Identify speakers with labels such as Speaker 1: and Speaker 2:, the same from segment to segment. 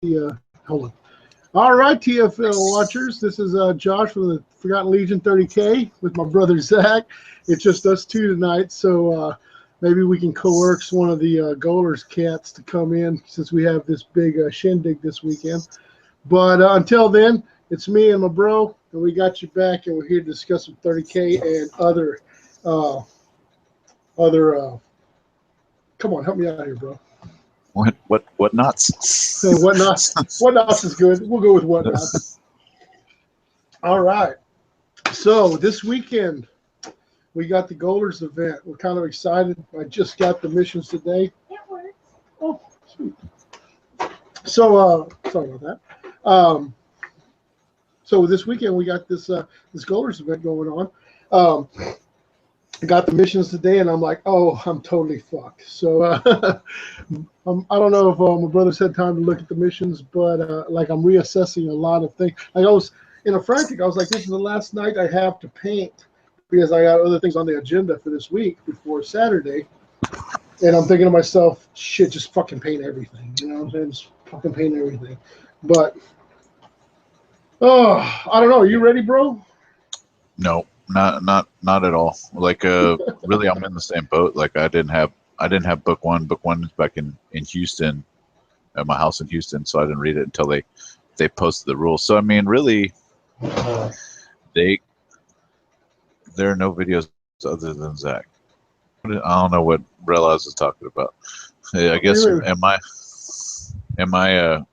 Speaker 1: Hold on. All right, TFL watchers. This is Josh from the Forgotten Legion 30K with my brother Zach. It's just us two tonight, so maybe we can coerce one of the Goalers cats to come in since we have this big shindig this weekend. But until then, it's me and my bro, and we got you back, and we're here to discuss some 30K and other. Come on, help me out here, bro.
Speaker 2: What nuts?
Speaker 1: What nuts? What nuts is good. We'll go with what nuts. All right. So this weekend we got the Goalers event. We're kind of excited. I just got the missions today.
Speaker 3: It works.
Speaker 1: Oh, sweet. So sorry about that. So this weekend we got this Goalers event going on. I got the missions today, and I'm like, oh, I'm totally fucked. So I don't know if my brother's had time to look at the missions, but like I'm reassessing a lot of things. Like I was in a frantic. I was like, this is the last night I have to paint because I got other things on the agenda for this week before Saturday. And I'm thinking to myself, shit, just fucking paint everything. You know what I'm saying? Just fucking paint everything. But, oh, I don't know. Are you ready, bro?
Speaker 2: No, not at all. Like really, I'm in the same boat. Like I didn't have book one. Book one is back in Houston, at my house in Houston, so I didn't read it until they posted the rules. So I mean, really, there are no videos other than Zach. I don't know what Relaz is talking about. I guess am I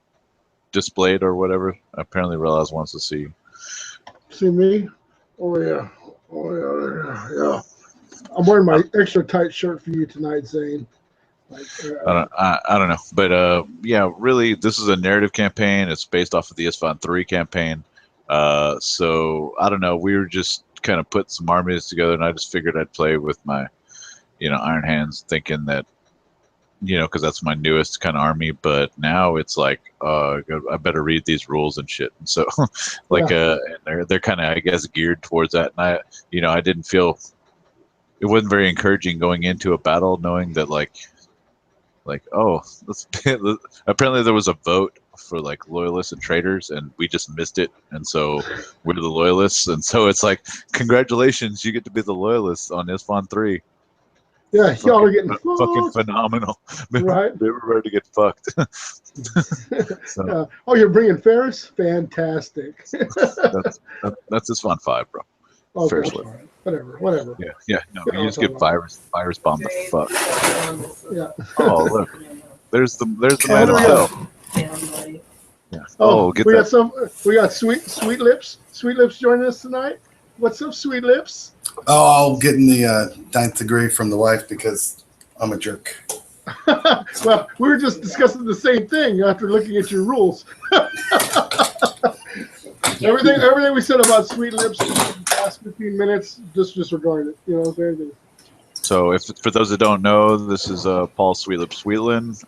Speaker 2: displayed or whatever? Apparently, Relaz wants to see.
Speaker 1: See me? Oh yeah. Yeah. I'm wearing my extra tight shirt for you tonight, Zane. Like,
Speaker 2: I don't know, but yeah, really, this is a narrative campaign. It's based off of the TFL30 campaign. So I don't know. We were just kind of putting some armies together, and I just figured I'd play with my, Iron Hands, thinking that, because that's my newest kind of army. But now it's like, I better read these rules and shit. And so, like, and they're kind of, I guess, geared towards that. And I didn't feel, it wasn't very encouraging going into a battle knowing that like, oh, apparently there was a vote for like loyalists and traitors, and we just missed it. And so we're the loyalists, and so it's like, congratulations, you get to be the loyalists on ISFON 3.
Speaker 1: Yeah, y'all are getting
Speaker 2: fucking phenomenal.
Speaker 1: Right?
Speaker 2: They were ready to get fucked. So,
Speaker 1: oh, you're bringing Ferris? Fantastic.
Speaker 2: that's ISFON 5, bro.
Speaker 1: Oh,
Speaker 2: Ferris
Speaker 1: right. Whatever.
Speaker 2: Yeah. No, you just get virus bomb the fuck.
Speaker 1: Yeah.
Speaker 2: Oh, look. There's the man himself. Yeah.
Speaker 1: Oh,
Speaker 2: get
Speaker 1: we
Speaker 2: that.
Speaker 1: We got Sweet Lips. Sweet Lips joining us tonight. What's up, Sweet Lips?
Speaker 4: Oh, I'll get in the 9th degree from the wife because I'm a jerk.
Speaker 1: Well, we were just discussing the same thing after looking at your rules. Everything we said about Sweet Lips in the past 15 minutes, just disregard it. You know what I'm saying?
Speaker 2: So, for those that don't know, this is Paul Sweet Lips Sweetland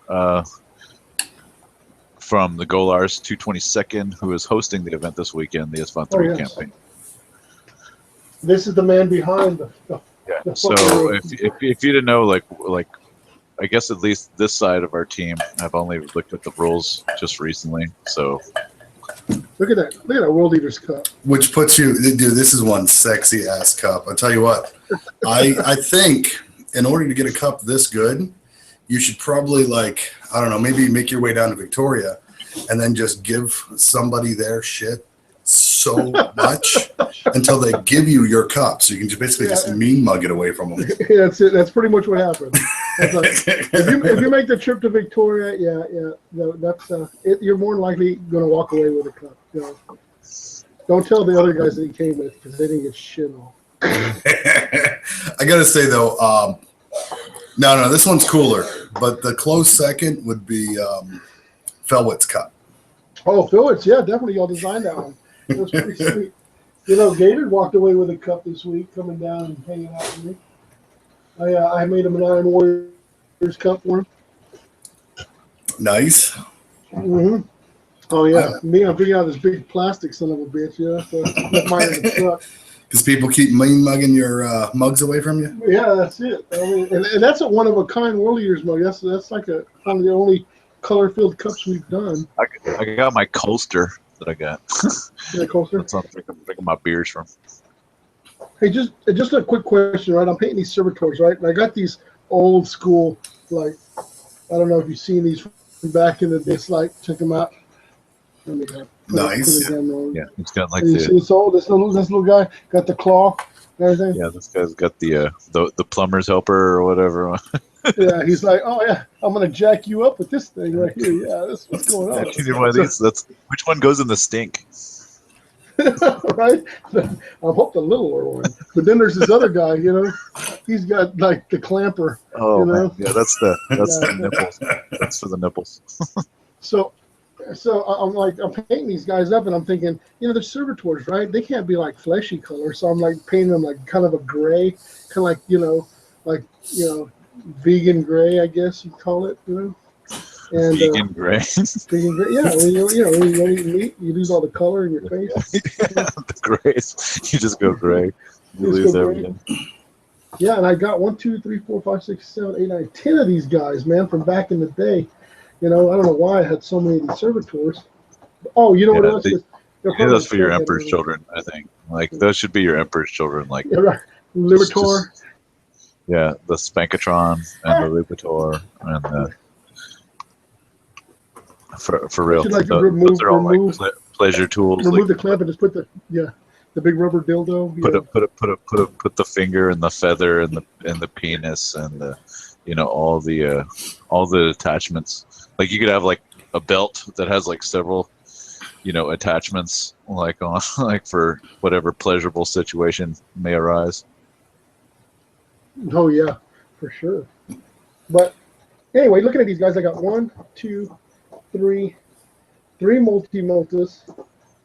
Speaker 2: from the Golars 222nd, who is hosting the event this weekend, the ISFON 3 campaign.
Speaker 1: This is the man behind the
Speaker 2: so if you didn't know, like I guess at least this side of our team, I've only looked at the rules just recently. So
Speaker 1: look at that World Eaters Cup,
Speaker 4: which puts you, dude. This is one sexy ass cup. I tell you what, I think in order to get a cup this good, you should probably maybe make your way down to Victoria, and then just give somebody their shit so much until they give you your cup, so you can just mean mug it away from them.
Speaker 1: That's it. That's pretty much what happened. If you make the trip to Victoria, that's you're more than likely going to walk away with a cup. Don't tell the other guys that he came with because they didn't get shit off.
Speaker 4: I gotta say though, no, this one's cooler, but the close second would be Felwitt's cup.
Speaker 1: Oh, Felwitt's, yeah, definitely. Y'all designed that one. It was pretty sweet. Gator walked away with a cup this week, coming down and hanging out with me. I made him an Iron Warriors cup for him.
Speaker 4: Nice.
Speaker 1: Mm-hmm. Oh yeah, I'm bringing out this big plastic son of a bitch. So left mine in the truck.
Speaker 4: Because people keep mean mugging your mugs away from you.
Speaker 1: Yeah, that's it. I mean, and that's a one of a kind World Eaters mug. That's like one of the only color-filled cups we've done.
Speaker 2: I got my coaster that I got.
Speaker 1: Yeah, Coaster.
Speaker 2: That's what I'm drinking my beers from.
Speaker 1: Hey, just a quick question, right? I'm painting these servitors, right? And I got these old school, like, I don't know if you've seen these from back in the day. It's like, check them out. Let me
Speaker 4: Nice.
Speaker 2: Yeah, it's got like
Speaker 1: and you see this little guy got the claw and everything.
Speaker 2: Yeah, this guy's got the plumber's helper or whatever.
Speaker 1: Yeah, he's like, oh yeah, I'm gonna jack you up with this thing right here. Yeah, this is what's going on.
Speaker 2: You need one of these. Which one goes in the stink?
Speaker 1: Right? I hope the littler one. But then there's this other guy, he's got like the clamper.
Speaker 2: Oh, man. Yeah, that's the nipples. That's for the nipples.
Speaker 1: So I'm painting these guys up, and I'm thinking, they're servitors, right? They can't be like fleshy color, so I'm like painting them like kind of a gray, kind of like vegan gray, I guess you'd call it, And
Speaker 2: vegan gray.
Speaker 1: Vegan gray, yeah. When you don't eat meat, you lose all the color in your face.
Speaker 2: The grays, you just go gray. You lose everything.
Speaker 1: Yeah, and I got 1, 2, 3, 4, 5, 6, 7, 8, 9, 10 of these guys, man, from back in the day. I don't know why I had so many of these servitors. Oh, you know what else?
Speaker 2: That's for your Emperor's children, I think. Like, those should be your Emperor's children. Like,
Speaker 1: yeah, right. Libertor.
Speaker 2: Yeah, the Spankatron and the Libertor and the for real. Those are all like pleasure tools.
Speaker 1: Remove the clamp and just put the big rubber dildo.
Speaker 2: Put the finger and the feather and the penis and the all the attachments. Like you could have like a belt that has like several attachments like on like for whatever pleasurable situation may arise.
Speaker 1: Oh yeah, for sure. But anyway, looking at these guys, I got 1, 2, 3 multi-multis,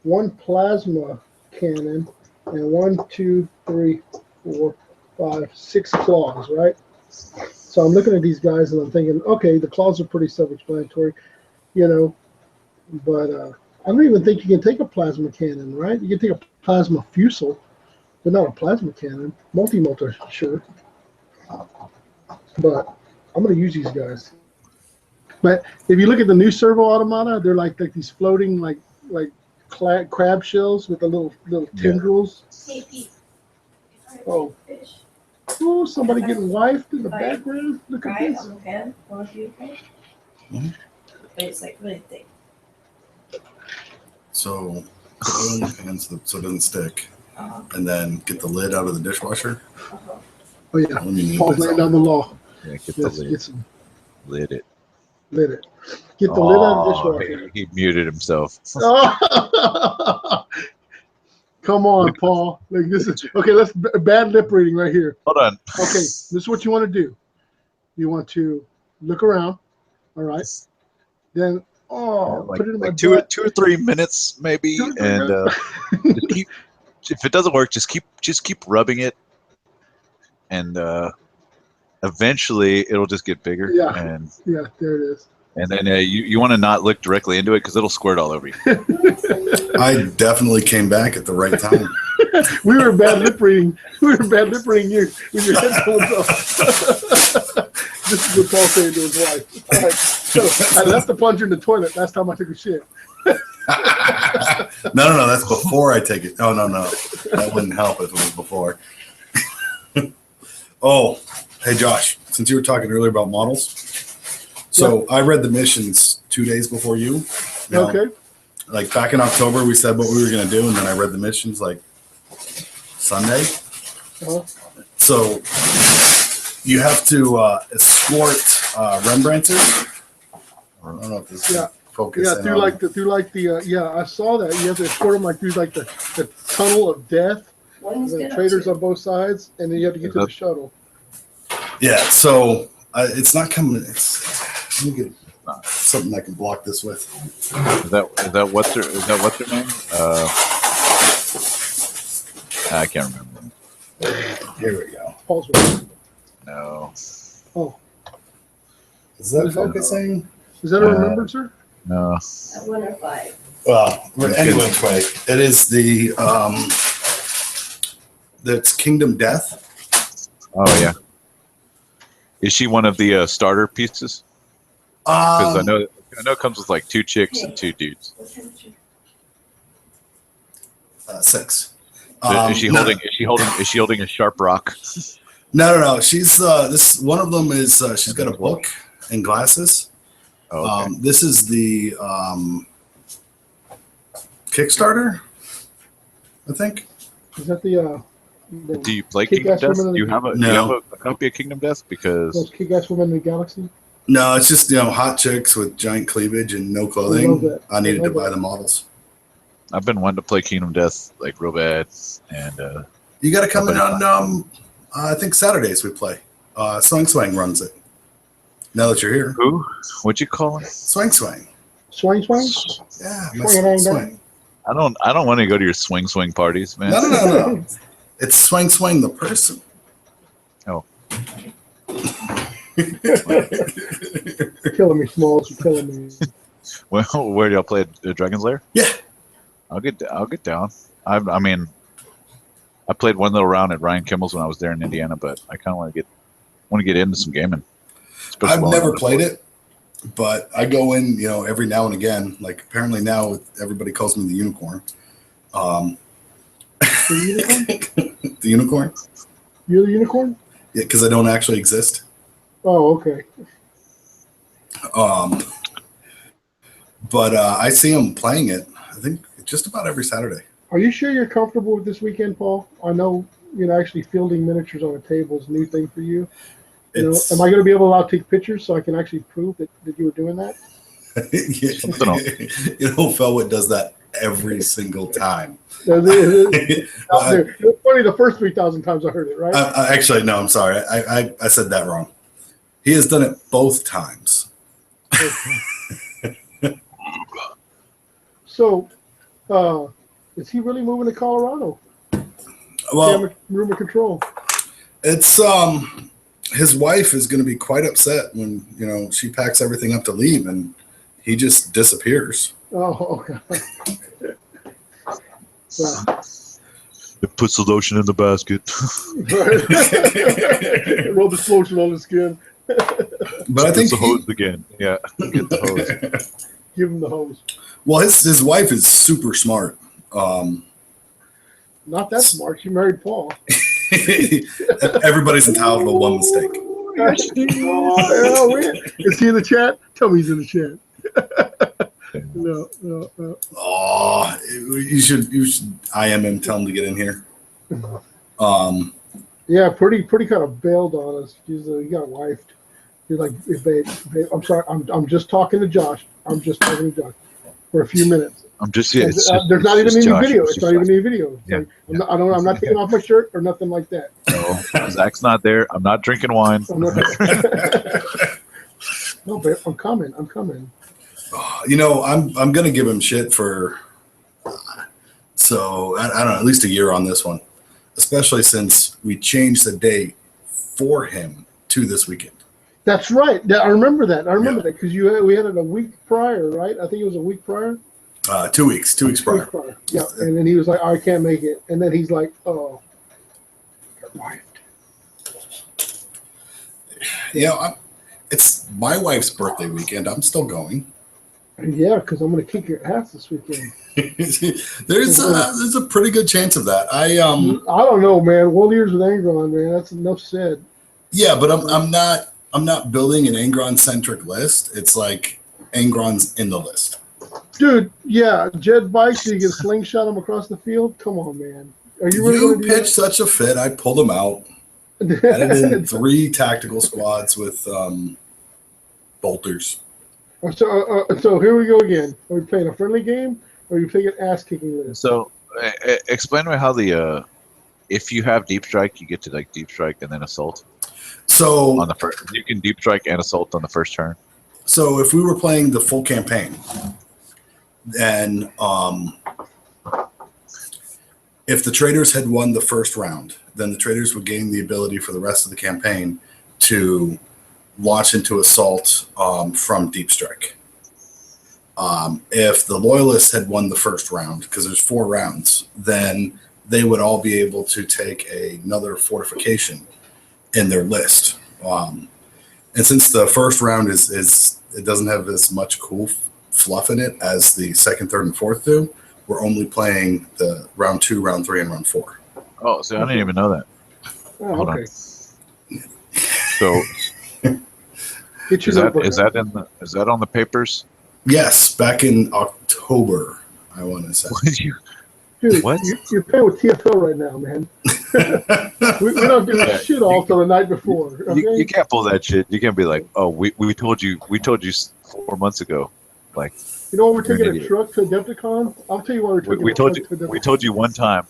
Speaker 1: 1 plasma cannon, and 1, 2, 3, 4, 5, 6 claws, right? So I'm looking at these guys and I'm thinking, okay, the claws are pretty self-explanatory, but I don't even think you can take a plasma cannon, right? You can take a plasma fusel, but not a plasma cannon. Multi-multi, sure. But I'm going to use these guys. But if you look at the new servo automata, they're like these floating like crab shells with the little tendrils.
Speaker 3: Hey, Pete.
Speaker 1: Oh.
Speaker 3: Fish.
Speaker 1: Oh, somebody getting wifed in the background. Look at this.
Speaker 3: On the pan. Want to do it? But it's like really thick.
Speaker 4: So put it in the pan so it doesn't stick,
Speaker 3: Uh-huh.
Speaker 4: and then get the lid out of the dishwasher.
Speaker 3: Uh-huh.
Speaker 1: Oh yeah, Paul's laying down the law.
Speaker 2: Yeah, get the lid.
Speaker 1: Get some
Speaker 2: Lid it.
Speaker 1: lid it. Get the lid out of the dishwasher.
Speaker 2: He muted himself.
Speaker 1: Oh. Come on, Paul. Like this is okay. Let's bad lip reading right here.
Speaker 2: Hold on.
Speaker 1: Okay, this is what you want to do. You want to look around. All right. Then
Speaker 2: Like,
Speaker 1: put it in my
Speaker 2: like 2
Speaker 1: butt.
Speaker 2: or 3 minutes maybe,
Speaker 1: 2 or 3
Speaker 2: and just keep. If it doesn't work, just keep rubbing it, and eventually it'll just get bigger.
Speaker 1: Yeah.
Speaker 2: And
Speaker 1: Yeah, there it is.
Speaker 2: and then you want to not look directly into it because it'll squirt all over you.
Speaker 4: I definitely came back at the right time.
Speaker 1: We were bad lip reading. We were bad lip reading you with your headphones off. This is what Paul saying to his wife. All right. So I left the plunger in the toilet last time I took a shit.
Speaker 4: No, that's before I take it. Oh, no, that wouldn't help if it was before. Oh, hey, Josh, since you were talking earlier about models, so I read the missions 2 days before you.
Speaker 1: Okay.
Speaker 4: Like back in October, we said what we were going to do, and then I read the missions like Sunday.
Speaker 1: Uh-huh.
Speaker 4: So you have to escort Rembrandters. I don't know if this is focused.
Speaker 1: Yeah, through like the I saw that. You have to escort them like through like the tunnel of death. The traders on both sides, and then you have to get to the shuttle.
Speaker 4: Yeah, so it's not coming. Let me get something I can block this with.
Speaker 2: Is that what's their name? I can't remember.
Speaker 4: Here we go.
Speaker 1: Paul's right.
Speaker 2: No.
Speaker 1: Oh,
Speaker 4: Is that focusing?
Speaker 1: is that a remembrancer?
Speaker 2: No.
Speaker 3: At 1 or 5.
Speaker 4: Well, anyway, it is the that's Kingdom Death.
Speaker 2: Oh yeah. Is she one of the starter pieces? Because I know it comes with like 2 chicks and 2 dudes.
Speaker 4: 6.
Speaker 2: Is she holding? Is she holding a sharp rock?
Speaker 4: No. She's this. One of them is she's got a book and glasses.
Speaker 2: Oh, okay.
Speaker 4: This is the Kickstarter, I think.
Speaker 1: Is that the
Speaker 2: Do you play
Speaker 1: Kick-Ass
Speaker 2: Kingdom Death?
Speaker 1: Women in
Speaker 2: Do you
Speaker 1: the-
Speaker 2: have a
Speaker 4: No.
Speaker 2: do you have a copy of Kingdom Death? Because
Speaker 1: those kick-ass women in the galaxy?
Speaker 4: No, it's just hot chicks with giant cleavage and no
Speaker 1: I love
Speaker 4: clothing.
Speaker 1: that.
Speaker 4: I needed
Speaker 1: I
Speaker 4: to
Speaker 1: love
Speaker 4: buy
Speaker 1: that.
Speaker 4: the models.
Speaker 2: I've been wanting to play Kingdom Death like real bad, and
Speaker 4: You got to come in on I think Saturdays we play. Swang runs it. Now that you're here,
Speaker 2: who? What'd you call it?
Speaker 4: Swang.
Speaker 1: Swing?
Speaker 4: Yeah,
Speaker 1: Swing.
Speaker 4: swing.
Speaker 2: I don't want to go to your swing parties, man.
Speaker 4: No. It's Swang the person.
Speaker 2: Oh.
Speaker 1: You're killing me, Smalls. You're killing me.
Speaker 2: Well, where do y'all play at Dragon's Lair?
Speaker 4: Yeah.
Speaker 2: I'll get down. I mean, I played one little round at Ryan Kimmel's when I was there in Indiana, but I kind of want to get into some gaming.
Speaker 4: I've never played it, but I go in, every now and again. Like apparently now, everybody calls me the unicorn.
Speaker 1: The unicorn?
Speaker 4: The unicorn?
Speaker 1: You're the unicorn?
Speaker 4: Yeah, because I don't actually exist.
Speaker 1: Oh, okay.
Speaker 4: But I see them playing it. I think just about every Saturday.
Speaker 1: Are you sure you're comfortable with this weekend, Paul? I know, actually fielding miniatures on a table is a new thing for you. Am I going to be able to allow to take pictures so I can actually prove that you were doing that?
Speaker 4: Felwood does that every single time.
Speaker 1: It's funny the first 3,000 times I heard it, right?
Speaker 4: Actually, no, I'm sorry. I said that wrong. He has done it both times.
Speaker 1: So, is he really moving to Colorado?
Speaker 4: Well,
Speaker 1: Rumor control.
Speaker 4: It's his wife is going to be quite upset when she packs everything up to leave and he just disappears.
Speaker 1: Oh, okay.
Speaker 2: It puts the lotion in the basket.
Speaker 1: Roll the lotion on the skin.
Speaker 4: But I think
Speaker 2: the hose again. Yeah, get the hose.
Speaker 1: Give him the hose.
Speaker 4: Well, his wife is super smart.
Speaker 1: Not that smart. She married Paul.
Speaker 4: Everybody's entitled to one mistake.
Speaker 1: Is he in the chat? Tell me he's in the chat. No.
Speaker 4: Oh, you should IM him, tell him to get in here.
Speaker 1: Yeah, pretty kind of bailed on us. He got wifed. He's like, babe, I'm sorry. I'm just talking to Josh. For a few minutes. There's not even any video. It's not even any video.
Speaker 2: Yeah.
Speaker 1: I'm not taking off my shirt or nothing like that.
Speaker 2: No, Zach's not there. I'm not drinking wine.
Speaker 1: No, babe, I'm coming.
Speaker 4: I'm gonna give him shit for so I don't know, at least a year on this one, especially since we changed the date for him to this weekend.
Speaker 1: That's right. I remember that. That because we had it a week prior, right? I think it was a week prior.
Speaker 4: 2 weeks. 2 weeks prior.
Speaker 1: Yeah, and then he was like, "I can't make it," and then he's like, "Oh, you're wifed."
Speaker 4: It's my wife's birthday weekend. I'm still going.
Speaker 1: Yeah, because I'm going to kick your ass this weekend.
Speaker 4: There's a pretty good chance of that. I
Speaker 1: don't know, man. World Years with Angron, man. That's enough said.
Speaker 4: Yeah, but I'm not building an Angron centric list. It's like Angron's in the list.
Speaker 1: Dude, yeah, jet bikes. You can slingshot them across the field. Come on, man. Are you really
Speaker 4: You
Speaker 1: going to do
Speaker 4: pitched such a fit. I pulled them out. Added in 3 tactical squads with bolters.
Speaker 1: So here we go again. Are we playing a friendly game, or are you playing an ass-kicking list?
Speaker 2: So, explain to me how the if you have deep strike, you get to like deep strike and then assault.
Speaker 4: So
Speaker 2: On the first, you can deep strike and assault on the first turn.
Speaker 4: So if we were playing the full campaign, then if the traders had won the first round, then the traders would gain the ability for the rest of the campaign to launch into assault from deep strike. If the loyalists had won the first round, because there's 4 rounds, then they would all be able to take another fortification in their list. And since the first round is it doesn't have as much cool fluff in it as the second, third, and fourth do, we're only playing the round 2, round 3, and round 4.
Speaker 2: Oh, see, I didn't even know that.
Speaker 1: Oh,
Speaker 2: Hold on.
Speaker 1: okay.
Speaker 2: So
Speaker 1: Get your
Speaker 2: is
Speaker 1: notebook out.
Speaker 2: is that on the papers?
Speaker 4: Yes, back in October, I want to say.
Speaker 1: Dude,
Speaker 2: What?
Speaker 1: You're playing with TFL right now, man. we don't do
Speaker 2: Yeah,
Speaker 1: shit all till the night before. Okay?
Speaker 2: You can't pull that shit. You can't be like, oh, we told you 4 months ago. Like,
Speaker 1: You know when we're
Speaker 2: you're an
Speaker 1: taking a
Speaker 2: idiot.
Speaker 1: truck to Adepticon? I'll tell you why we're taking
Speaker 2: we
Speaker 1: a
Speaker 2: told
Speaker 1: truck
Speaker 2: you
Speaker 1: to Adepticon.
Speaker 2: we told you one time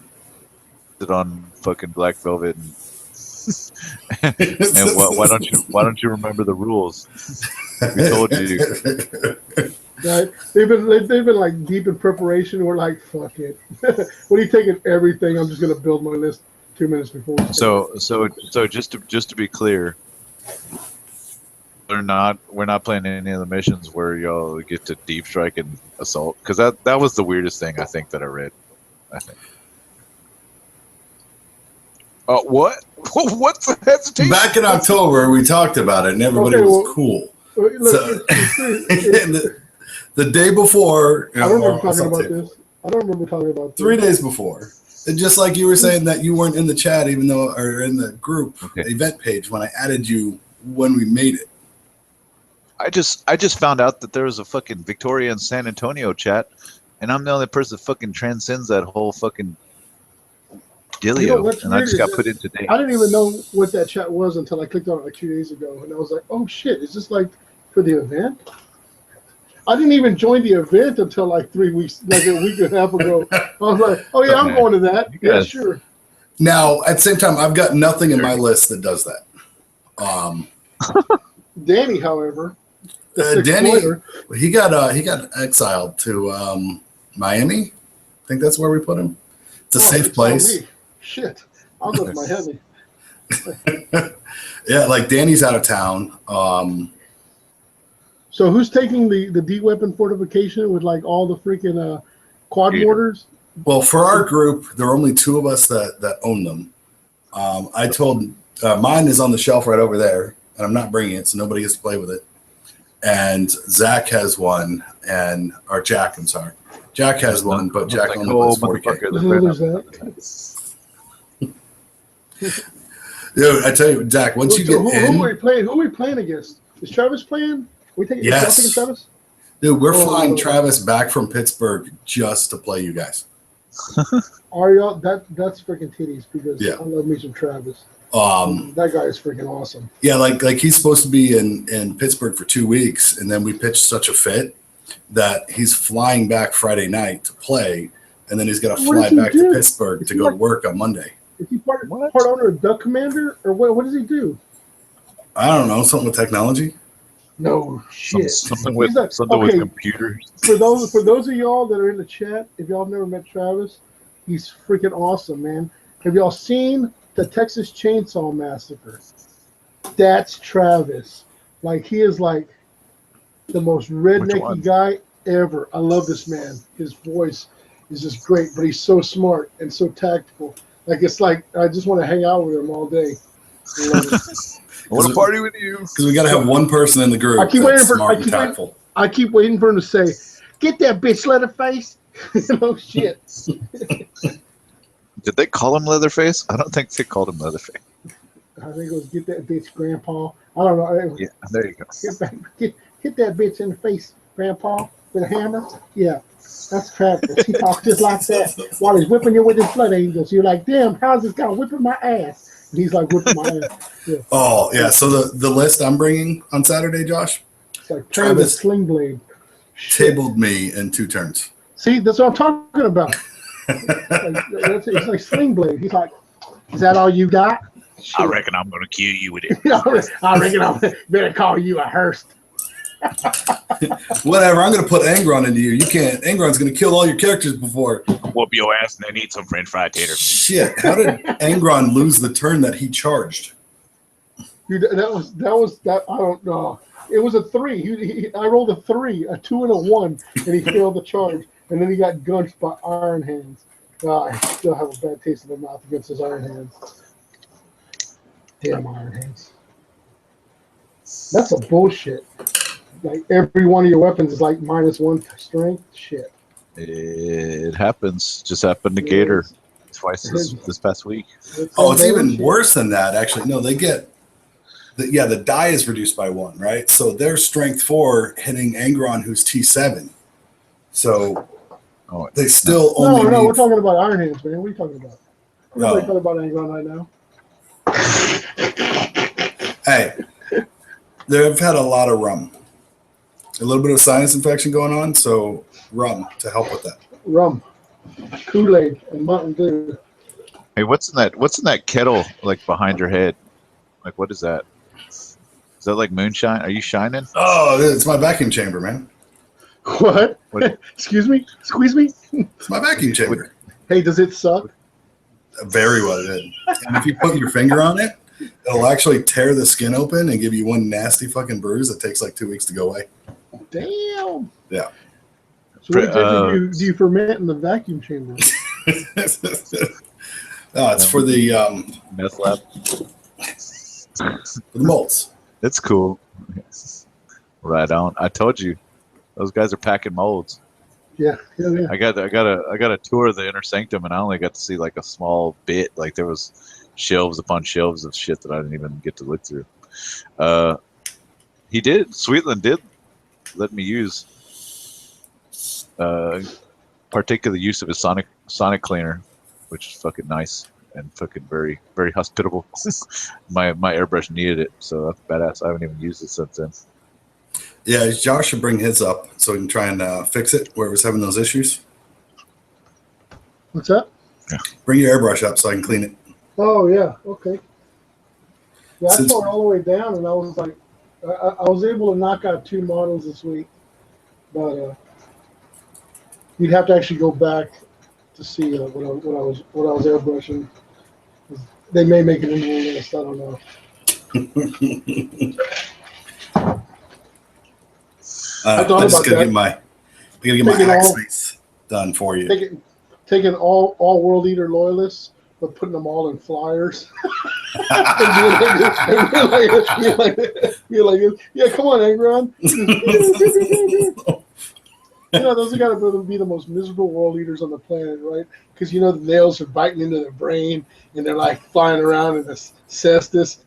Speaker 2: that on fucking Black Velvet and why don't you remember the rules? We told you.
Speaker 1: Right? They've been like deep in preparation. We're like, fuck it. When you taking everything, I'm just gonna build my list 2 minutes before. We start.
Speaker 2: So just to be clear, we're not playing any of the missions where y'all get to deep strike and assault, because that was the weirdest thing I think that I read. I think. What? What's the hesitation?
Speaker 4: Back in October, we talked about it, and everybody
Speaker 1: Okay,
Speaker 4: was
Speaker 1: well,
Speaker 4: cool.
Speaker 1: Look,
Speaker 4: So-
Speaker 1: it's
Speaker 4: The day before,
Speaker 1: I don't remember
Speaker 4: I'll
Speaker 1: talking about
Speaker 4: take it.
Speaker 1: this. I don't remember talking about
Speaker 4: 3
Speaker 1: this.
Speaker 4: days before. And just like you were saying that you weren't in the chat, even though, or in the group
Speaker 2: Okay.
Speaker 4: event page when I added you when we made it.
Speaker 2: I just found out that there was a fucking Victoria and San Antonio chat, and I'm the only person that fucking transcends that whole fucking dealio,
Speaker 1: You know what's
Speaker 2: and I
Speaker 1: weird
Speaker 2: just
Speaker 1: is
Speaker 2: got
Speaker 1: that
Speaker 2: put in today.
Speaker 1: I didn't even know what that chat was until I clicked on it like 2 days ago, and I was like, "Oh shit, is this like for the event?" I didn't even join the event until like 3 weeks, like a week and a half ago. I was like, "Oh yeah, I'm
Speaker 2: Okay.
Speaker 1: going to that."
Speaker 2: You
Speaker 1: Yeah,
Speaker 2: guys-
Speaker 1: sure.
Speaker 4: Now, at the same time, I've got nothing in my list that does that.
Speaker 1: Danny, however, the
Speaker 4: Danny,
Speaker 1: exploiter,
Speaker 4: he got exiled to Miami. I think that's where we put him. It's a safe
Speaker 1: it's on
Speaker 4: place.
Speaker 1: me. Shit, I'll lift my heavy.
Speaker 4: Yeah, like Danny's out of town.
Speaker 1: So who's taking the D weapon fortification with like all the freaking quad
Speaker 2: Peter.
Speaker 1: mortars?
Speaker 4: Well, for our group, there are only 2 of us that own them. I told mine is on the shelf right over there, and I'm not bringing it, so nobody gets to play with it. And Zach has one, or Jack, I'm sorry. Jack has one, but Jack
Speaker 2: Like,
Speaker 4: only
Speaker 2: oh,
Speaker 4: plays 40K.
Speaker 2: motherfucker,
Speaker 1: There's that.
Speaker 4: Dude, I tell you, Zach, once you get
Speaker 1: who
Speaker 4: in,
Speaker 1: are we playing? Who are we playing against? Is Travis playing? We taking
Speaker 4: Yes.
Speaker 1: taking Travis?
Speaker 4: dude, we're
Speaker 1: Oh,
Speaker 4: flying
Speaker 1: no.
Speaker 4: Travis back from Pittsburgh just to play you guys.
Speaker 1: Are y'all that's freaking titties because
Speaker 4: Yeah.
Speaker 1: I love me some Travis.
Speaker 4: That
Speaker 1: That guy is freaking awesome.
Speaker 4: Yeah, like he's supposed to be in Pittsburgh for 2 weeks, and then we pitched such a fit that he's flying back Friday night to play, and then he's got to
Speaker 1: What
Speaker 4: fly
Speaker 1: does he
Speaker 4: back
Speaker 1: do?
Speaker 4: to Pittsburgh
Speaker 1: Is
Speaker 4: to
Speaker 1: he
Speaker 4: go to
Speaker 1: like-
Speaker 4: work on Monday.
Speaker 1: Is he part
Speaker 2: What?
Speaker 1: owner of Duck Commander or what does he do?
Speaker 4: I don't know, something with technology.
Speaker 1: No shit.
Speaker 2: something with
Speaker 1: He's like-
Speaker 2: something with
Speaker 1: okay.
Speaker 2: computers.
Speaker 1: For those of y'all that are in the chat, if y'all have never met Travis, he's freaking awesome, man. Have y'all seen the Texas Chainsaw Massacre? That's Travis. Like he is like the most
Speaker 2: one?
Speaker 1: rednecky guy ever. I love this man. His voice is just great, but he's so smart and so tactical. Like it's like I just want to hang out with him all day. I love it.
Speaker 2: I want to party with you.
Speaker 4: Because we got to have one person in the group
Speaker 1: I keep
Speaker 4: that's
Speaker 1: waiting for-
Speaker 4: smart
Speaker 1: I
Speaker 4: and
Speaker 1: keep waiting-
Speaker 4: tactful.
Speaker 1: I keep waiting for him to say, "Get that bitch, Leatherface." No shit.
Speaker 2: Did they call him Leatherface? I don't think they called him Leatherface.
Speaker 1: I think it was "Get that bitch, Grandpa." I don't know.
Speaker 2: Yeah, there you go.
Speaker 1: Get back, hit that bitch in the face, Grandpa, with a hammer. Yeah, that's Travis. He talks just like that while he's whipping you with his blood angels. You're like, damn, how's this guy whipping my ass? And he's like whipping my ass. Yeah.
Speaker 4: Oh, yeah. So the list I'm bringing on Saturday, Josh,
Speaker 1: It's like Travis
Speaker 4: Travis
Speaker 1: Sling Blade. Shit.
Speaker 4: tabled me in 2 turns.
Speaker 1: See, that's what I'm talking about. It's like Sling Blade. He's like, is that all you got?
Speaker 2: I reckon I'm gonna kill you with it.
Speaker 1: I reckon I better call you a Hearst.
Speaker 4: Whatever. I'm going to put Angron into you. You can't. Angron's going to kill all your characters before.
Speaker 2: Whoop your ass and then eat some French fried tater.
Speaker 4: Shit. How did Angron lose the turn that he charged?
Speaker 1: Dude, that was that. I don't know. It was a 3. I rolled a 3, a 2, and a 1, and he failed the charge. And then he got gunched by Iron Hands. I still have a bad taste in my mouth against his Iron Hands. Damn Iron Hands. That's a bullshit. Like every one of your weapons is like -1 strength. Shit.
Speaker 2: It happens. Just happened to
Speaker 1: It
Speaker 2: Gator
Speaker 1: is.
Speaker 2: twice this past week.
Speaker 4: It's even worse than that. Actually, no, they get. The die is reduced by 1, right? So their strength 4 hitting Angron, who's T7. So they still only.
Speaker 1: No, we're talking about Iron Hands, man. What are you talking about? We're
Speaker 4: No.
Speaker 1: talking about Angron right now.
Speaker 4: Hey, they've had a lot of rum. A little bit of sinus infection going on, so rum to help with that.
Speaker 1: Rum, Kool-Aid, and Mountain Dew.
Speaker 2: Hey, what's in that kettle like behind your head? Like, what is that? Is that like moonshine? Are you shining?
Speaker 4: Oh, it's my vacuum chamber, man.
Speaker 1: What?
Speaker 2: What?
Speaker 1: Excuse me? Squeeze me?
Speaker 4: It's my vacuum chamber.
Speaker 1: Hey, does it suck?
Speaker 4: Very well did. And if you put your finger on it, it'll actually tear the skin open and give you one nasty fucking bruise that takes like 2 weeks to go away.
Speaker 1: Damn.
Speaker 4: Yeah.
Speaker 1: So what exactly do you ferment in the vacuum chamber?
Speaker 4: It's for the
Speaker 2: Meth lab.
Speaker 4: for the molds.
Speaker 2: It's cool. Right on. I told you, those guys are packing molds.
Speaker 1: Yeah.
Speaker 2: I got a tour of the inner sanctum, and I only got to see like a small bit. Like there was shelves upon shelves of shit that I didn't even get to look through. Sweetland did let me use partake of the use of his sonic cleaner, which is fucking nice and fucking very, very hospitable. my airbrush needed it, so that's badass. I haven't even used it since then.
Speaker 4: Yeah, Josh should bring his up so we can try and fix it where it was having those issues.
Speaker 1: What's that?
Speaker 2: Yeah.
Speaker 4: Bring your airbrush up so I can clean it.
Speaker 1: Oh, yeah. Okay. Yeah, I
Speaker 4: Since-
Speaker 1: tore it all the way down, and I was like, I was able to knock out 2 models this week, but you'd have to actually go back to see what I was airbrushing. They may make it into a list. I don't know. I thought
Speaker 4: I just
Speaker 1: about
Speaker 4: gotta
Speaker 1: that.
Speaker 4: get my
Speaker 1: Taking
Speaker 4: hack
Speaker 1: all-
Speaker 4: space done for you.
Speaker 1: Taking all World Eater loyalists, but putting them all in flyers. and be like, yeah, come on, Angron. Those are got to be the most miserable world eaters on the planet, right? Because the nails are biting into their brain, and they're like flying around and this says this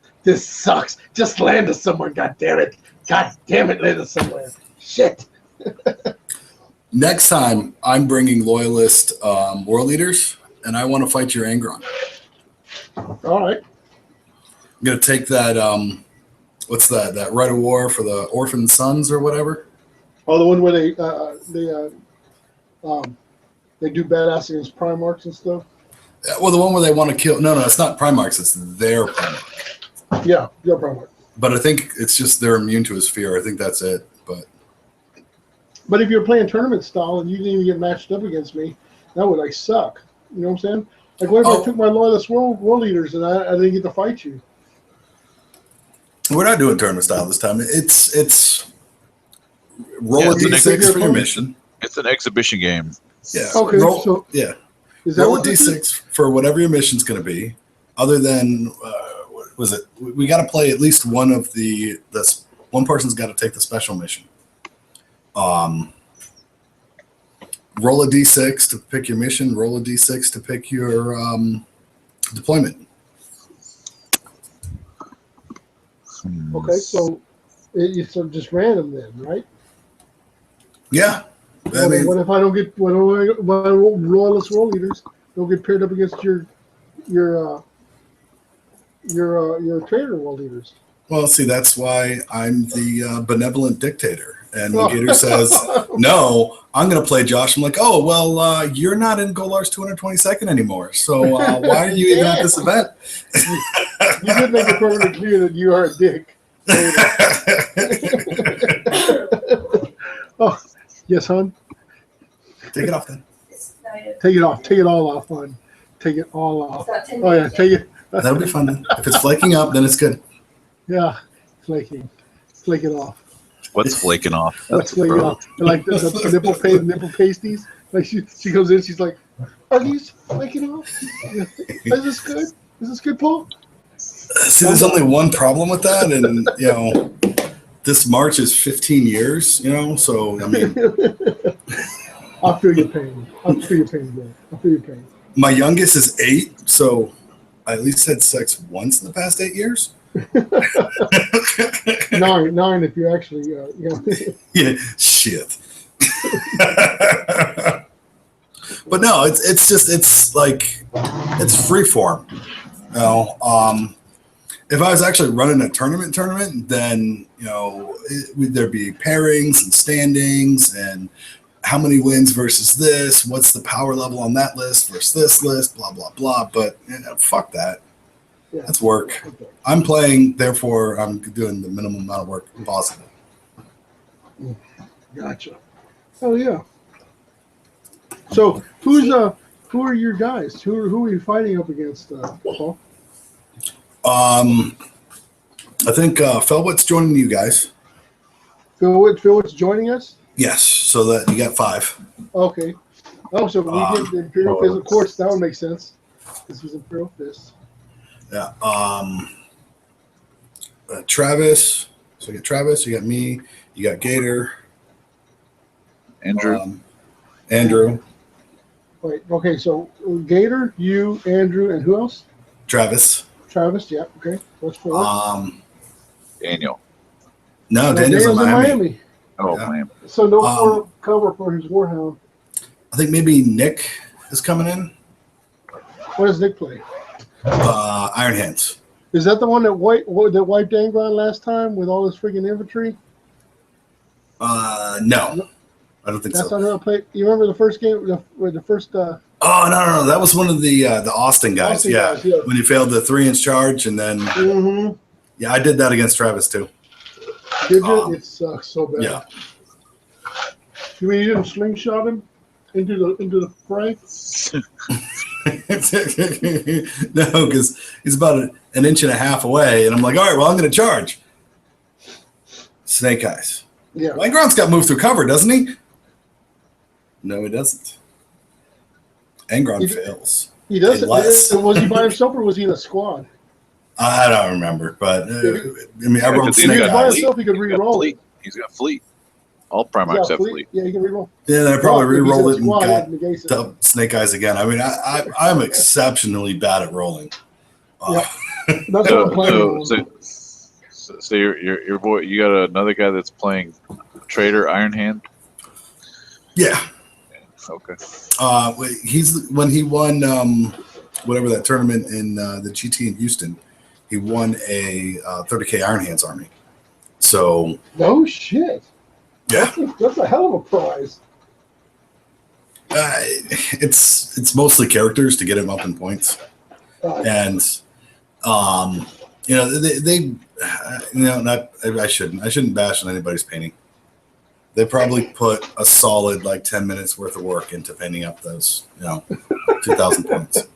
Speaker 1: sucks. Just land us somewhere, God damn it, land us somewhere. Shit.
Speaker 4: Next time, I'm bringing loyalist world leaders, and I want to fight your Angron.
Speaker 1: All right.
Speaker 4: I'm gonna take that. What's that? That Rite of War for the Orphan Sons or whatever.
Speaker 1: Oh, the one where they do badass against Primarchs and stuff.
Speaker 4: Well, the one where they want to kill. No, it's not Primarchs. It's their Primarch.
Speaker 1: Yeah, your Primarch.
Speaker 4: But I think it's just they're immune to his fear. I think that's it.
Speaker 1: But if you're playing tournament style and you didn't even get matched up against me, that would suck. You know what I'm saying? Like, what if I took my loyalist world leaders and I didn't get to fight you?
Speaker 4: We're not doing tournament style this time. It's roll a d6 for your mission.
Speaker 2: It's an exhibition game.
Speaker 4: Yeah.
Speaker 1: Okay.
Speaker 4: Roll a
Speaker 1: this is?
Speaker 4: d6 for whatever your mission's going to be. Other than what was it? We got to play at least one of the. One person's got to take the special mission. Roll a d6 to pick your mission. Roll a d6 to pick your deployment.
Speaker 1: Okay, so it's just random then, right?
Speaker 4: Yeah. I mean,
Speaker 1: what if I don't get my loyalist world leaders don't get paired up against your traitor world leaders?
Speaker 4: well, see, that's why I'm the benevolent dictator. And when Gator says, no, I'm going to play Josh. I'm like, oh, well, you're not in Golar's 222nd anymore. So why are you even at this event?
Speaker 1: You did make it perfectly clear that you are a dick. Oh, yes, hon.
Speaker 4: Take it off then.
Speaker 1: Take it off. Take it all off, hon. Take it all off. Oh, yeah, take it.
Speaker 4: That'll be fun then. If it's flaking up, then it's good.
Speaker 1: Yeah, flaking. Flake it off.
Speaker 2: What's flaking off?
Speaker 1: What's flaking off? Like the nipple pasties. Like she comes in, she's like, "Are these flaking off? Is this good? Is this good, Paul?"
Speaker 4: See, there's only one problem with that, and this March is 15 years, you know, so I mean,
Speaker 1: I feel your pain. I feel your pain, bro. I feel your pain.
Speaker 4: my youngest is 8, so I at least had sex once in the past 8 years.
Speaker 1: 9 if you actually,
Speaker 4: Yeah, shit. But no, it's like it's free form. You know, if I was actually running a tournament, then you know there'd be pairings and standings and how many wins versus this, what's the power level on that list versus this list, blah blah blah. But you know, fuck that.
Speaker 1: Yeah.
Speaker 4: That's work.
Speaker 1: Okay.
Speaker 4: I'm playing, therefore I'm doing the minimum amount of work possible.
Speaker 1: Gotcha. Oh yeah. So who are your guys? Who are you fighting up against, Paul?
Speaker 4: I think Felwit's joining you guys.
Speaker 1: Philwood's joining us?
Speaker 4: Yes, so that you got 5.
Speaker 1: Okay. Oh, so we get the Imperial Fist. Of course, that would make sense. This was Imperial Fist.
Speaker 4: Yeah. Travis. So you got Travis, you got me, you got Gator.
Speaker 2: Andrew.
Speaker 4: Andrew.
Speaker 1: Wait, okay, so Gator, you, Andrew, and who else?
Speaker 4: Travis.
Speaker 1: Travis, yeah, okay. What's for
Speaker 2: Daniel.
Speaker 4: No, Daniel's in Miami.
Speaker 2: Oh,
Speaker 4: Yeah.
Speaker 2: Miami.
Speaker 1: So no more cover for his Warhound.
Speaker 4: I think maybe Nick is coming in.
Speaker 1: What does Nick play?
Speaker 4: Iron Hands.
Speaker 1: Is that the one that wiped Angron last time with all his freaking infantry?
Speaker 4: No. I don't think
Speaker 1: That's
Speaker 4: so.
Speaker 1: not how I played. You remember the first game, the first
Speaker 4: Oh no, that was one of the Austin guys.
Speaker 1: Austin
Speaker 4: Yeah.
Speaker 1: guys, yeah.
Speaker 4: When you failed the 3-inch charge, and then yeah, I did that against Travis too.
Speaker 1: Did you? It sucks so bad.
Speaker 4: Yeah.
Speaker 1: You mean you didn't slingshot him into the fray?
Speaker 4: No, because he's about an inch and a half away, and I'm like, all right, well, I'm going to charge. Snake eyes.
Speaker 1: Yeah.
Speaker 4: Langron's got moved through cover, doesn't he? No, he doesn't. Angron fails.
Speaker 1: He does.
Speaker 4: Unless-
Speaker 1: Was he by himself or was he in a squad?
Speaker 4: I don't remember, but I mean, I rolled
Speaker 2: because
Speaker 1: If
Speaker 4: Snake
Speaker 1: he was by
Speaker 4: eyes.
Speaker 1: himself, he could re-roll.
Speaker 2: He's got fleet. All Primarchs have fleet.
Speaker 1: Yeah, he can re-roll.
Speaker 4: Yeah, then I probably
Speaker 1: Well, if he's in a
Speaker 4: re-rolled it and
Speaker 1: squad,
Speaker 4: got
Speaker 1: it negates it.
Speaker 4: the Snake eyes again. I mean, I'm exceptionally bad at rolling.
Speaker 1: Yeah. That's what I'm playing.
Speaker 2: So your boy, you got another guy that's playing Trader Iron Hand.
Speaker 4: Yeah.
Speaker 2: Okay.
Speaker 4: He's when he won whatever that tournament in the GT in Houston, he won a 30k Iron Hands army. So
Speaker 1: No shit.
Speaker 4: yeah,
Speaker 1: That's a hell of a prize.
Speaker 4: it's mostly characters to get him up in points, and you know they you know not I shouldn't bash on anybody's painting. They probably put a solid like 10 minutes worth of work into painting up those 2,000 points.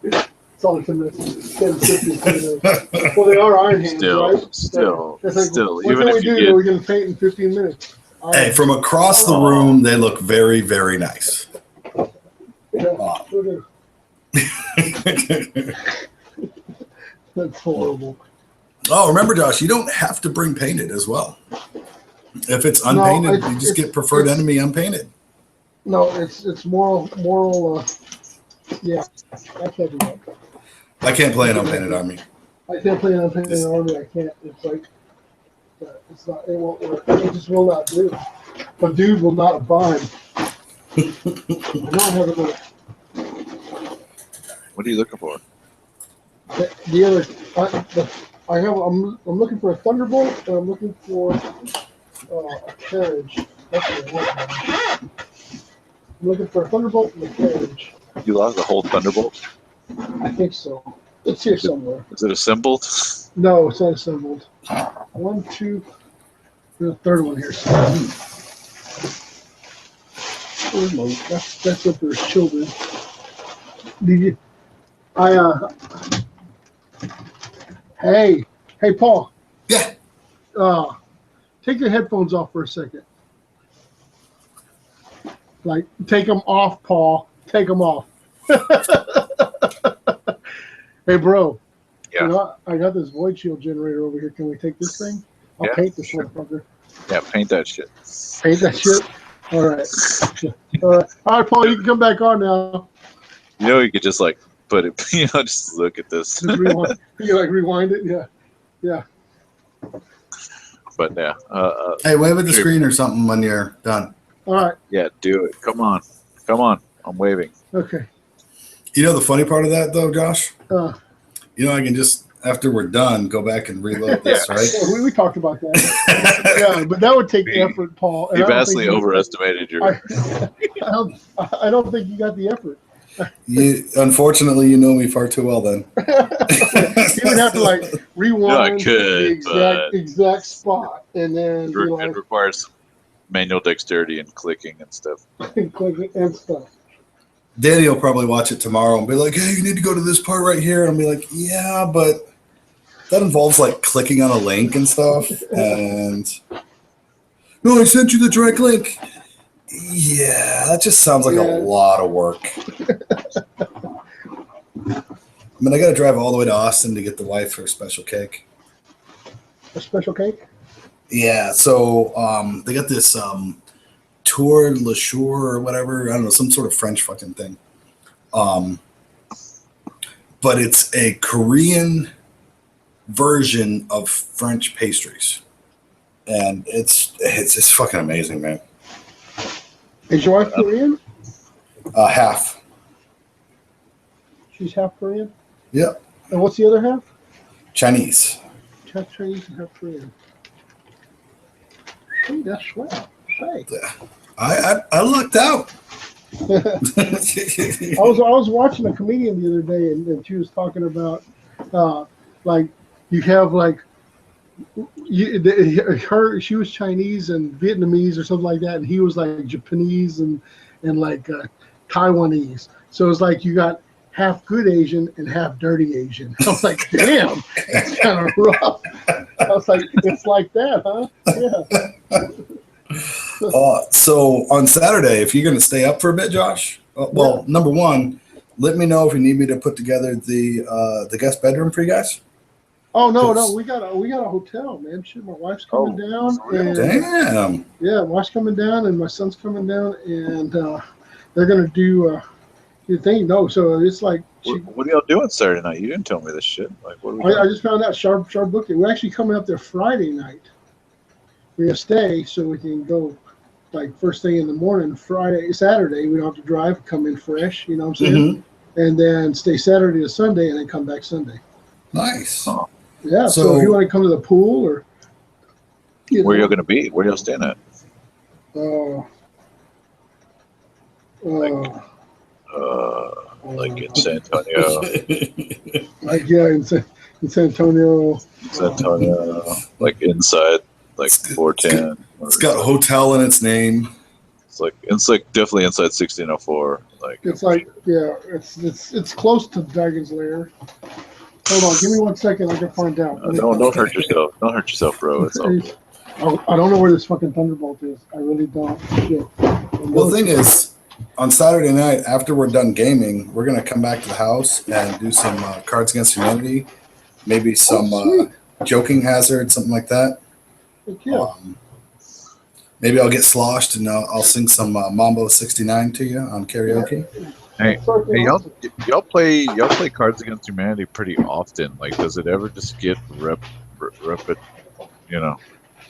Speaker 1: It's only 10 minutes. 10, 15, 20 minutes. Well, they are Iron Hands, right?
Speaker 2: Still,
Speaker 1: It's like,
Speaker 2: still.
Speaker 1: what
Speaker 2: Even
Speaker 1: can we
Speaker 2: if you
Speaker 1: do?
Speaker 2: get,
Speaker 1: We're going to paint in 15 minutes.
Speaker 4: Hey, from across the room, they look very, very nice.
Speaker 1: Yeah, sure do. That's horrible.
Speaker 4: Oh, remember, Josh, you don't have to bring painted as well. If it's unpainted, you just get preferred enemy unpainted.
Speaker 1: No, it's moral. Yeah, I can't do that.
Speaker 4: I can't play an unpainted army.
Speaker 1: I can't play an unpainted army. I can't. It's like it's not. It won't work. It just will not do. A dude will not abide. I don't have a minute.
Speaker 2: what are you looking for?
Speaker 1: The other, I'm looking for a thunderbolt, and I'm looking for a carriage. That's what I want. I'm looking for a thunderbolt and a carriage.
Speaker 2: You lost the whole Thunderbolt.
Speaker 1: I think so. It's here somewhere.
Speaker 2: Is it assembled?
Speaker 1: No, it's not assembled. 1, 2. There's a third one here. That's up for his children. Did you? Hey, Paul.
Speaker 4: Yeah.
Speaker 1: Take your headphones off for a second. Like, take them off, Paul. Take them off. Hey, bro.
Speaker 2: Yeah.
Speaker 1: You know, I got this void shield generator over here. Can we take this thing? I'll
Speaker 2: Yeah,
Speaker 1: paint this
Speaker 2: sure.
Speaker 1: motherfucker.
Speaker 2: Yeah, paint that shit.
Speaker 1: Paint that shit. All right. All right, Paul. You can come back on now.
Speaker 2: You know, you could just like put it. You know, just look at this.
Speaker 1: Just rewind. You like rewind it. Yeah. Yeah.
Speaker 2: But yeah.
Speaker 4: Hey, wave at the
Speaker 2: Sure.
Speaker 4: screen or something when you're done.
Speaker 1: All right.
Speaker 2: Yeah, do it. Come on. Come on. I'm waving.
Speaker 1: Okay.
Speaker 4: You know the funny part of that though, Josh?
Speaker 1: Uh,
Speaker 4: You know I can just after we're done go back and reload this, right?
Speaker 1: yeah, we talked about that. Yeah, but that would take effort, Paul. and
Speaker 2: You
Speaker 1: I don't
Speaker 2: vastly
Speaker 1: think you-
Speaker 2: overestimated your.
Speaker 1: I don't think you got the effort.
Speaker 4: Unfortunately, you know me far too well then.
Speaker 1: You would have to like rewind
Speaker 2: could,
Speaker 1: the exact spot and then you know,
Speaker 2: It requires manual dexterity and clicking and stuff.
Speaker 1: click it and stuff.
Speaker 4: Danny will probably watch it tomorrow and be like, "Hey, you need to go to this part right here." And I'll be like, "Yeah, but that involves like clicking on a link and stuff." And no, I sent you the direct link. Yeah, that just sounds like a lot of work. I mean, I got to drive all the way to Austin to get the wife her special cake.
Speaker 1: A special cake?
Speaker 4: Yeah, so they got this Tour Le Jour or whatever. I don't know, some sort of French fucking thing. But it's a Korean version of French pastries, and it's fucking amazing, man.
Speaker 1: Is your wife Korean?
Speaker 4: Half.
Speaker 1: She's half Korean?
Speaker 4: Yep.
Speaker 1: And what's the other half?
Speaker 4: Chinese.
Speaker 1: Half Chinese and half Korean. Hey, that's swell. Hey.
Speaker 4: I lucked out.
Speaker 1: I was watching a comedian the other day, and she was talking about like you have like she was Chinese and Vietnamese or something like that, and he was like Japanese and like Taiwanese. So it's like you got half good Asian and half dirty Asian. I was like, damn, that's kind of rough. I was like, it's like that, huh? Yeah.
Speaker 4: So on Saturday, if you're going to stay up for a bit, Josh, well, number one, let me know if you need me to put together the guest bedroom for you guys.
Speaker 1: Oh no, we got a hotel, man. Shit, my wife's coming down. And,
Speaker 4: damn.
Speaker 1: Yeah, my wife's coming down, and my son's coming down, and they're gonna do the thing. No, so it's like.
Speaker 2: What are y'all doing Saturday night? You didn't tell me this shit. Like, what are we
Speaker 1: I just found out. Sharp booked it. We're actually coming up there Friday night. We're gonna stay so we can go like first thing in the morning. Saturday, we don't have to drive. Come in fresh. You know what I'm saying? And then stay Saturday to Sunday, and then come back Sunday.
Speaker 4: Nice.
Speaker 2: Oh.
Speaker 1: Yeah. So if you want to come to the pool or.
Speaker 2: Where are y'all gonna be? Where y'all staying at? Like in San Antonio.
Speaker 1: Like in San Antonio.
Speaker 2: San Antonio, like inside, like 410.
Speaker 4: It's got a hotel in its name.
Speaker 2: It's like definitely inside 1604. Like
Speaker 1: It's like it's close to Dragon's Lair. Hold on, give me 1 second. I can find out.
Speaker 2: don't hurt yourself. Don't hurt yourself, bro. It's all.
Speaker 1: I don't know where this fucking Thunderbolt is. I really don't. Shit.
Speaker 4: Well, the thing is, on Saturday night, after we're done gaming, we're going to come back to the house and do some Cards Against Humanity, maybe some Joking Hazard, something like that.
Speaker 1: Yeah.
Speaker 4: Maybe I'll get sloshed and I'll sing some Mambo 69 to you on karaoke.
Speaker 2: Hey, y'all play Cards Against Humanity pretty often. Like, does it ever just get you know,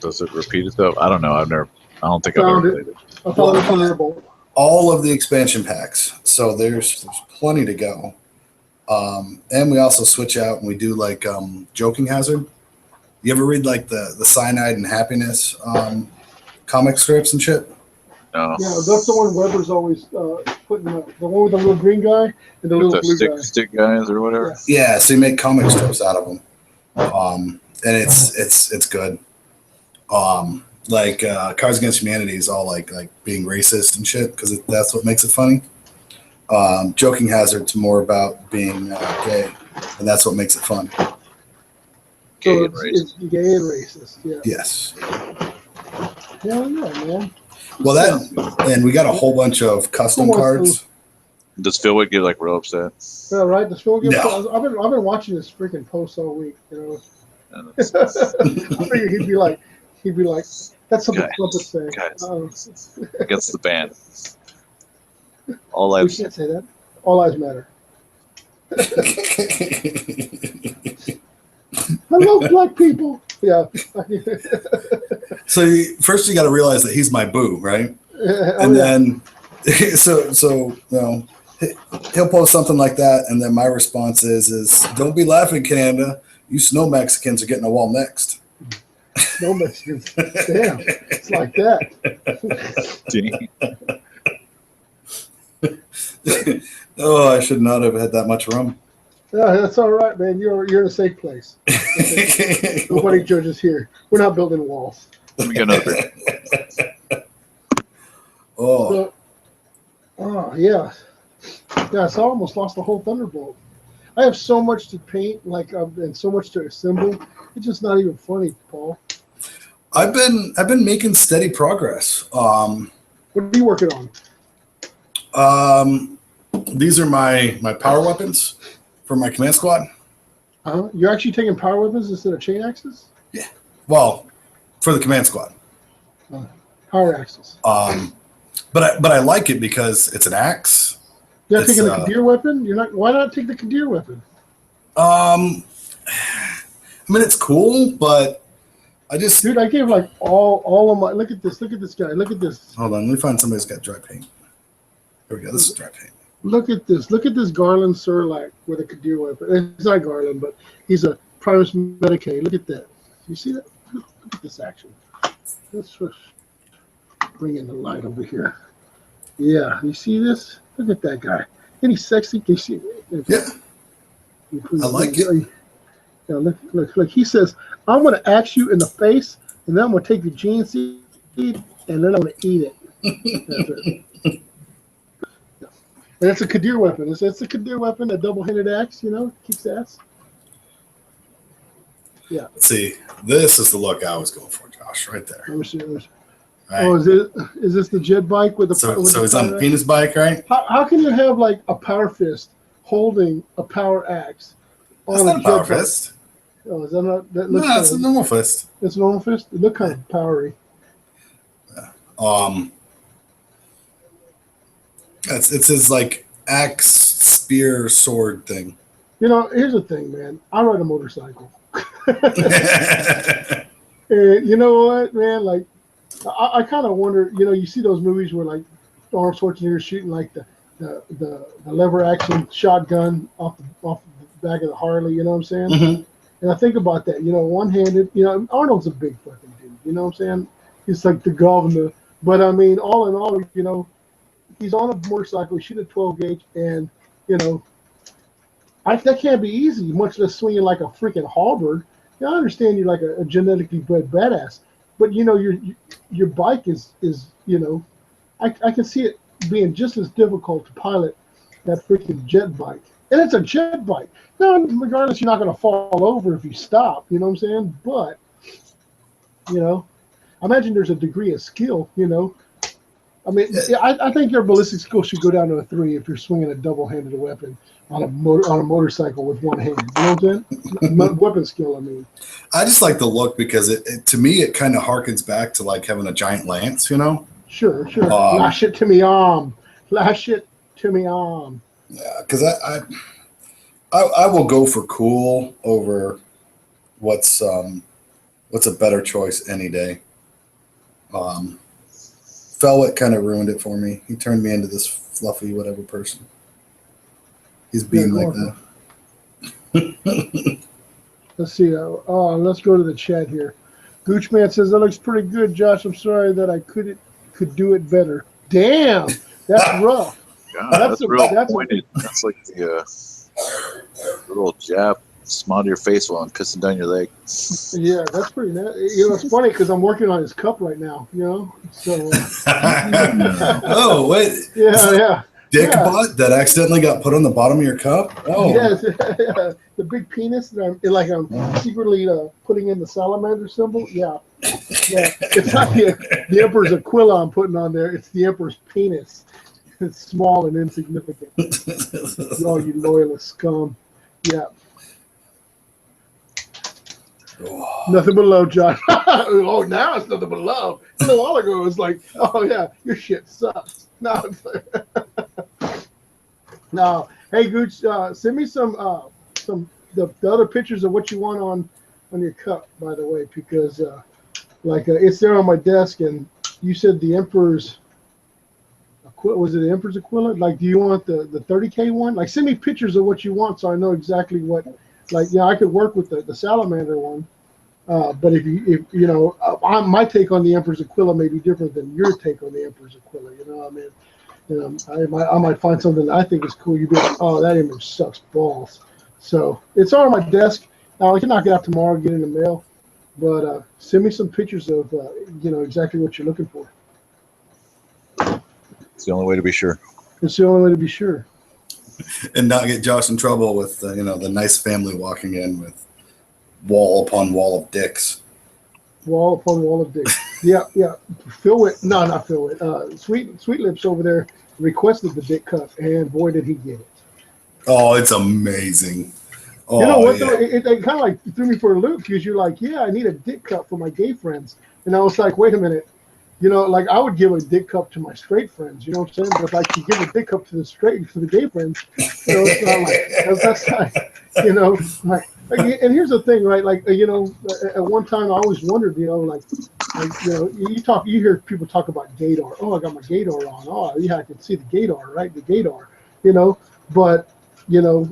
Speaker 2: does it repeat itself? I don't know. I don't think I've ever played it.
Speaker 1: I found it Thunderbolt.
Speaker 4: All of the expansion packs, so there's plenty to go. And we also switch out and we do like Joking Hazard. You ever read like the Cyanide and Happiness comic strips and shit?
Speaker 2: No.
Speaker 1: Yeah, that's the one Weber's always putting up. The one with the little green guy and the little blue guy.
Speaker 2: Stick guys or whatever.
Speaker 4: Yeah, so you make comic strips out of them, and it's good. Like Cards Against Humanity is all like being racist and shit because that's what makes it funny. Joking Hazard's more about being gay, and that's what makes it fun.
Speaker 2: Gay
Speaker 1: and racist. It's gay and racist. Yeah.
Speaker 4: Yes.
Speaker 1: Hell yeah, man.
Speaker 4: Well, and we got a whole bunch of custom cards.
Speaker 2: Does Phil get like real upset?
Speaker 1: Yeah, right. Does Phil get?
Speaker 4: No.
Speaker 1: I've been watching this freaking post all week. You know.
Speaker 2: And
Speaker 1: I figured he'd be like, that's something
Speaker 2: Guys,
Speaker 1: Trump would say.
Speaker 2: guys. Against the ban. All
Speaker 1: We
Speaker 2: lives.
Speaker 1: can't say that. All lives matter. I love black people. Yeah.
Speaker 4: So first you got to realize that he's my boo, right?
Speaker 1: Oh,
Speaker 4: And
Speaker 1: yeah.
Speaker 4: then, so you know, he'll post something like that, and then my response is don't be laughing, Canada. You snow Mexicans are getting a wall next.
Speaker 1: No Mexicans. Damn. It's like that.
Speaker 4: Oh, I should not have had that much rum.
Speaker 1: Yeah, that's all right, man. You're in a safe place. Nobody judges here. We're not building walls.
Speaker 2: Let me get another.
Speaker 4: Oh,
Speaker 1: So, oh yeah. Yeah, so I almost lost the whole Thunderbolt. I have so much to paint, and so much to assemble. It's just not even funny, Paul.
Speaker 4: I've been making steady progress.
Speaker 1: What are you working on?
Speaker 4: These are my power weapons for my command squad.
Speaker 1: You're actually taking power weapons instead of chain axes?
Speaker 4: Yeah. Well, for the command squad.
Speaker 1: Power axes.
Speaker 4: But I like it because it's an axe.
Speaker 1: You're not
Speaker 4: It's,
Speaker 1: taking the Kadir weapon? Why not take the Kadir weapon?
Speaker 4: I mean, it's cool, but
Speaker 1: Dude, I gave like all of my. Look at this guy. Look at this.
Speaker 4: Hold on, let me find somebody who's got dry paint. Here we go. This is dry paint.
Speaker 1: Look at this. Look at this Garland Surlac with a Kadir weapon. It's not Garland, but he's a Primus Medicaid. Look at that. You see that? Look at this action. Let's bring in the light over here. Yeah, you see this? Look at that guy. Isn't he sexy? Can you see it?
Speaker 4: Yeah. I like it.
Speaker 1: Yeah, look. He says, I'm going to axe you in the face, and then I'm going to take the gene seed, and then I'm going to eat it. That's it. Yeah. And it's a Kadir weapon. It's a Kadir weapon, a double-handed axe, kicks ass. Yeah.
Speaker 4: See, this is the look I was going for, Josh, right there.
Speaker 1: Let me see.
Speaker 4: Right.
Speaker 1: Oh, is this the jet bike with the?
Speaker 4: So
Speaker 1: with
Speaker 4: he's
Speaker 1: the
Speaker 4: on the penis bike, right?
Speaker 1: How can you have like a power fist holding a power axe
Speaker 4: That's
Speaker 1: on
Speaker 4: not
Speaker 1: a
Speaker 4: a power
Speaker 1: jet bike?
Speaker 4: fist.
Speaker 1: Oh, is that not? That
Speaker 4: No,
Speaker 1: looks
Speaker 4: it's a normal fist.
Speaker 1: It's a normal fist. It looks kind of powery.
Speaker 4: It's his like axe, spear, sword thing.
Speaker 1: Here's the thing, man. I ride a motorcycle. And you know what, man? Like, I kind of wonder. You see those movies where like Arnold Schwarzenegger shooting like the lever action shotgun off the back of the Harley. You know what I'm saying?
Speaker 4: Mm-hmm.
Speaker 1: And I think about that. One-handed. Arnold's a big fucking dude. You know what I'm saying? He's like the governor. But I mean, all in all, he's on a motorcycle, shooting a 12 gauge, and that can't be easy. Much less swinging like a freaking halberd. I understand you're like a genetically bred badass, but your bike is I can see it being just as difficult to pilot that freaking jet bike, and it's a jet bike. Now, regardless, you're not going to fall over if you stop. You know what I'm saying? But I imagine there's a degree of skill. I mean, I think your ballistic skill should go down to a 3 if you're swinging a double-handed weapon on a motorcycle with one hand. You know what I'm saying? Weapon skill, I mean.
Speaker 4: I just like the look because to me it kind of harkens back to like having a giant lance,
Speaker 1: Sure. Lash it to me arm. Lash it to me arm.
Speaker 4: Yeah, because I will go for cool over what's a better choice any day. Felwick kind of ruined it for me. He turned me into this fluffy whatever person. He's being like that.
Speaker 1: Let's see. Let's go to the chat here. Goochman says that looks pretty good, Josh. I'm sorry that I could do it better. Damn, that's rough.
Speaker 2: God, that's real pointed. That's like the little jab, smile to your face while I'm kissing down your leg.
Speaker 1: Yeah, that's pretty nice. It's funny because I'm working on his cup right now. So.
Speaker 4: Oh wait.
Speaker 1: Yeah.
Speaker 4: Dick butt that accidentally got put on the bottom of your cup? Oh.
Speaker 1: Yes, the big penis that I'm secretly putting in the salamander symbol. Yeah. It's not the Emperor's Aquila I'm putting on there. It's the Emperor's penis. It's small and insignificant. Oh, you loyalist scum. Yeah.
Speaker 4: Oh.
Speaker 1: Nothing but love, John. Oh, now it's nothing but love. A little while ago, it was like, oh, yeah, your shit sucks. Now it's like, no. Hey, Gooch, send me some the other pictures of what you want on your cup, by the way, because it's there on my desk, and you said the Emperor's. Was it the Emperor's Aquila? Like, do you want the 30K one? Like, send me pictures of what you want so I know exactly what. Like, I could work with the Salamander one, but if my take on the Emperor's Aquila may be different than your take on the Emperor's Aquila. You know what I mean? I might find something that I think is cool. You'd be like, oh, that image sucks balls. So it's on my desk. I can knock it out tomorrow, get it in the mail, but send me some pictures of exactly what you're looking for.
Speaker 2: It's the only way to be sure.
Speaker 1: It's the only way to be sure.
Speaker 4: And not get Josh in trouble with the nice family walking in with wall upon wall of dicks.
Speaker 1: Wall upon wall of dicks. Yeah. Phil Witt, no, not Phil Witt. Sweet Lips over there requested the dick cup, and boy did he get it.
Speaker 4: Oh, it's amazing. Oh,
Speaker 1: you know what?
Speaker 4: Yeah.
Speaker 1: Though? It kind of like threw me for a loop because you're like, yeah, I need a dick cup for my gay friends, and I was like, wait a minute. Like I would give a dick cup to my straight friends, you know what I'm saying? But if I could give a dick cup to the gay friends, it's not like that's not, and here's the thing, right? Like, at one time I always wondered, you hear people talk about gaydar. Oh, I got my gaydar on. Oh, yeah, I can see the gaydar, right? The gaydar, but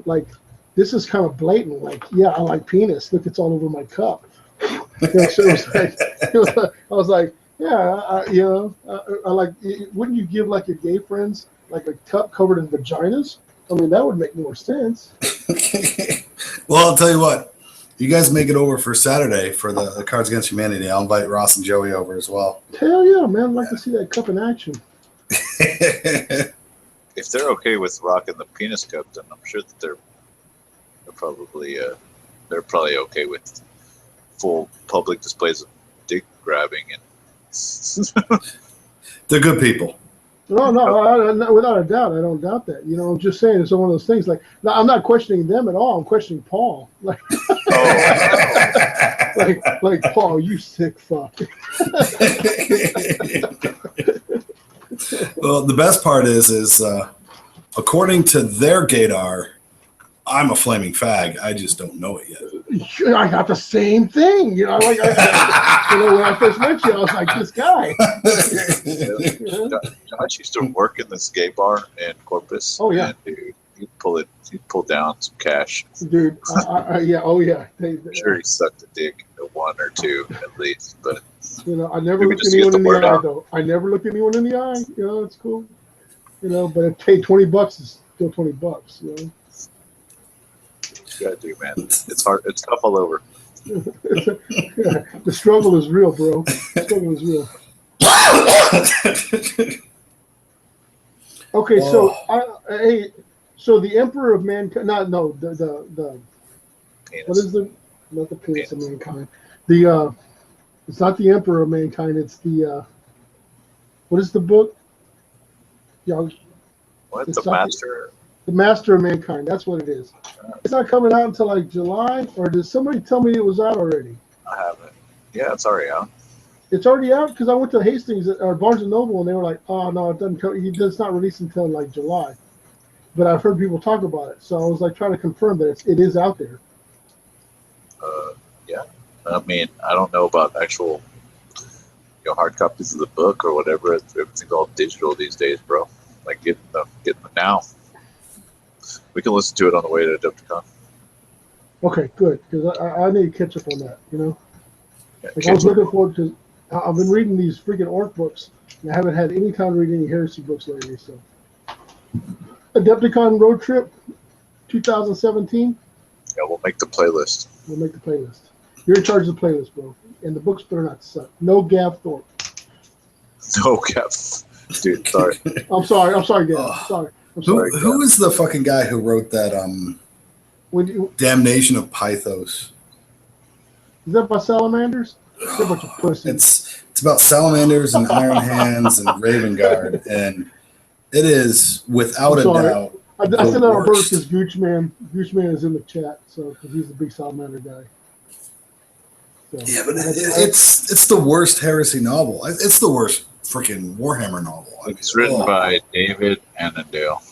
Speaker 1: like this is kind of blatant. Like, yeah, I like penis. Look, it's all over my cup. So it was like, I was like. Yeah, I like. Wouldn't you give like your gay friends like a cup covered in vaginas? I mean, that would make more sense.
Speaker 4: Well, I'll tell you what. You guys make it over for Saturday for the Cards Against Humanity. I'll invite Ross and Joey over as well.
Speaker 1: Hell yeah, man! I'd like to see that cup in action.
Speaker 2: If they're okay with rocking the penis cup, then I'm sure that they're probably okay with full public displays of dick grabbing and.
Speaker 4: They're good people.
Speaker 1: No, without a doubt, I don't doubt that. I'm just saying it's one of those things. Like, I'm not questioning them at all. I'm questioning Paul. Like, like Paul, you sick fuck.
Speaker 4: Well, the best part is according to their gaydar, I'm a flaming fag. I just don't know it yet.
Speaker 1: I got the same thing. When I first met you, I was like, this guy.
Speaker 2: Josh used to work in this gay bar in Corpus.
Speaker 1: Oh yeah,
Speaker 2: and dude, he'd pull down some cash.
Speaker 1: Dude, yeah, oh yeah.
Speaker 2: I'm sure he sucked a dick at one or two at least, but
Speaker 1: I never looked anyone in the eye though. I never looked anyone in the eye. It's cool. But it paid $20 is still $20.
Speaker 2: You gotta do, man. It's hard. It's tough all over.
Speaker 1: The struggle is real, bro. The struggle is real. Okay, so the Emperor of Mankind. The
Speaker 2: Penis.
Speaker 1: what is not the penis of mankind? It's not the Emperor of Mankind. It's the what is the book? Yeah.
Speaker 2: What? The Master.
Speaker 1: The Master of Mankind. That's what it is. It's not coming out until like July, or did somebody tell me it was out already?
Speaker 2: I haven't. Yeah, it's already out.
Speaker 1: It's already out because I went to Hastings or Barnes and Noble and they were like, "Oh no, it doesn't come. It's not released until like July." But I've heard people talk about it, so I was like trying to confirm that it is out there.
Speaker 2: Yeah. I mean, I don't know about actual, hard copies of the book or whatever. Everything's all digital these days, bro. Like getting them now. We can listen to it on the way to Adepticon.
Speaker 1: Okay, good, because I need to catch up on that.
Speaker 2: Yeah,
Speaker 1: I was looking forward to. I've been reading these freaking orc books, and I haven't had any time to read any heresy books lately. So, Adepticon Road Trip, 2017.
Speaker 2: Yeah, we'll make the playlist.
Speaker 1: We'll make the playlist. You're in charge of the playlist, bro, and the books better not suck. No Gav Thorpe.
Speaker 2: No, Cap. Dude, sorry.
Speaker 1: I'm sorry, Gav. Sorry.
Speaker 4: Who is the fucking guy who wrote that Damnation of Pythos?
Speaker 1: Is that about salamanders? They're a bunch of pussies.
Speaker 4: It's about salamanders and iron hands and Raven Guard, and It is without
Speaker 1: I'm
Speaker 4: a
Speaker 1: sorry.
Speaker 4: doubt.
Speaker 1: I
Speaker 4: the
Speaker 1: said that on purpose
Speaker 4: worst.
Speaker 1: because Goochman is in the chat, so because he's a big Salamander guy. So,
Speaker 4: Yeah, but it's the worst heresy novel. It's the worst freaking Warhammer novel. I mean,
Speaker 2: It's written by David Annandale.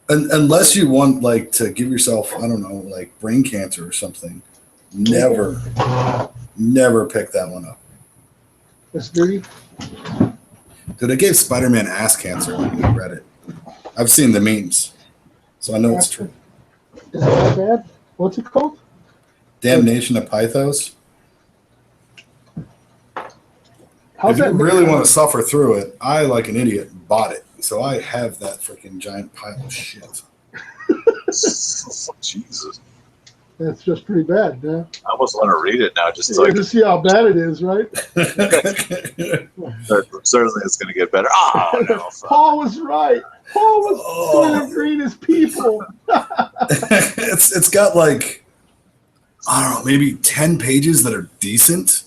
Speaker 4: Unless you want like to give yourself, I don't know, like brain cancer or something, never pick that one up.
Speaker 1: That's dirty.
Speaker 4: Dude, I gave Spider-Man ass cancer when we read it. I've seen the memes, so I know it's true.
Speaker 1: Is that bad? What's it called?
Speaker 4: Damnation of Pythos.
Speaker 1: How's
Speaker 4: If you
Speaker 1: that
Speaker 4: really want to suffer through it, I, like an idiot, bought it. So I have that freaking giant pile of shit.
Speaker 2: Jesus.
Speaker 1: That's just pretty bad, yeah.
Speaker 2: I almost want to read it now, just
Speaker 1: Yeah, to see how bad it is, right?
Speaker 2: certainly it's going to get better. Oh, no.
Speaker 1: Paul was right. Paul was green as people.
Speaker 4: It's got like, I don't know, maybe 10 pages that are decent.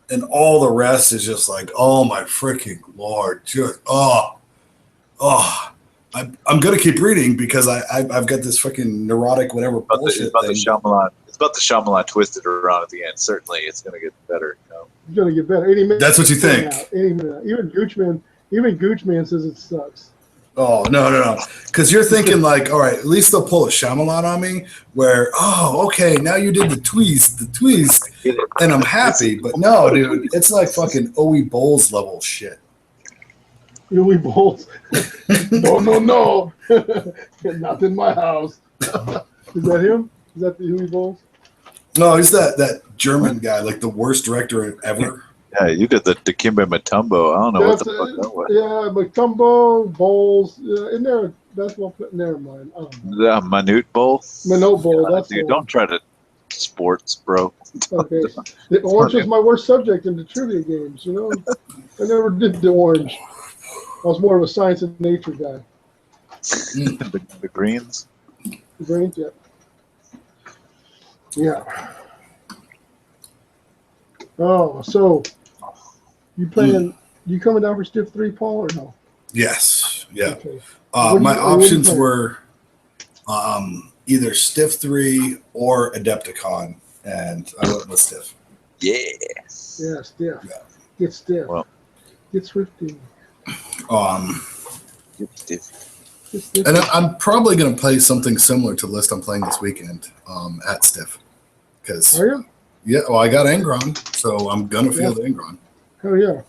Speaker 4: And all the rest is just like, oh my freaking Lord. Just, I'm going to keep reading because I've got this freaking neurotic whatever bullshit thing.
Speaker 2: It's about the Shyamalan twisted around at the end. Certainly it's going to get better. You know?
Speaker 1: It's going to get better. Any minute.
Speaker 4: That's what you think.
Speaker 1: Any minute. Even Goochman says it sucks.
Speaker 4: Oh, no. Because you're thinking like, all right, at least they'll pull a Shyamalan on me where, okay, now you did the twist, and I'm happy. But no, dude, it's like fucking Owie Bowles level shit.
Speaker 1: Owie Bowles. No. Not in my house. Is that him? Is that the Owie Bowles?
Speaker 4: No, he's that German guy, like the worst director ever.
Speaker 2: Yeah, you did the Dikembe Mutombo. I don't know what the fuck that was.
Speaker 1: Yeah, Mutombo, Bowles. In there, basketball player. Never mind. I don't know.
Speaker 2: The Minute Bowl.
Speaker 1: Minute Bowl. That's
Speaker 2: dude. Don't try to sports, bro.
Speaker 1: Okay. The orange was my worst subject in the trivia games. You know, I never did the orange. I was more of a science and nature guy.
Speaker 2: the greens.
Speaker 1: The greens, yeah. Yeah. Oh, so you playing? You coming down for Stiff 3, Paul, or no?
Speaker 4: Yes. Yeah.
Speaker 1: Okay.
Speaker 4: My options were either Stiff 3 or Adepticon, and I went with Stiff.
Speaker 2: Yeah.
Speaker 1: Yeah, Stiff.
Speaker 4: Yeah.
Speaker 1: Get Stiff.
Speaker 2: Well.
Speaker 1: Get Swifty.
Speaker 2: Get Stiff.
Speaker 4: And I'm probably going to play something similar to the list I'm playing this weekend at Stiff. Because
Speaker 1: Are you?
Speaker 4: Yeah, well, I got Angron, so I'm going to field Angron.
Speaker 1: Hell yeah.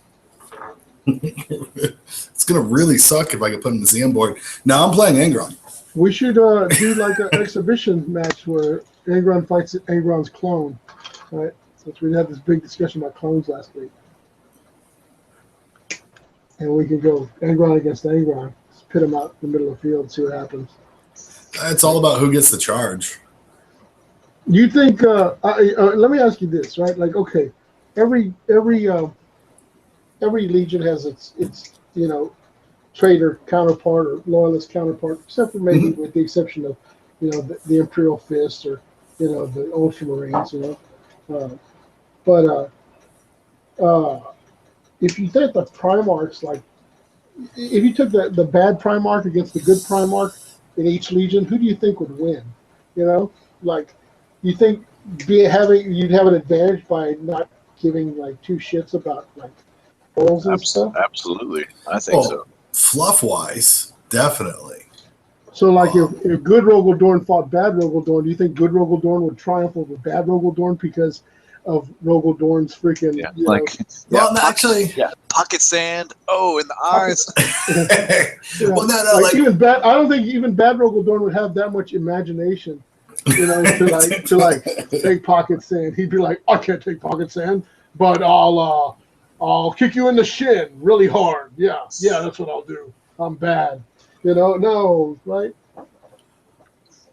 Speaker 4: It's going to really suck if I could put him in the ZM board. Now I'm playing Angron.
Speaker 1: We should do like an exhibition match where Angron fights Angron's clone, right? Since we had this big discussion about clones last week. And we can go Angron against Angron. Just pit them out in the middle of the field and see what happens.
Speaker 4: It's all about who gets the charge.
Speaker 1: You think? Let me ask you this, right? Like, okay, every legion has its traitor counterpart or loyalist counterpart, except for maybe with the exception of the Imperial Fist or the Ultramarines, if you take the Primarchs, like if you took the bad Primarch against the good Primarch in each legion, who do you think would win? Like. You think you'd have an advantage by not giving like two shits about like roles and stuff?
Speaker 2: Absolutely, I think so.
Speaker 4: Fluff wise, definitely.
Speaker 1: So like if good Rogaldorn fought bad Rogaldorn, do you think good Rogaldorn would triumph over bad Rogaldorn because of Rogaldorn's freaking
Speaker 2: pocket sand. Oh, in the eyes.
Speaker 1: Even bad. I don't think even bad Rogaldorn would have that much imagination. To take pocket sand. He'd be like, I can't take pocket sand, but I'll kick you in the shin really hard. Yeah, that's what I'll do. I'm bad. No, right?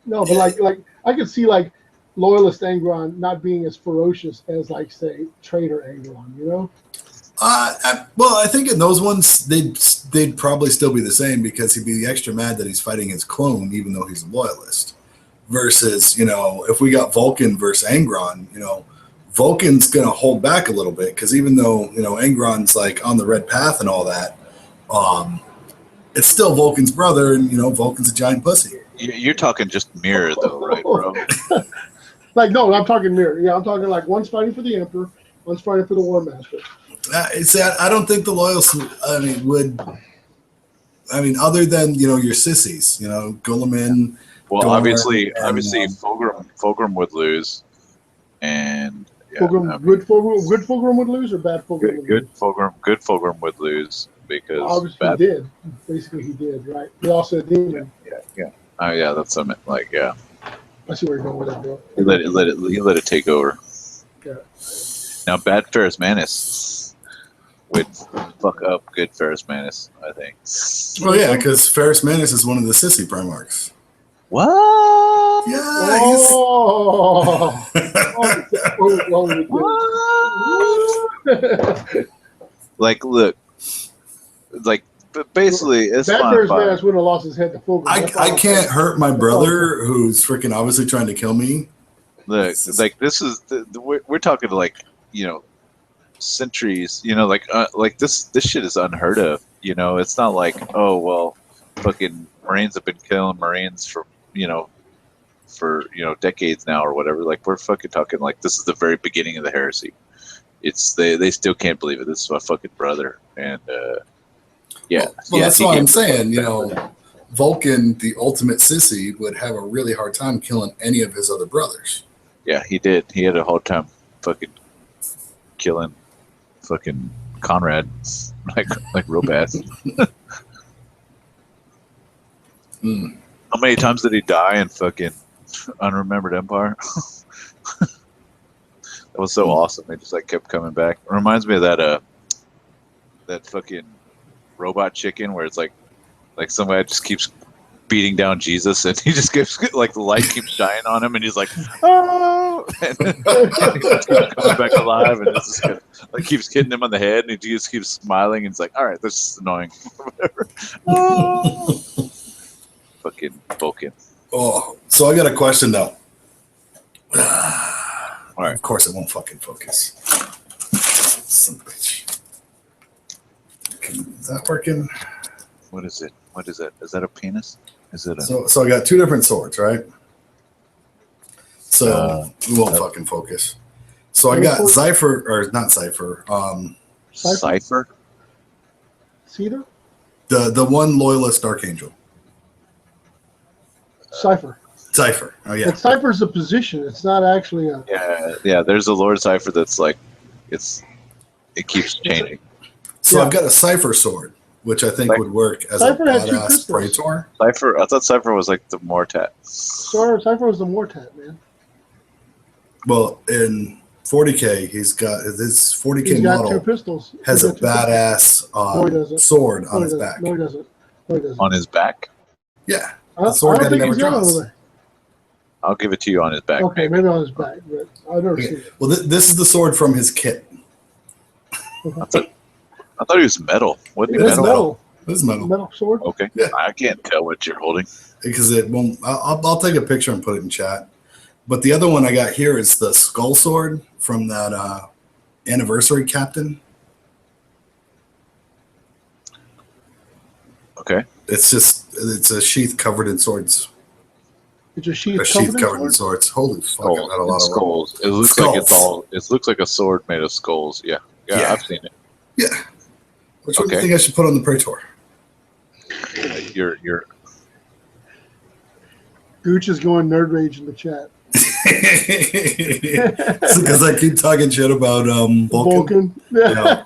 Speaker 1: No, but like I could see like loyalist Angron not being as ferocious as like say traitor Angron.
Speaker 4: I think in those ones they'd probably still be the same because he'd be extra mad that he's fighting his clone even though he's a loyalist. Versus, if we got Vulcan versus Angron, Vulcan's going to hold back a little bit because even though, Angron's like on the red path and all that, it's still Vulcan's brother, and, Vulcan's a giant pussy.
Speaker 2: You're talking just mirror, though, right, bro?
Speaker 1: Like, no, I'm talking mirror. Yeah, I'm talking like one's fighting for the Emperor, one's fighting for the War Master.
Speaker 4: See, I don't think the loyalists, would. Other than your sissies, Guilliman.
Speaker 2: Well,
Speaker 4: Dorn,
Speaker 2: obviously,
Speaker 4: and,
Speaker 2: Fulgrim would lose, and
Speaker 1: Good Fulgrim would lose, or bad Fulgrim would lose?
Speaker 2: Good Fulgrim would lose because
Speaker 1: obviously he did. Basically, he did, right? He also a demon.
Speaker 2: Yeah. Oh yeah, that's something. Like, yeah.
Speaker 1: I see where you're going with that, bro.
Speaker 2: He let it take over.
Speaker 1: Yeah.
Speaker 2: Now, bad Ferrus Manus would fuck up good Ferrus Manus, I think.
Speaker 4: Well, yeah, because Ferrus Manus is one of the sissy Primarchs.
Speaker 2: What?
Speaker 4: Yeah.
Speaker 2: Like, look, like, basically, it's
Speaker 1: that
Speaker 2: fine.
Speaker 1: Ferrus Manus wouldn't have lost his head to Fulgrim.
Speaker 4: I can't hurt my brother who's freaking obviously trying to kill me.
Speaker 2: Look, like, this is we're talking like, centuries. Like this shit is unheard of. It's not like, oh well, fucking Marines have been killing Marines for decades now or whatever. Like, we're fucking talking like this is the very beginning of the heresy. It's they still can't believe it. This is my fucking brother, and yeah.
Speaker 4: Well, that's why I'm saying, Vulcan, the ultimate sissy, would have a really hard time killing any of his other brothers.
Speaker 2: Yeah, he did. He had a hard time fucking killing fucking Conrad, like real bad. How many times did he die in fucking Unremembered Empire? That was so awesome. They just like kept coming back. It reminds me of that fucking robot chicken where it's like somebody just keeps beating down Jesus and he just keeps like the light keeps shining on him and he's like, oh, and he just keeps coming back alive and it's just like keeps hitting him on the head and he just keeps smiling and it's like, all right, this is annoying. Whatever. Oh. Fucking Vulcan.
Speaker 4: Oh, so I got a question though.
Speaker 2: All right.
Speaker 4: Of course, it won't fucking focus. Son of a bitch. Is that working?
Speaker 2: What is it? What is it? Is that a penis? Is it a?
Speaker 4: So I got two different swords, right? So we won't fucking focus. So I got Cypher, or not Cypher.
Speaker 2: Cypher.
Speaker 1: Cedar.
Speaker 4: The one loyalist archangel.
Speaker 1: Cypher.
Speaker 4: Cypher. Oh yeah.
Speaker 1: But Cypher's a position. It's not actually a.
Speaker 2: Yeah. There's a Lord Cypher that's like, it keeps changing.
Speaker 4: So I've got a Cypher sword, which I think would work as
Speaker 1: Cypher
Speaker 4: a
Speaker 1: had two
Speaker 4: badass
Speaker 1: pistols.
Speaker 4: Praetor.
Speaker 2: Cypher. I thought Cypher was like the Mortat.
Speaker 1: Cypher was the Mortat, man.
Speaker 4: Well, in 40K, he's got his 40K
Speaker 1: He's got
Speaker 4: model
Speaker 1: two pistols.
Speaker 4: has a badass sword on his back.
Speaker 1: No, he doesn't. No, he doesn't.
Speaker 2: On his back?
Speaker 4: Yeah.
Speaker 1: I
Speaker 4: sword
Speaker 1: don't
Speaker 4: that he
Speaker 1: think
Speaker 4: never
Speaker 1: he's got it
Speaker 4: draws.
Speaker 1: over there.
Speaker 2: I'll give it to you on his back.
Speaker 1: Okay, maybe on his back, but I've never seen it.
Speaker 4: Well, this is the sword from his kit.
Speaker 2: I thought he was metal. Wasn't
Speaker 1: It
Speaker 2: he
Speaker 1: is
Speaker 2: metal?
Speaker 1: metal.
Speaker 4: This is metal.
Speaker 1: Metal sword.
Speaker 2: Okay.
Speaker 4: Yeah.
Speaker 2: I can't tell what you're holding.
Speaker 4: Because it won't. I'll take a picture and put it in chat. But the other one I got here is the skull sword from that anniversary captain.
Speaker 2: Okay.
Speaker 4: It's a sheath covered in swords.
Speaker 1: It's a sheath,
Speaker 4: Covered in swords. Holy fuck! I've had a lot of
Speaker 2: skulls. It looks like it's all. It looks like a sword made of skulls. Yeah. Yeah. I've seen it.
Speaker 4: Yeah. Which one do you think I should put on the Praetor?
Speaker 2: You're.
Speaker 1: Gooch is going nerd rage in the chat.
Speaker 4: Because I keep talking shit about Vulcan.
Speaker 1: Yeah.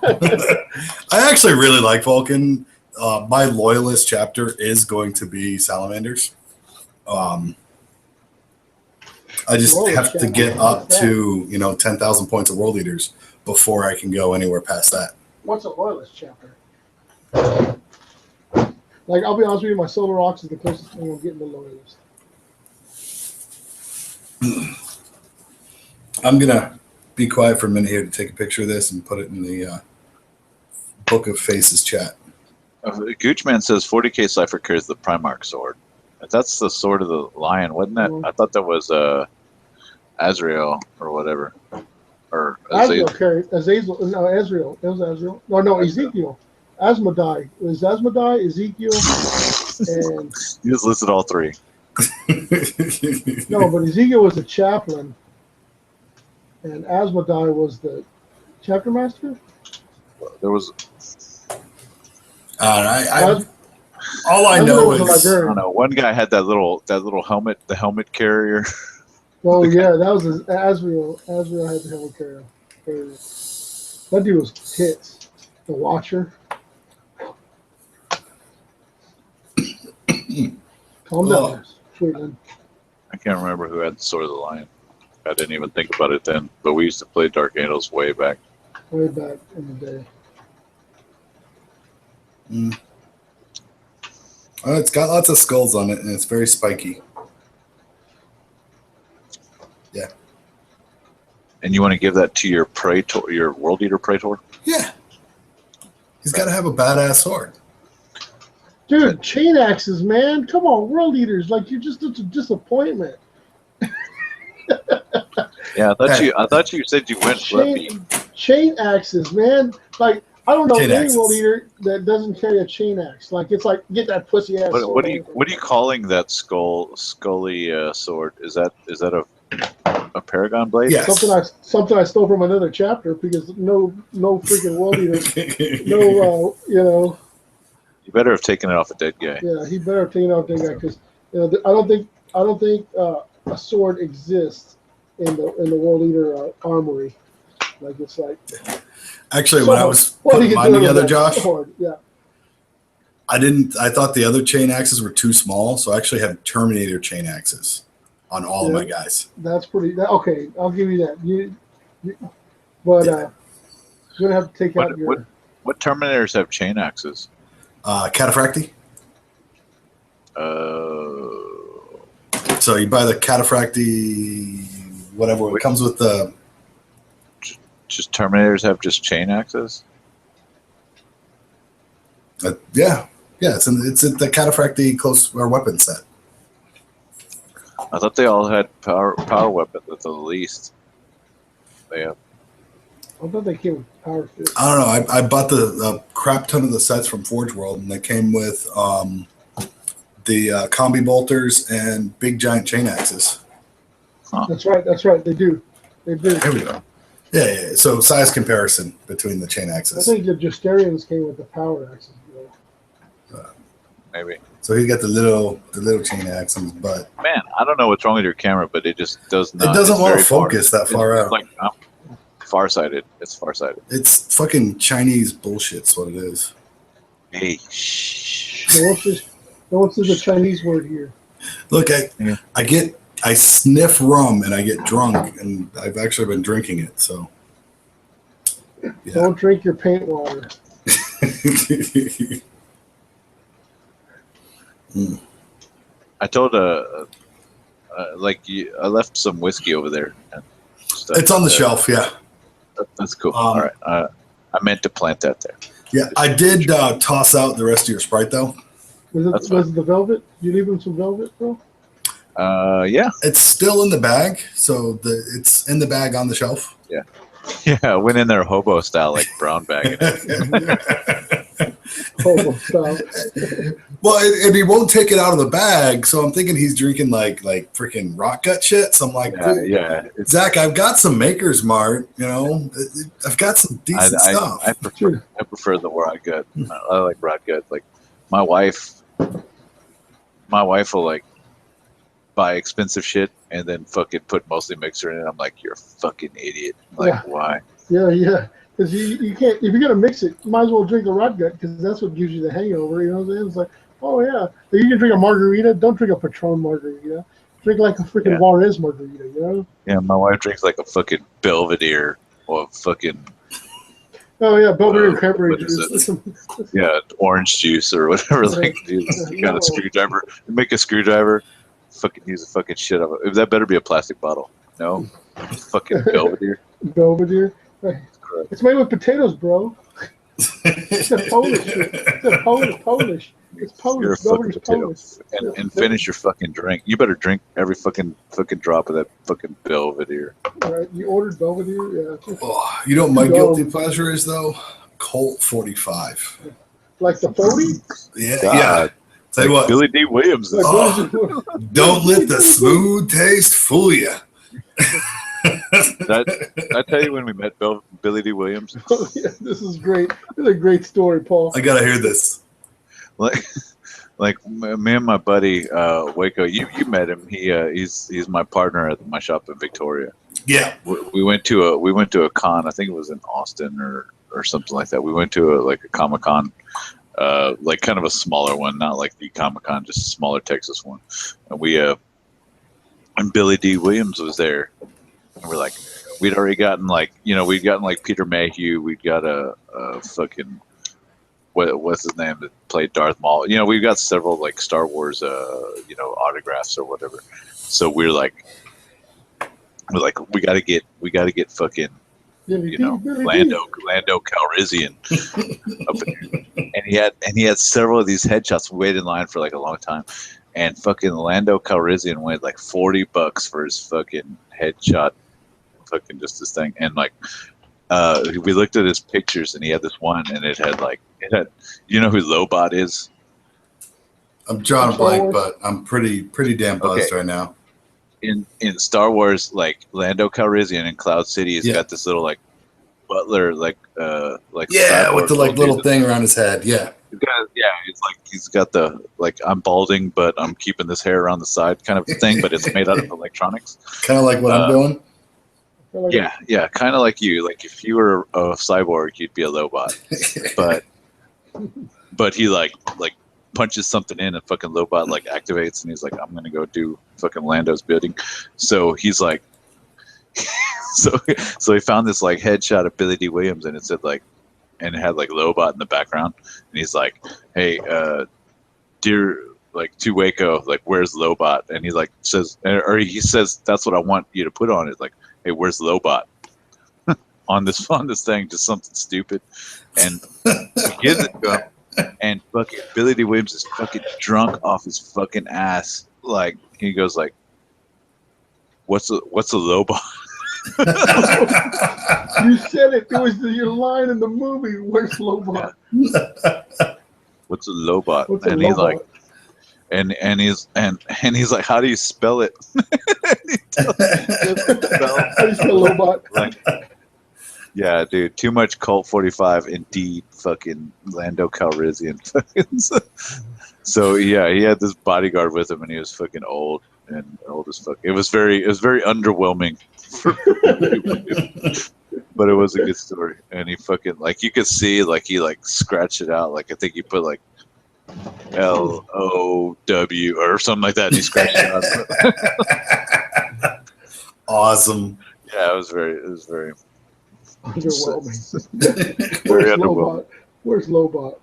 Speaker 4: I actually really like Vulcan. My loyalist chapter is going to be Salamanders. I just have to get up to 10,000 points of world leaders before I can go anywhere past that.
Speaker 1: What's a loyalist chapter? Like, I'll be honest with you, my Solar Ox is the closest thing I'm getting to loyalist.
Speaker 4: I'm gonna be quiet for a minute here to take a picture of this and put it in the Book of Faces chat.
Speaker 2: Goochman says 40K Cypher carries the Primarch sword. That's the sword of the lion, wasn't that? I thought that was Azrael or whatever. or
Speaker 1: Azrael
Speaker 2: Azazel.
Speaker 1: carried Azazel. No, Ezreal. It was Ezreal. No, Ezekiel. Asmodai. It was Asmodai, Ezekiel, and
Speaker 2: You just listed all three.
Speaker 1: no, but Ezekiel was the chaplain, and Asmodai was the chapter master.
Speaker 2: There was
Speaker 4: all I
Speaker 1: Asmodai
Speaker 4: know
Speaker 1: was a
Speaker 4: is
Speaker 2: I don't
Speaker 1: librarian.
Speaker 2: know. One guy had that little helmet, the helmet carrier.
Speaker 1: Oh yeah, that was Azrael. Azrael had the helmet carrier. That dude was tits. The Watcher. Calm
Speaker 4: Oh.
Speaker 1: down, Sweetland.
Speaker 2: I can't remember who had the Sword of the Lion. I didn't even think about it then, but we used to play Dark Angels way back.
Speaker 1: Way back in the day.
Speaker 4: It's got lots of skulls on it, and it's very spiky. Yeah.
Speaker 2: And you want to give that to your Praetor, your World Eater Praetor?
Speaker 4: Yeah. He's got to have a badass sword.
Speaker 1: Dude, chain axes, man. Come on, World Eaters. Like, you're just a disappointment.
Speaker 2: Yeah, I thought you said you went flippy.
Speaker 1: Chain axes, man. Like, I don't know
Speaker 4: Chain
Speaker 1: any
Speaker 4: axes.
Speaker 1: World Eater that doesn't carry a chain axe. Like, it's like, get that pussy ass sword.
Speaker 2: What are you calling that scully sword? Is that a Paragon blade?
Speaker 4: Yes.
Speaker 1: Something I stole from another chapter because no freaking World Eater. No,
Speaker 2: You better have taken it off a dead guy.
Speaker 1: yeah, he better have taken out that guy because I don't think a sword exists in the World Eater armory. Like, it's like
Speaker 4: Actually, when I was
Speaker 1: what
Speaker 4: putting
Speaker 1: you can
Speaker 4: mine
Speaker 1: do with
Speaker 4: together,
Speaker 1: that
Speaker 4: Josh,
Speaker 1: sword, yeah.
Speaker 4: I thought the other chain axes were too small, so I actually have Terminator chain axes on all of my guys.
Speaker 1: That's pretty. Okay, I'll give you that. But you're gonna have to take out your.
Speaker 2: What Terminators have chain axes?
Speaker 4: Cataphracti. So you buy the Cataphracti, whatever. It comes with the.
Speaker 2: Just Terminators have just chain axes?
Speaker 4: Yeah. It's in the Cataphracti close weapon set.
Speaker 2: I thought they all had power weapons at the least. They have.
Speaker 1: I thought they came with power fist.
Speaker 4: I don't know. I bought the crap ton of the sets from Forge World, and they came with the combi bolters and big giant chain axes.
Speaker 2: Huh.
Speaker 1: That's right. They do. They do.
Speaker 4: Here we go. Yeah. So size comparison between the chain
Speaker 1: I
Speaker 4: axes.
Speaker 1: think the Justerians came with the power axes.
Speaker 2: Maybe.
Speaker 4: So he's got the little chain axes, but
Speaker 2: Man, I don't know what's wrong with your camera, but it just does not.
Speaker 4: it doesn't
Speaker 2: it's
Speaker 4: want to
Speaker 2: very far.
Speaker 4: focus that far
Speaker 2: It's
Speaker 4: out.
Speaker 2: like farsighted. It's farsighted.
Speaker 4: It's fucking Chinese bullshit. That's what it is.
Speaker 2: Hey, shh.
Speaker 1: No one says a Chinese word here.
Speaker 4: Look, I sniff rum and I get drunk, and I've actually been drinking it. So yeah.
Speaker 1: Don't drink your paint water.
Speaker 2: I told I left some whiskey over there. And stuff
Speaker 4: It's on the
Speaker 2: there.
Speaker 4: shelf, yeah.
Speaker 2: That's cool. All right. I meant to plant that there.
Speaker 4: Yeah, I did toss out the rest of your Sprite, though.
Speaker 1: Was it the velvet? You leave him some velvet, bro?
Speaker 2: Yeah.
Speaker 4: It's still in the bag, so it's in the bag on the shelf.
Speaker 2: Yeah. Yeah, I went in there hobo style, like brown bag.
Speaker 1: Hobo style.
Speaker 4: Well, and he won't take it out of the bag, so I'm thinking he's drinking like freaking rock gut shit. So I'm like,
Speaker 2: yeah.
Speaker 4: Zach, I've got some Maker's Mart, I've got some decent stuff.
Speaker 2: I prefer the raw gut. I like raw gut. Like my wife will like buy expensive shit and then fucking put mostly mixer in it. I'm like, you're a fucking idiot. I'm like, why?
Speaker 1: Yeah. Because you can't, if you're going to mix it, you might as well drink the rot gut because that's what gives you the hangover. You know what I'm saying? It's like, oh, yeah. If you can drink a margarita, don't drink a Patron margarita. Drink like a freaking Juarez margarita, you know?
Speaker 2: Yeah, my wife drinks like a fucking Belvedere or fucking.
Speaker 1: Oh, yeah, Belvedere cranberry
Speaker 2: what is
Speaker 1: juice.
Speaker 2: Yeah, orange juice or whatever. Like, you got a screwdriver. You make a screwdriver. Fucking use the fucking shit of it. That better be a plastic bottle. No, fucking Belvedere.
Speaker 1: Belvedere. It's made with potatoes, bro. It's a Polish shit. It's a Polish. It's Polish.
Speaker 2: You're a fucking
Speaker 1: Belvedere's
Speaker 2: potato.
Speaker 1: Polish.
Speaker 2: And finish your fucking drink. You better drink every fucking drop of that fucking Belvedere.
Speaker 1: All right, you ordered Belvedere, yeah.
Speaker 4: Oh, you know what my guilty pleasure is though? Colt 45.
Speaker 1: Like the 40?
Speaker 4: Yeah,
Speaker 2: God.
Speaker 4: yeah. Tell you what,
Speaker 2: Billy D. Williams.
Speaker 1: Like,
Speaker 4: Oh. Don't let the smooth taste fool you.
Speaker 2: I tell you when we met Billy D. Williams.
Speaker 1: Oh, yeah, this is great. This is a great story, Paul.
Speaker 4: I gotta hear this.
Speaker 2: Like me and my buddy Waco, you met him. He's my partner at my shop in Victoria.
Speaker 4: Yeah,
Speaker 2: We went to a con. I think it was in Austin or something like that. We went to a Comic-Con, like kind of a smaller one, not like the Comic-Con, just a smaller Texas one. And and Billy D. Williams was there. And we're like, we'd already gotten we'd gotten like Peter Mayhew. We'd got a fucking what's his name that played Darth Maul. We've got several like Star Wars autographs or whatever. So we're like we gotta get fucking Lando Calrissian up in here. And he had several of these headshots. We waited in line for like a long time, and fucking Lando Calrissian went like $40 for his fucking headshot, fucking just this thing. And like we looked at his pictures, and he had this one, and it had you know who Lobot is?
Speaker 4: I'm drawing a blank, but I'm pretty damn buzzed right now.
Speaker 2: In Star Wars, like Lando Calrissian in Cloud City has got this little like butler, like
Speaker 4: yeah, with the like little thing around his head. Yeah,
Speaker 2: he's got the like I'm balding, but I'm keeping this hair around the side kind of thing, but it's made out of electronics.
Speaker 4: Kind of like what I'm doing.
Speaker 2: Yeah, kind of like you. Like if you were a cyborg, you'd be a Lobot, but he like punches something in and fucking Lobot like activates, and he's like, I'm gonna go do fucking Lando's bidding. So he's like, so he found this like headshot of Billy D. Williams, and it said like, and it had like Lobot in the background, and he's like, hey, dear, like to Waco, like where's Lobot? And he like says, or he says, that's what I want you to put on it. Like, hey, where's Lobot? on this thing, just something stupid, and he gives it to him. And fucking Billy D. Williams is fucking drunk off his fucking ass. Like he goes like, "What's a Lobot?"
Speaker 1: You said it. It was your line in the movie. Where's Lobot?
Speaker 2: What's a Lobot?
Speaker 1: What's a
Speaker 2: and
Speaker 1: Lobot?
Speaker 2: He's like, and he's like, how do you spell it?
Speaker 1: How do you spell Lobot?
Speaker 2: Like, yeah, dude, too much Colt 45. Indeed, fucking Lando Calrissian. So yeah, he had this bodyguard with him, and he was fucking old as fuck. It was very underwhelming, but it was a good story. And he fucking like you could see like he like scratched it out. Like I think he put like LOW or something like that, and he scratched it out.
Speaker 4: Awesome.
Speaker 2: Yeah, it was very
Speaker 1: Underwhelming.
Speaker 2: very
Speaker 1: Where's
Speaker 2: underwhelming.
Speaker 1: Lobot? Where's Lobot?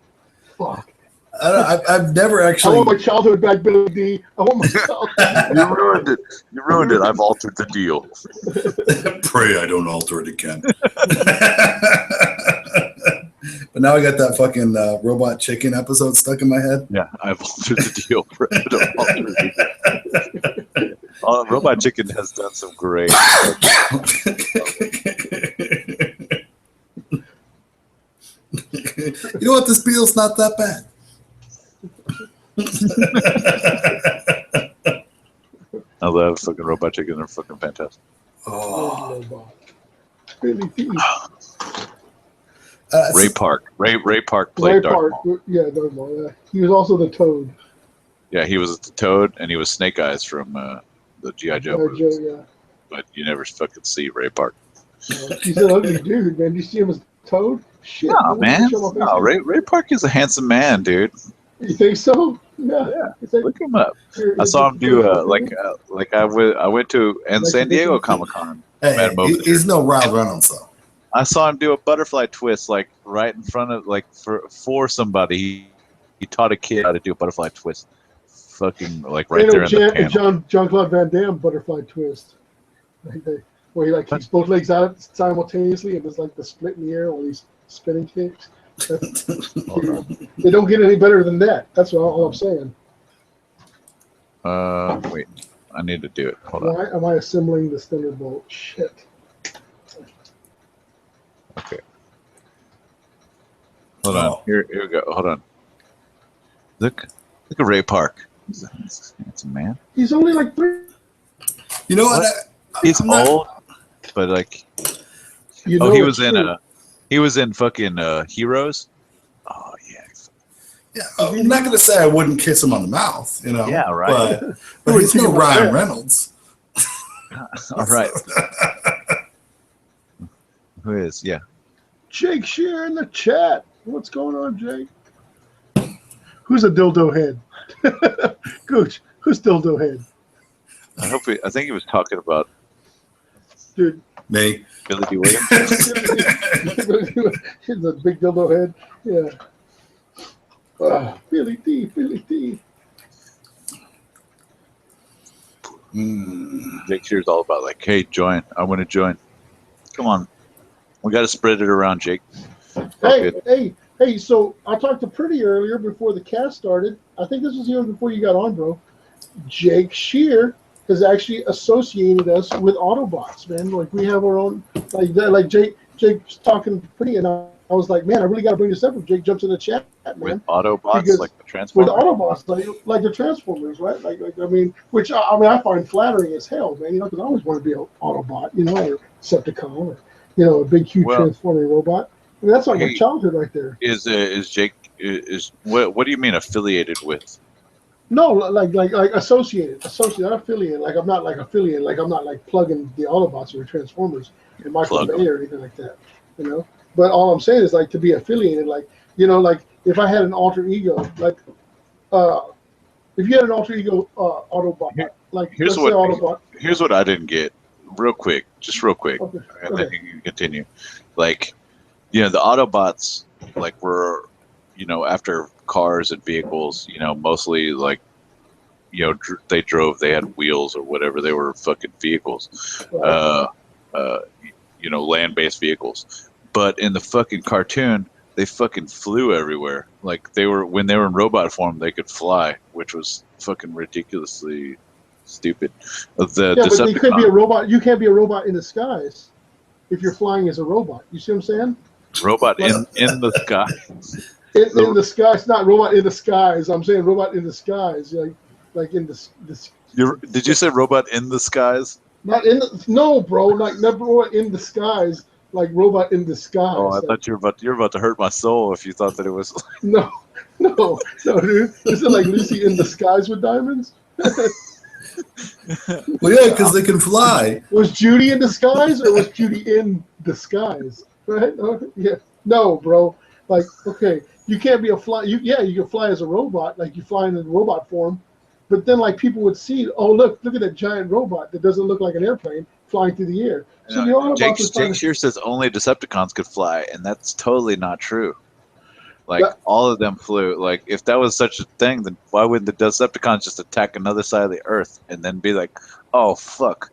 Speaker 1: Fuck.
Speaker 4: I've never
Speaker 1: I
Speaker 4: actually.
Speaker 1: want my childhood back, Billy D. I want my childhood.
Speaker 2: You ruined it. I've altered the deal.
Speaker 4: Pray I don't alter it again. But now I got that fucking Robot Chicken episode stuck in my head.
Speaker 2: Yeah, I've altered the deal. Don't alter the deal. Robot Chicken has done some great.
Speaker 4: You know what? This Beal's not that bad.
Speaker 2: I love fucking Robot Chicken. They're fucking fantastic.
Speaker 4: Oh.
Speaker 1: Where's Lobot? Billy D.
Speaker 2: Ray Park. Ray Park
Speaker 1: Ray
Speaker 2: played Darth
Speaker 1: Park.
Speaker 2: Maul.
Speaker 1: Yeah, Darth Maul. Yeah. He was also the Toad.
Speaker 2: Yeah, he was the Toad, and he was Snake Eyes from the G.I. Joe movies.
Speaker 1: Yeah.
Speaker 2: But you never fucking see Ray Park.
Speaker 1: He's an ugly dude, man. You see him as Toad? Shit.
Speaker 2: No, man. No, Ray Park is a handsome man, dude.
Speaker 1: You think so? Yeah. It's like,
Speaker 2: Look him up. I saw him do I went to San Diego Comic-Con.
Speaker 4: Hey, he's no Ryan Reynolds though.
Speaker 2: I saw him do a butterfly twist like right in front of like for somebody. He taught a kid how to do a butterfly twist. Fucking like right there in the panel.
Speaker 1: Jean-Claude Van Damme butterfly twist. Where he like keeps both legs out simultaneously and there's like the split in the air while he's spinning kicks.
Speaker 2: Hold on.
Speaker 1: They don't get any better than that. That's all I'm saying.
Speaker 2: Wait. I need to do it. Hold on.
Speaker 1: Why am I assembling this Thunderbolt? Shit.
Speaker 2: Okay. Hold on. Here we go. Hold on. Look at Ray Park. He's a handsome man.
Speaker 1: He's only like 3.
Speaker 4: You know what?
Speaker 2: He's old, but like.
Speaker 1: You
Speaker 2: Oh,
Speaker 1: know
Speaker 2: he
Speaker 1: it's
Speaker 2: was in fucking Heroes. Oh yeah.
Speaker 4: Yeah, I'm not gonna say I wouldn't kiss him on the mouth, you know.
Speaker 2: Yeah, right.
Speaker 4: But he's no Ryan Reynolds.
Speaker 2: All right. Who is? Yeah.
Speaker 1: Jake Shear in the chat. What's going on, Jake? Who's a dildo head? Gooch, who's dildo head?
Speaker 2: I think he was talking about
Speaker 1: Dude.
Speaker 4: Me.
Speaker 2: Billy D. Williams.
Speaker 1: He's a big dildo head. Yeah. Billy D.
Speaker 2: Jake Shear's all about like, hey, join. I want to join. Come on. We got to spread it around, Jake.
Speaker 1: Hey, so I talked to Pretty earlier before the cast started. I think this was even before you got on, bro. Jake Shear has actually associated us with Autobots, man. Like we have our own, like Jake's talking to Pretty, and I was like, man, I really got to bring this up. If Jake jumps in the chat, man.
Speaker 2: With Autobots,
Speaker 1: because
Speaker 2: like the Transformers?
Speaker 1: With Autobots, like the Transformers, right? Like I mean, which I find flattering as hell, man. You know, because I always want to be an Autobot, you know, or Decepticon, or a big, huge transforming robot. I mean, that's like my childhood right there.
Speaker 2: Is Jake what do you mean affiliated with?
Speaker 1: No, like associated, not affiliated. Like I'm not like affiliated. Like I'm not like plugging the Autobots or the Transformers and Michael Bay or anything like that. You know. But all I'm saying is like to be affiliated. Like like if I had an alter ego, like if you had an alter ego Autobot, like
Speaker 2: here's what I didn't get. Real quick, okay. And then you can continue. Like, the Autobots like were, after cars and vehicles, mostly like, they had wheels or whatever. They were fucking vehicles,
Speaker 1: right.
Speaker 2: Land-based vehicles. But in the fucking cartoon, they fucking flew everywhere. Like when they were in robot form, they could fly, which was fucking ridiculously stupid.
Speaker 1: But you could be a robot. You can't be a robot in disguise if you're flying as a robot. You see what I'm saying?
Speaker 2: Robot in the sky.
Speaker 1: In the sky, it's not robot in disguise. I'm saying robot in disguise, like in this.
Speaker 2: Did you say robot in the skies?
Speaker 1: Not in no, bro. Like never in disguise. Like robot in disguise.
Speaker 2: Oh, I thought you're about to hurt my soul if you thought that it was.
Speaker 1: No, dude. Is it like Lucy in disguise with diamonds?
Speaker 4: Well, yeah, because they can fly.
Speaker 1: Was Judy in disguise or was Judy in disguise? Right? Yeah. No, bro. Like, okay, you can't be a fly. You can fly as a robot, like you fly in robot form, but then like people would see, oh look at that giant robot that doesn't look like an airplane flying through the air. So the Autobots
Speaker 2: Jake Shear says only Decepticons could fly, and that's totally not true. Like all of them flew. Like if that was such a thing, then why wouldn't the Decepticons just attack another side of the Earth and then be like, "Oh fuck,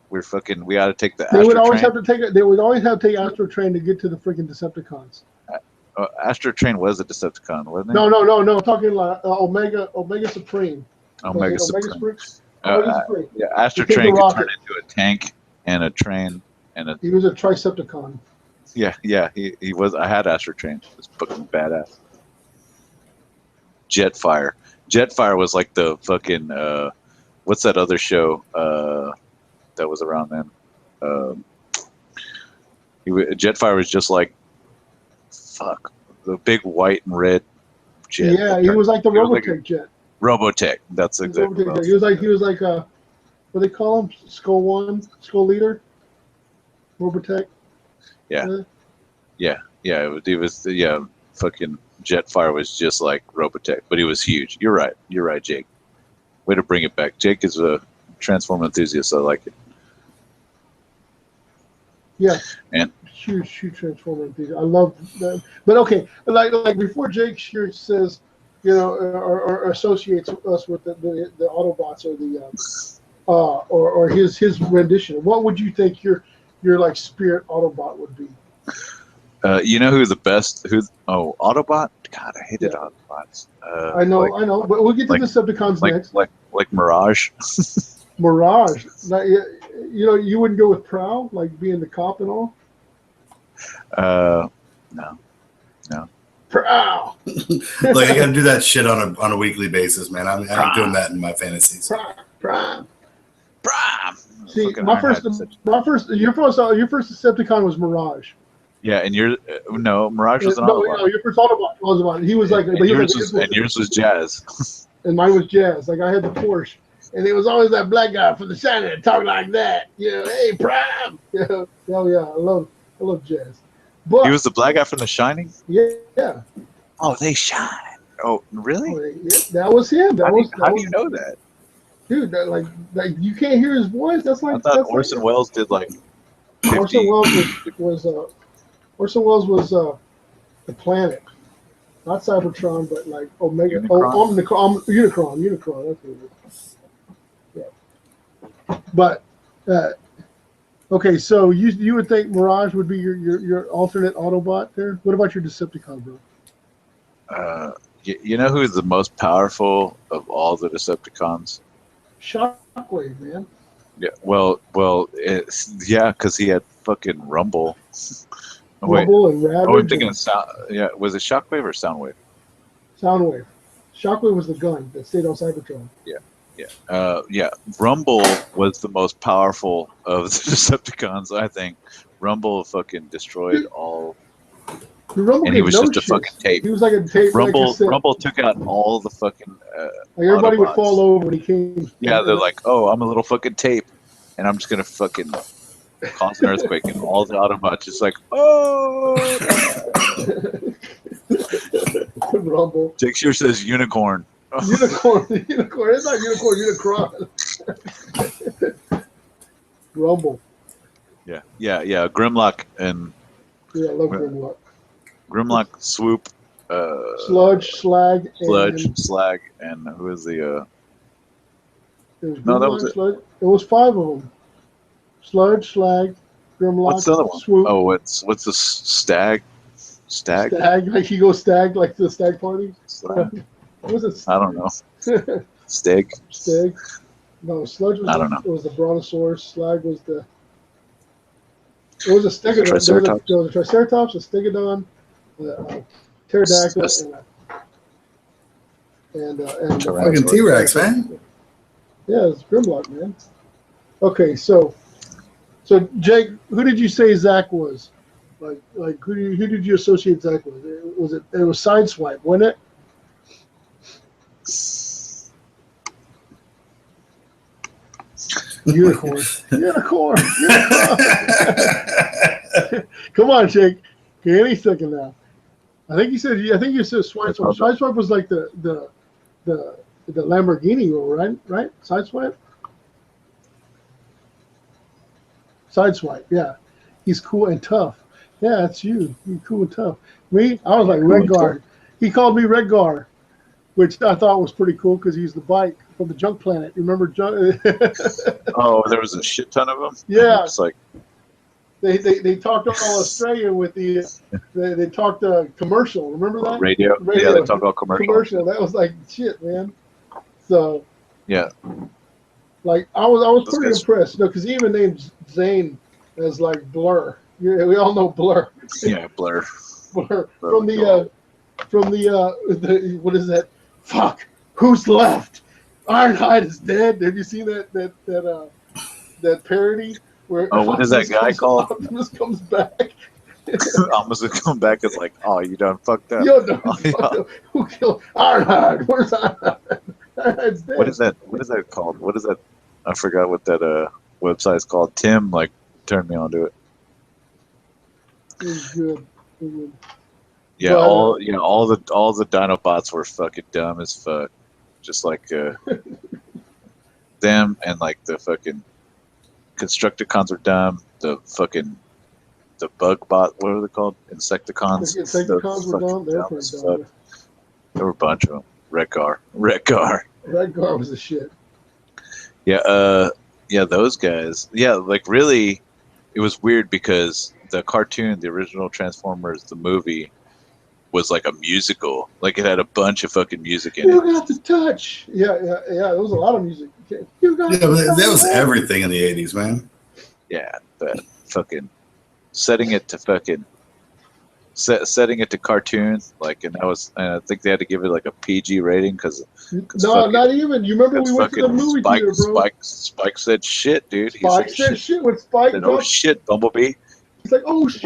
Speaker 2: we ought to take the Astro Train."
Speaker 1: They would always have to take Astro Train to get to the freaking Decepticons.
Speaker 2: Astro Train was a Decepticon, wasn't it?
Speaker 1: No. I'm talking like Omega Supreme.
Speaker 2: Omega Supreme.
Speaker 1: Supreme.
Speaker 2: Yeah, Astro Train could turn into a tank and a train and a.
Speaker 1: He was a Tricepticon.
Speaker 2: Yeah, he was. I had Astro Train. It was fucking badass. Jetfire was like the fucking what's that other show that was around then? Jetfire was just like the big white and red jet.
Speaker 1: Yeah, he was like the Robotech jet.
Speaker 2: Robotech. That's exactly.
Speaker 1: He was like what do they call him? Skull Leader. Robotech.
Speaker 2: Yeah. He was fucking Jetfire was just like Robotech, but he was huge. You're right, Jake. Way to bring it back. Jake is a Transformer enthusiast. I like it.
Speaker 1: Yeah.
Speaker 2: And
Speaker 1: huge Transformer enthusiast. I love that. But okay, like before Jake Shear says, or associates us with the Autobots or the or his rendition. What would you think your like spirit Autobot would be?
Speaker 2: You know who the best? Autobot. God, I hated Autobots.
Speaker 1: I know. But we'll get to
Speaker 2: like-
Speaker 1: Decepticons next.
Speaker 2: Like Mirage.
Speaker 1: Mirage. Now, you know, you wouldn't go with Prowl, like being the cop and all.
Speaker 2: No.
Speaker 1: Prowl.
Speaker 4: Like I got to do that shit on a weekly basis, man. I'm doing that in my fantasies.
Speaker 1: Prime.
Speaker 2: Prime.
Speaker 1: See,
Speaker 2: Fucking
Speaker 1: your first Decepticon was Mirage.
Speaker 2: Yeah, and Mirage was an
Speaker 1: No,
Speaker 2: Autobot.
Speaker 1: your first Autobot was Autobot. He was like,
Speaker 2: And yours was Jazz.
Speaker 1: and mine was Jazz. Like I had the Porsche, and it was always that black guy from the Shining that talked like that. You know, hey Prime. Yeah, oh yeah, I love Jazz. But
Speaker 2: He was the black guy from The Shining.
Speaker 1: yeah.
Speaker 2: Oh, they shine. Oh, really?
Speaker 1: That was him.
Speaker 2: How do you know that?
Speaker 1: Dude, like you can't hear his voice. That's like
Speaker 2: I thought Orson Welles did like 50.
Speaker 1: Orson Welles was the planet, not Cybertron, but like Omega. Unicron. That's what it is. Yeah. But okay, so you would think Mirage would be your alternate Autobot there. What about your Decepticon, bro?
Speaker 2: You know who's the most powerful of all the Decepticons?
Speaker 1: Shockwave, man.
Speaker 2: Yeah, well, because he had fucking Rumble. Oh, wait.
Speaker 1: Rumble and Ravage.
Speaker 2: Oh, I'm thinking of Sound. Yeah, was it Shockwave or Soundwave?
Speaker 1: Soundwave. Shockwave was the gun that stayed on Cybertron.
Speaker 2: Yeah. Rumble was the most powerful of the Decepticons, I think. Rumble fucking destroyed all.
Speaker 1: Rumble
Speaker 2: And he was
Speaker 1: gave no
Speaker 2: just a
Speaker 1: shits.
Speaker 2: fucking tape.
Speaker 1: He was like a tape.
Speaker 2: Rumble,
Speaker 1: like I said.
Speaker 2: Rumble took out all the fucking.
Speaker 1: Like everybody would
Speaker 2: Autobots.
Speaker 1: fall over when he came.
Speaker 2: Yeah, they're like, oh, I'm a little fucking tape, and I'm just gonna fucking cause an earthquake, and all the Autobots just like, oh.
Speaker 1: Rumble.
Speaker 2: Jake Shear says unicorn.
Speaker 1: Unicorn. It's not unicorn. Unicron. Rumble.
Speaker 2: Yeah. Grimlock and
Speaker 1: Yeah, I love Grimlock.
Speaker 2: Swoop,
Speaker 1: Sludge, Slag, and
Speaker 2: Slag, and who is the?
Speaker 1: it was
Speaker 2: No, that
Speaker 1: Grimlock,
Speaker 2: was it.
Speaker 1: Sludge. It was 5 of them. Sludge, Slag, Grimlock,
Speaker 2: What's the other one?
Speaker 1: Swoop,
Speaker 2: Oh, what's the Stag? Stag?
Speaker 1: Like he goes Stag, like to the Stag party.
Speaker 2: Slag?
Speaker 1: What was it?
Speaker 2: I don't know. Stag?
Speaker 1: Stag. No, Sludge was
Speaker 2: I don't know.
Speaker 1: It was the Brontosaurus. Slag was the. It was a Stegodon.
Speaker 2: Triceratops?
Speaker 1: There was a Triceratops, a Stegodon, a Pterodactyl, and
Speaker 4: Fucking T-Rex, man.
Speaker 1: Yeah, it's Grimlock, man. Okay, so Jake, who did you say Zach was? Like who did you associate Zach with? It was Sideswipe, wasn't it? Unicorn. Come on, Jake. Okay, any second now. I think you said Sideswipe. Sideswipe was like the Lamborghini role, right? Sideswipe. Sideswipe, yeah. He's cool and tough. Yeah, that's you. You're cool and tough. Me, I was like Redgar. He called me Redgar, which I thought was pretty cool because he's the bike from the Junk Planet. Remember Junk?
Speaker 2: Oh, there was a shit ton of them.
Speaker 1: Yeah.
Speaker 2: It's like
Speaker 1: They talked all Australian with they talked commercial. Remember that?
Speaker 2: radio. Yeah, they talk about commercial.
Speaker 1: That was like shit, man. So
Speaker 2: Yeah.
Speaker 1: like I was
Speaker 2: Those
Speaker 1: pretty
Speaker 2: guys-
Speaker 1: impressed. No, because he even named Zane as like Blur. Yeah, we all know Blur.
Speaker 2: Yeah, Blur.
Speaker 1: Blur from the what is that? Fuck. Who's left? Ironhide is dead. Have you seen that parody where?
Speaker 2: Oh, what is that guy called?
Speaker 1: Optimus comes back.
Speaker 2: Almost would come back as like, oh, you done fucked up.
Speaker 1: Yo, no,
Speaker 2: Oh, yeah.
Speaker 1: who killed Ironhide? Where's Ironhide? Ironhide's dead.
Speaker 2: What is that called? What is that? I forgot what that website's called. Tim like turned me onto it.
Speaker 1: It was good. It was good.
Speaker 2: Yeah,
Speaker 1: But,
Speaker 2: all the Dinobots were fucking dumb as fuck. Just like them and like the fucking Constructicons are dumb. The bug bot, what are they called? Insecticons.
Speaker 1: The Insecticons were
Speaker 2: They're
Speaker 1: dumb. They were
Speaker 2: fucking
Speaker 1: pretty
Speaker 2: as
Speaker 1: dumb.
Speaker 2: fuck. There were a bunch of them. Redgar.
Speaker 1: Redgar was the shit.
Speaker 2: Yeah, those guys. Yeah, like really, it was weird because the cartoon, the original Transformers, the movie was like a musical. Like it had a bunch of fucking music in it.
Speaker 1: You got to touch. Yeah. There was a lot of music. You got
Speaker 4: Yeah,
Speaker 1: to
Speaker 4: but
Speaker 1: touch.
Speaker 4: that was everything in the 80s, man.
Speaker 2: Yeah, but fucking setting it to fucking setting it to cartoon, like, and that was, and I think they had to give it like a PG rating because
Speaker 1: No, not even. You remember we went to the movie theater, bro.
Speaker 2: Spike said shit, dude. He
Speaker 1: Spike said shit when Spike
Speaker 2: said,
Speaker 1: dropped.
Speaker 2: oh shit, Bumblebee.
Speaker 1: He's like, oh shit.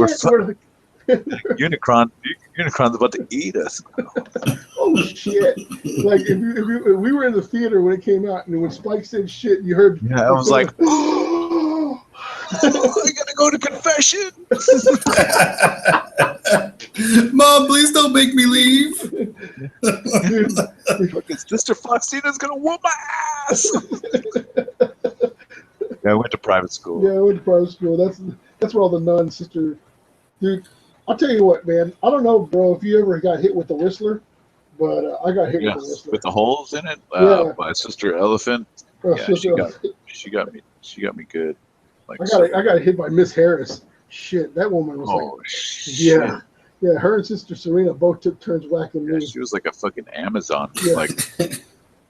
Speaker 2: Unicron's about to eat us.
Speaker 1: Oh shit! Like if we were in the theater when it came out, and when Spike said shit, you heard.
Speaker 2: Yeah, I was like, oh, I gotta go to confession.
Speaker 4: Mom, please don't make me leave.
Speaker 2: Sister Faustina's gonna whoop my ass. Yeah, I went to private school.
Speaker 1: Yeah, I went to private school. That's where all the nuns, sister, dude. I'll tell you what, man. I don't know, bro, if you ever got hit with the Whistler, but I got hit with the Whistler.
Speaker 2: With the holes in it. My sister Elephant. She got me good. Like
Speaker 1: I got hit by Miss Harris. Shit, that woman was
Speaker 2: shit.
Speaker 1: Yeah. Her and Sister Serena both took turns whacking me.
Speaker 2: She was like a fucking Amazon.
Speaker 1: Yeah.
Speaker 2: Like,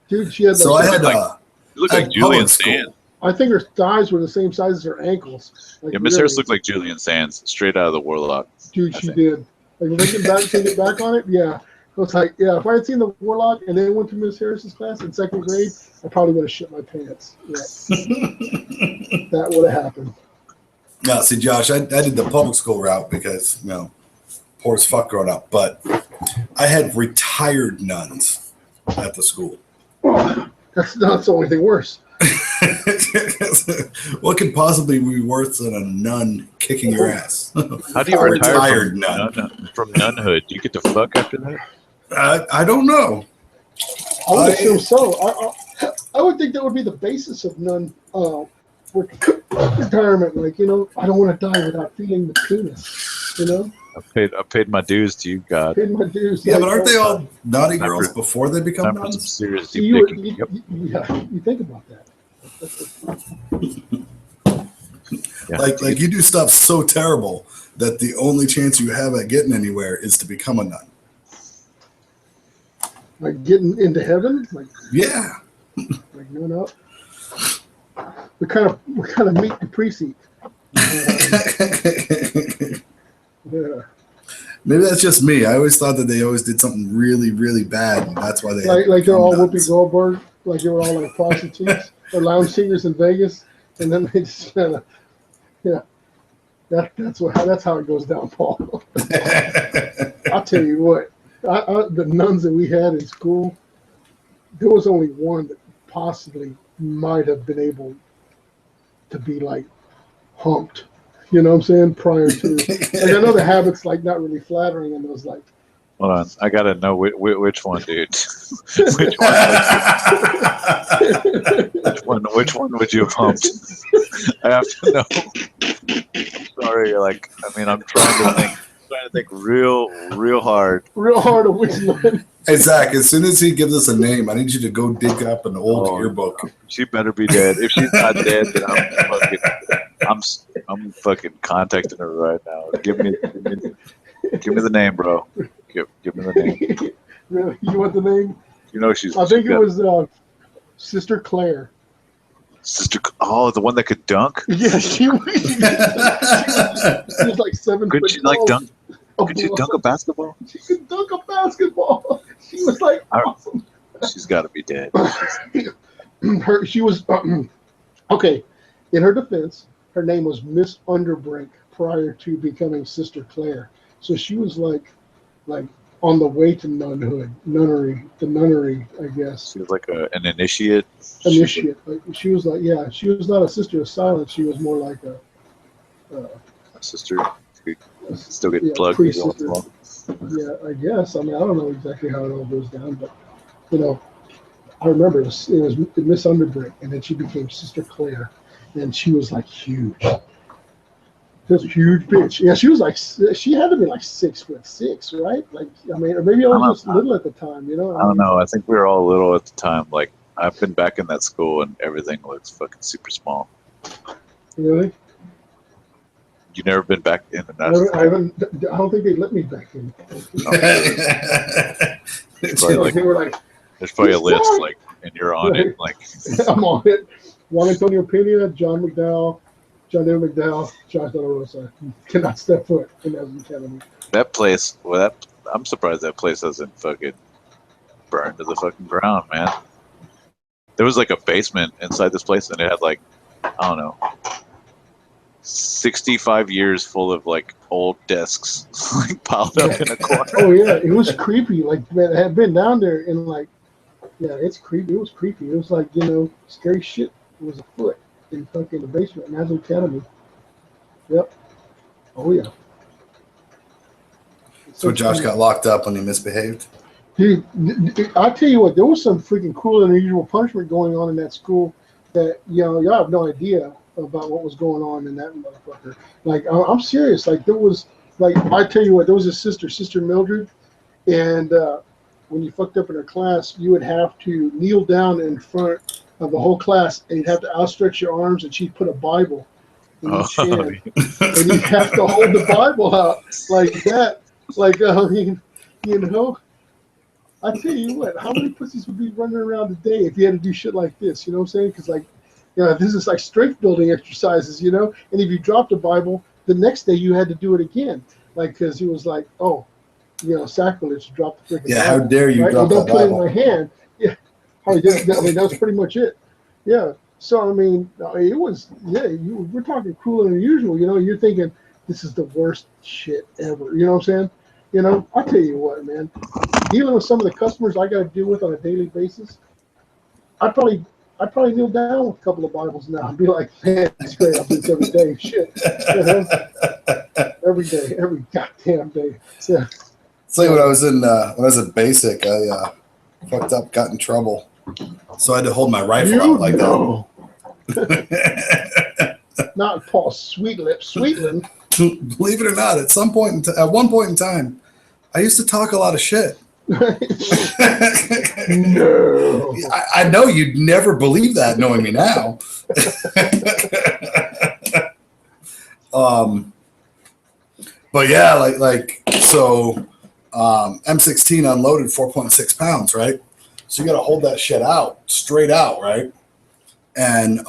Speaker 1: dude, she had.
Speaker 4: So I had
Speaker 2: you look like Julian Sands.
Speaker 1: I think her thighs were the same size as her ankles. Like,
Speaker 2: yeah, Miss Harris looked like Julian Sands, straight out of the Warlock.
Speaker 1: Dude, she did. Like looking back, taking it back on it, yeah. I was like, yeah, if I had seen the Warlock and then went to Miss Harris's class in second grade, I probably would have shit my pants. Yeah. That would have happened.
Speaker 4: No, see, Josh, I did the public school route because, poor as fuck growing up. But I had retired nuns at the school.
Speaker 1: Oh, that's not the only thing worse.
Speaker 4: What could possibly be worse than a nun kicking your ass?
Speaker 2: How do you
Speaker 4: retire
Speaker 2: from nunhood? Do you get to fuck after that?
Speaker 4: I don't know.
Speaker 1: I would assume so. I would think that would be the basis of nun retirement. Like, I don't want to die without feeling the penis.
Speaker 2: I paid my dues to you, God.
Speaker 1: Paid my dues.
Speaker 4: Yeah, but aren't they all naughty girls before they become nuns?
Speaker 2: Some serious
Speaker 1: you
Speaker 2: thinking.
Speaker 1: think about that.
Speaker 2: Yeah.
Speaker 4: Like you do stuff so terrible that the only chance you have at getting anywhere is to become a nun.
Speaker 1: Like getting into heaven? Like,
Speaker 4: yeah.
Speaker 1: Like no. We kind of meet the precinct. Yeah.
Speaker 4: Maybe that's just me. I always thought that they always did something really, really bad, and that's why they
Speaker 1: like they're all Whoopi Goldberg, like they were all like prostitutes or lounge singers in Vegas, and then they just that's how it goes down, Paul. I'll tell you what, the nuns that we had in school, there was only one that possibly might have been able to be like humped. You know what I'm saying? Prior to, like, I know the habit's like not really flattering, and it was like.
Speaker 2: Hold on, I gotta know which one, dude. Which one would you have pumped? I have to know. I'm sorry, I'm trying to think real hard.
Speaker 1: Real hard of which one?
Speaker 4: Hey Zach, as soon as he gives us a name, I need you to go dig up an old yearbook.
Speaker 2: She better be dead. If she's not dead, then I'm fucking contacting her right now. Give me the name, bro. Give me the name.
Speaker 1: Really? You want the name?
Speaker 2: She's.
Speaker 1: I think it was Sister Claire.
Speaker 2: The one that could dunk.
Speaker 1: Yeah, she was like 7 foot.
Speaker 2: Could she like dunk? Could you dunk a basketball?
Speaker 1: She could dunk a basketball. She was like awesome.
Speaker 2: She's got to be dead.
Speaker 1: She was okay. In her defense, her name was Miss Underbrink prior to becoming Sister Claire. So she was like on the way to nunnery, I guess.
Speaker 2: She was like an initiate.
Speaker 1: Initiate. She was not a sister of silence. She was more like a
Speaker 2: sister. Still getting plugged.
Speaker 1: Yeah, I guess. I don't know exactly how it all goes down, but I remember it was Miss Underbrink, and then she became Sister Claire, and she was like huge. She was a huge bitch. Yeah, she had to be like 6'6", right? Or maybe I was just little at the time, I
Speaker 2: don't know. I think we were all little at the time. Like, I've been back in that school, and everything looks fucking super small.
Speaker 1: Really?
Speaker 2: You never been back in the
Speaker 1: I
Speaker 2: national?
Speaker 1: don't think they let me back in.
Speaker 2: Probably
Speaker 1: They were like,
Speaker 2: there's probably a
Speaker 1: "He's
Speaker 2: list
Speaker 1: back."
Speaker 2: like, and you're on it. Like
Speaker 1: I'm on it. Juan Antonio Pena, John McDowell, John David McDowell, Josh De La Rosa cannot step foot in National Academy.
Speaker 2: that place. Well, that I'm surprised that place hasn't fucking burned to the fucking ground, man. There was like a basement inside this place, and it had like, I don't know, 65 years full of like old desks like piled up in a corner.
Speaker 1: Oh yeah, it was creepy. Like, man, I had been down there and like, yeah, it's creepy. It was creepy. It was like, scary shit was afoot in fucking the basement at National Academy. Yep. Oh yeah.
Speaker 4: So Josh got locked up when he misbehaved.
Speaker 1: Dude, I tell you what, there was some freaking cool and unusual punishment going on in that school that y'all have no idea about what was going on in that motherfucker. Like, I'm serious. Like, there was, like, I tell you what, there was a Sister Mildred, and when you fucked up in her class, you would have to kneel down in front of the whole class, and you'd have to outstretch your arms, and she'd put a Bible in each hand, and you'd have to hold the Bible out like that. Like, I mean, I tell you what, how many pussies would be running around today if you had to do shit like this? You know what I'm saying? Because, like, this is like strength building exercises, And if you dropped a Bible, the next day you had to do it again. Like, because it was like, oh, sacrilege to drop the freaking Bible.
Speaker 4: How dare you
Speaker 1: right?
Speaker 4: drop
Speaker 1: Don't
Speaker 4: that
Speaker 1: put
Speaker 4: Bible.
Speaker 1: it in my hand. Yeah. I mean, that was pretty much it. Yeah. So, I mean, it was, we're talking cruel and unusual. You're thinking, this is the worst shit ever. You know what I'm saying? I'll tell you what, man. Dealing with some of the customers I got to deal with on a daily basis, I'd probably kneel down with a couple of Bibles now and be like, man, it's great. I do this every day. Shit. Every day, every goddamn day. Yeah.
Speaker 4: It's like when I was at basic, I fucked up, got in trouble, so I had to hold my rifle out like that.
Speaker 1: Not Paul Sweetland.
Speaker 4: Believe it or not, at one point in time, I used to talk a lot of shit.
Speaker 1: No.
Speaker 4: I know you'd never believe that knowing me now. But yeah, so M16 unloaded 4.6 pounds, right? So you got to hold that shit out, straight out, right? And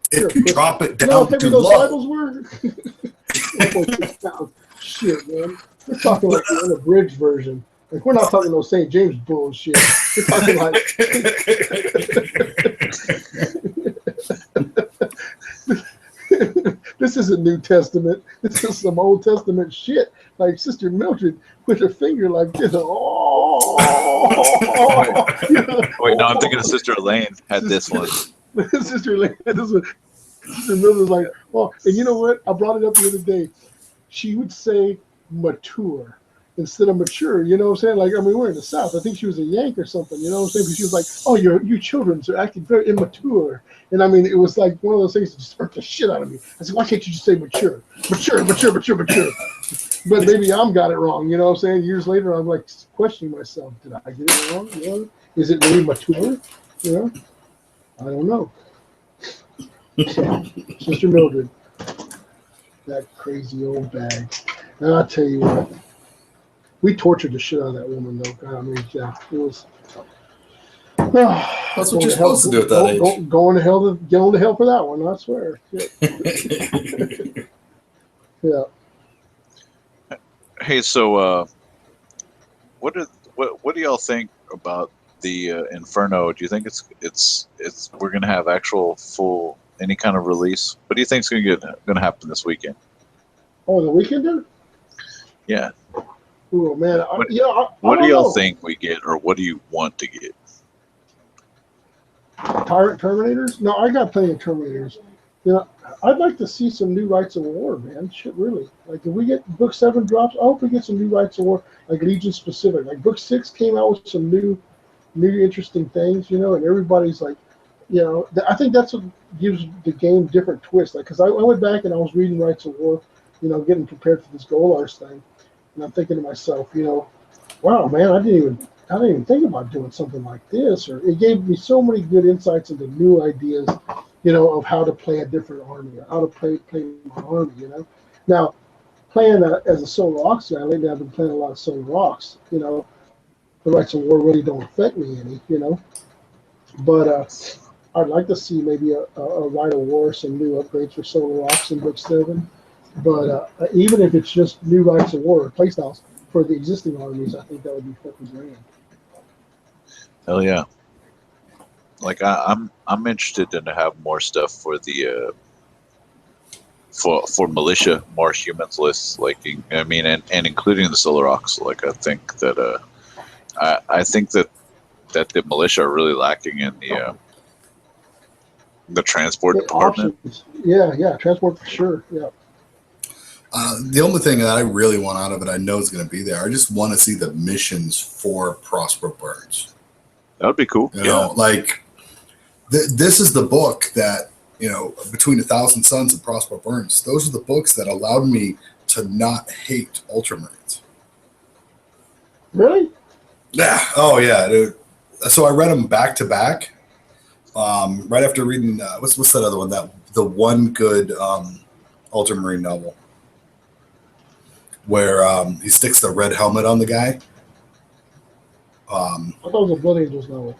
Speaker 4: if you drop it down too
Speaker 1: those
Speaker 4: low.
Speaker 1: Bibles were? Shit, man. We're talking like the unabridged version. Like, we're not talking no St. James bullshit. We're talking like this isn't New Testament. This is some Old Testament shit. Like Sister Mildred with her finger like this. Oh,
Speaker 2: wait, no, I'm thinking of Sister Elaine had this one.
Speaker 1: Sister Elaine had this one. Sister Mildred was like, oh, and you know what? I brought it up the other day. She would say mature instead of mature. You know what I'm saying? Like, I mean, we're in the South. I think she was a Yank or something. You know what I'm saying? Because she was like, oh, you children are acting very immature. And I mean, it was like one of those things that just hurt the shit out of me. I said, why can't you just say mature? Mature. But maybe I'm got it wrong. You know what I'm saying? Years later, I'm like questioning myself. Did I get it wrong? Is it really mature? I don't know. So, Sister Mildred, that crazy old bag. And I'll tell you what, we tortured the shit out of that woman, though. God, I mean, yeah, it was.
Speaker 4: That's what you're supposed to do at that age.
Speaker 1: Going to hell for that one, I swear. Yeah.
Speaker 2: Hey, so what do y'all think about the Inferno? Do you think it's we're gonna have actual full any kind of release? What do you think is gonna happen this weekend?
Speaker 1: Oh, the weekend, dude?
Speaker 2: Yeah.
Speaker 1: Oh man,
Speaker 2: What do
Speaker 1: y'all
Speaker 2: y'all think we get, or what do you want to get?
Speaker 1: Terminators? No, I got plenty of Terminators. I'd like to see some new Rights of War, man. Shit, really. Like, if we get Book 7 drops, I hope we get some new Rights of War, like Legion specific. Like, Book 6 came out with some new interesting things, and everybody's like, I think that's what gives the game different twists. Like, because I went back and I was reading Rights of War, getting prepared for this Golars thing, and I'm thinking to myself, wow, man, I didn't even think about doing something like this. Or it gave me so many good insights into new ideas, of how to play a different army, or how to play my army. Now, playing as a solo ox guy, lately I've been playing a lot of solo ox. The rights of war really don't affect me any. But I'd like to see maybe a Rite of War, some new upgrades for solo ops in Book 7. But even if it's just new rights of war playstyles for the existing armies, I think that would be fucking grand.
Speaker 2: Hell yeah! Like I'm interested in to have more stuff for the for militia, more humans lists. Like I mean, and including the Solar Ox. Like I think that I think that the militia are really lacking in the transport department.
Speaker 1: Options. Yeah, transport for sure. Yeah.
Speaker 4: The only thing that I really want out of it, I know is going to be there. I just want to see the missions for Prospero Burns.
Speaker 2: That would be cool.
Speaker 4: You know, like this is the book that, between 1,000 Suns and Prospero Burns, those are the books that allowed me to not hate Ultramarines.
Speaker 1: Really?
Speaker 4: Yeah. Oh yeah, dude. So I read them back to back. Right after reading what's that other one? That the one good Ultramarine novel where he sticks the red helmet on the guy.
Speaker 1: I thought it was a Blood Angels novel.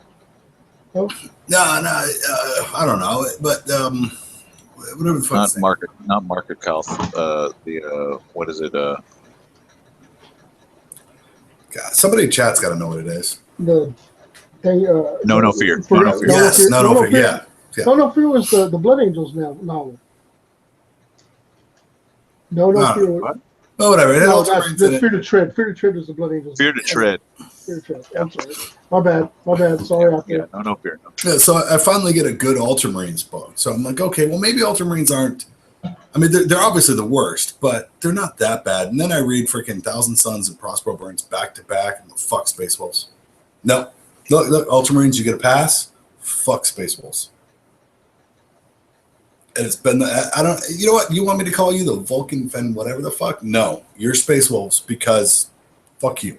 Speaker 1: Oh?
Speaker 4: No, I don't know, but whatever the fuck.
Speaker 2: Not Market Calth. What is it?
Speaker 4: God, somebody in chat's got to know what it is.
Speaker 1: No Fear.
Speaker 2: No Fear.
Speaker 4: Yes, No Fear. Yeah.
Speaker 1: No Fear was the Blood Angels novel. No Fear.
Speaker 2: What?
Speaker 4: Oh, whatever.
Speaker 1: No, that's Fear to Tread. Fear to Tread was the Blood Angels.
Speaker 2: Fear to Tread.
Speaker 1: Fear to Tread. I'm sorry. My bad. Sorry out there.
Speaker 2: Yeah, no Fear.
Speaker 4: Yeah, so I finally get a good Ultramarines book. So I'm like, okay, well, maybe Ultramarines aren't. I mean, they're obviously the worst, but they're not that bad. And then I read freaking 1,000 Suns and Prospero Burns back to back, and fuck Space Wolves. No, look, Ultramarines, you get a pass. Fuck Space Wolves. And it's been I don't. You know what? You want me to call you the Vulcan Fen, whatever the fuck? No, you're Space Wolves because fuck you.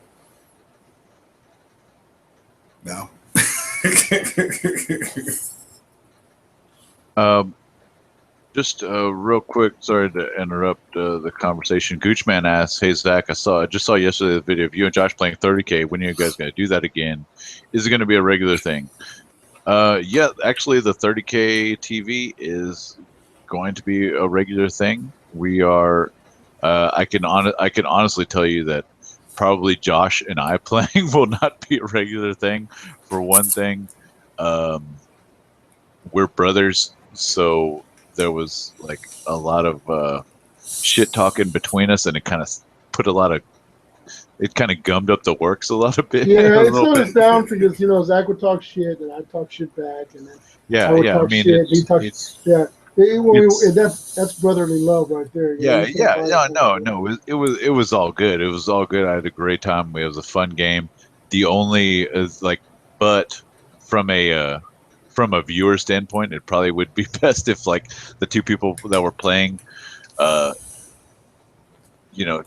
Speaker 4: No.
Speaker 2: Just real quick, sorry to interrupt the conversation. Goochman asks, "Hey Zach, I just saw yesterday the video of you and Josh playing 30K. When are you guys going to do that again? Is it going to be a regular thing?" Yeah, actually, the 30K TV is going to be a regular thing. We are. I can honestly tell you that probably Josh and I playing will not be a regular thing. For one thing, we're brothers, so there was like a lot of shit talking between us, and it kind of put a lot of. It kind of gummed up the works a lot of bit.
Speaker 1: Yeah, it slowed us down because Zach would talk shit and I'd talk shit back, and then I would talk shit. He talked. That's brotherly love right there.
Speaker 2: No. It was all good. It was all good. I had a great time. It was a fun game. The only is but from a viewer standpoint, it probably would be best if like the two people that were playing,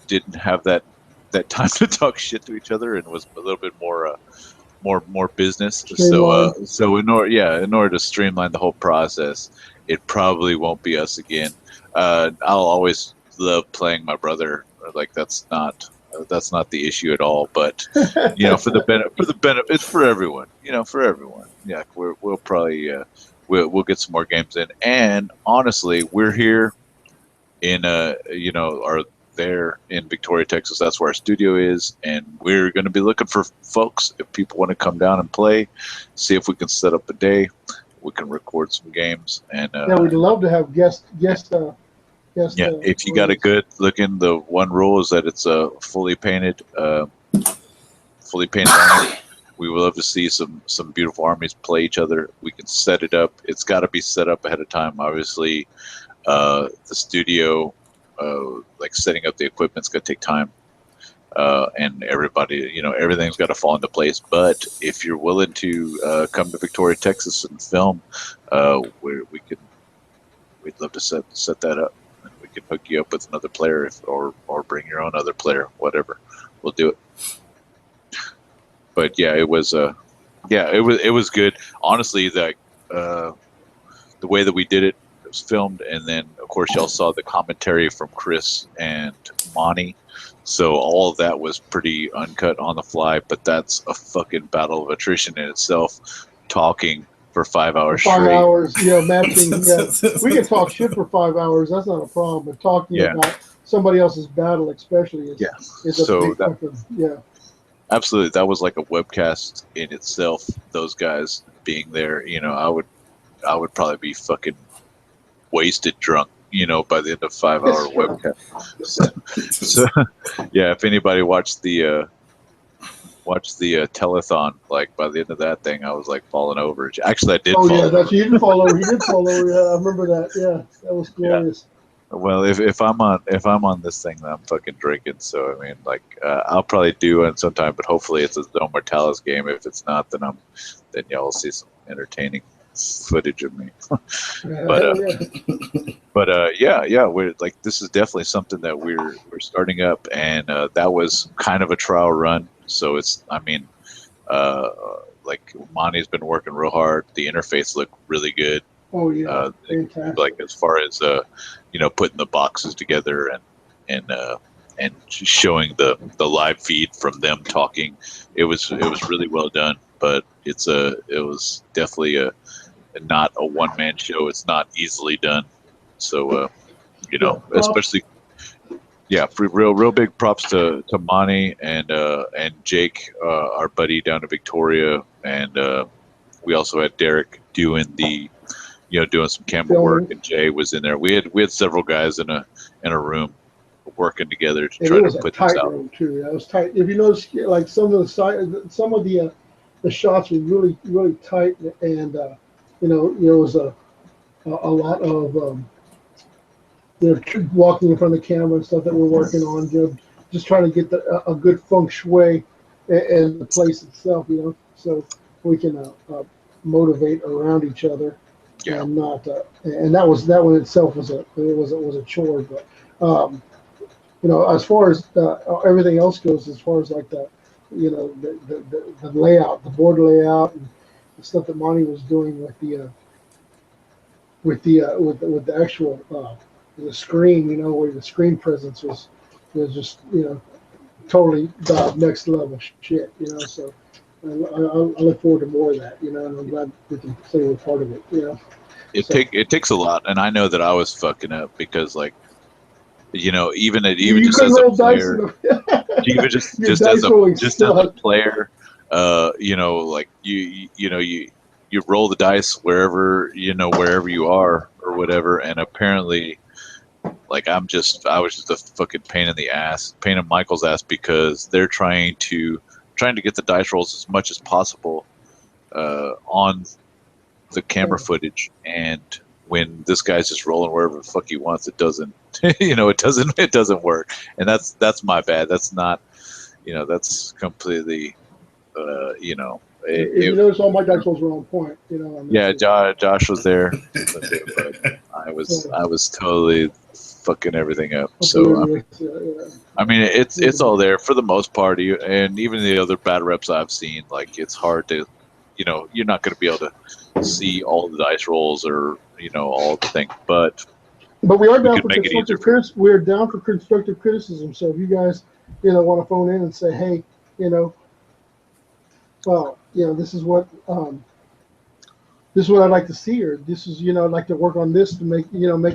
Speaker 2: didn't have that time to talk shit to each other and was a little bit more business. So in order to streamline the whole process, it probably won't be us again. I'll always love playing my brother. Like that's not the issue at all. But for the benefit, it's for everyone. For everyone. Yeah, we'll probably we'll get some more games in. And honestly, we're here in there in Victoria, Texas. That's where our studio is, and we're going to be looking for folks if people want to come down and play. See if we can set up a day. We can record some games, and
Speaker 1: we'd love to have guest.
Speaker 2: If you got a good looking, the one rule is that it's a fully painted army. We would love to see some beautiful armies play each other. We can set it up. It's got to be set up ahead of time. Obviously, the studio, like setting up the equipment's going to take time. And everybody, everything's got to fall into place. But if you're willing to come to Victoria, Texas, and film, we'd love to set that up. And we can hook you up with another player, or bring your own other player, whatever. We'll do it. But yeah, it was good. Honestly, the way that we did it, it was filmed, and then of course y'all saw the commentary from Chris and Monty. So all of that was pretty uncut on the fly, but that's a fucking battle of attrition in itself. Talking for 5 hours
Speaker 1: For 5
Speaker 2: straight.
Speaker 1: hours, matching. Yeah, we can talk shit for 5 hours. That's not a problem. But talking about somebody else's battle, especially, is a big fucking.
Speaker 2: Absolutely, that was like a webcast in itself. Those guys being there, I would probably be fucking wasted drunk, by the end of 5 hour webcast. So, yeah, if anybody watched the telethon, like by the end of that thing, I was like falling over. Actually, I did.
Speaker 1: Oh yeah, you did fall over. He did fall over. Yeah, I remember that. Yeah, that was glorious.
Speaker 2: Yeah. Well, if I'm on this thing, then I'm fucking drinking. So I mean, like, I'll probably do it sometime, but hopefully it's a Zone Mortalis game. If it's not, then y'all will see some entertaining footage of me. We're like, this is definitely something that we're starting up, and that was kind of a trial run. So it's, like Monty's been working real hard. The interface looked really good.
Speaker 1: Oh yeah, fantastic.
Speaker 2: Like as far as putting the boxes together and showing the live feed from them talking, it was really well done. But it was definitely not a one-man show. It's not easily done. So especially. Yeah, real big props to Monty and Jake, our buddy down in Victoria, and we also had Derek doing doing some camera work, and Jay was in there. We had several guys in a room working together to try to put this out.
Speaker 1: Room too. That was tight. If you notice, like some of the shots were really really tight, and there was a lot of. Walking in front of the camera and stuff that we're working on, just trying to get a good feng shui and the place itself, so we can motivate around each other, and not. And that one itself was a chore, but as far as everything else goes, as far as like the layout, the board layout, and the stuff that Monty was doing with the actual. The screen, where the screen presence was just, totally next level shit, So I look forward to more of that, and I'm glad we can say we're part of it,
Speaker 2: It takes a lot, and I know that I was fucking up because, like, even just as a player, even just as a player, like you roll the dice wherever you are or whatever, and apparently. Like I was just a fucking pain in Michael's ass, because they're trying to get the dice rolls as much as possible on the camera footage, and when this guy's just rolling wherever the fuck he wants, it doesn't it doesn't work, and that's my bad. That's not that's completely
Speaker 1: if you notice, all my dice rolls were on point.
Speaker 2: Josh was there, but I was totally fucking everything up. So I mean, it's all there for the most part, and even the other bad reps I've seen, like it's hard to, you're not going to be able to see all the dice rolls or all the things, but
Speaker 1: we are down for constructive criticism. We're down for constructive criticism. So if you guys want to phone in and say, hey, well, this is what I'd like to see, or this is I'd like to work on this to make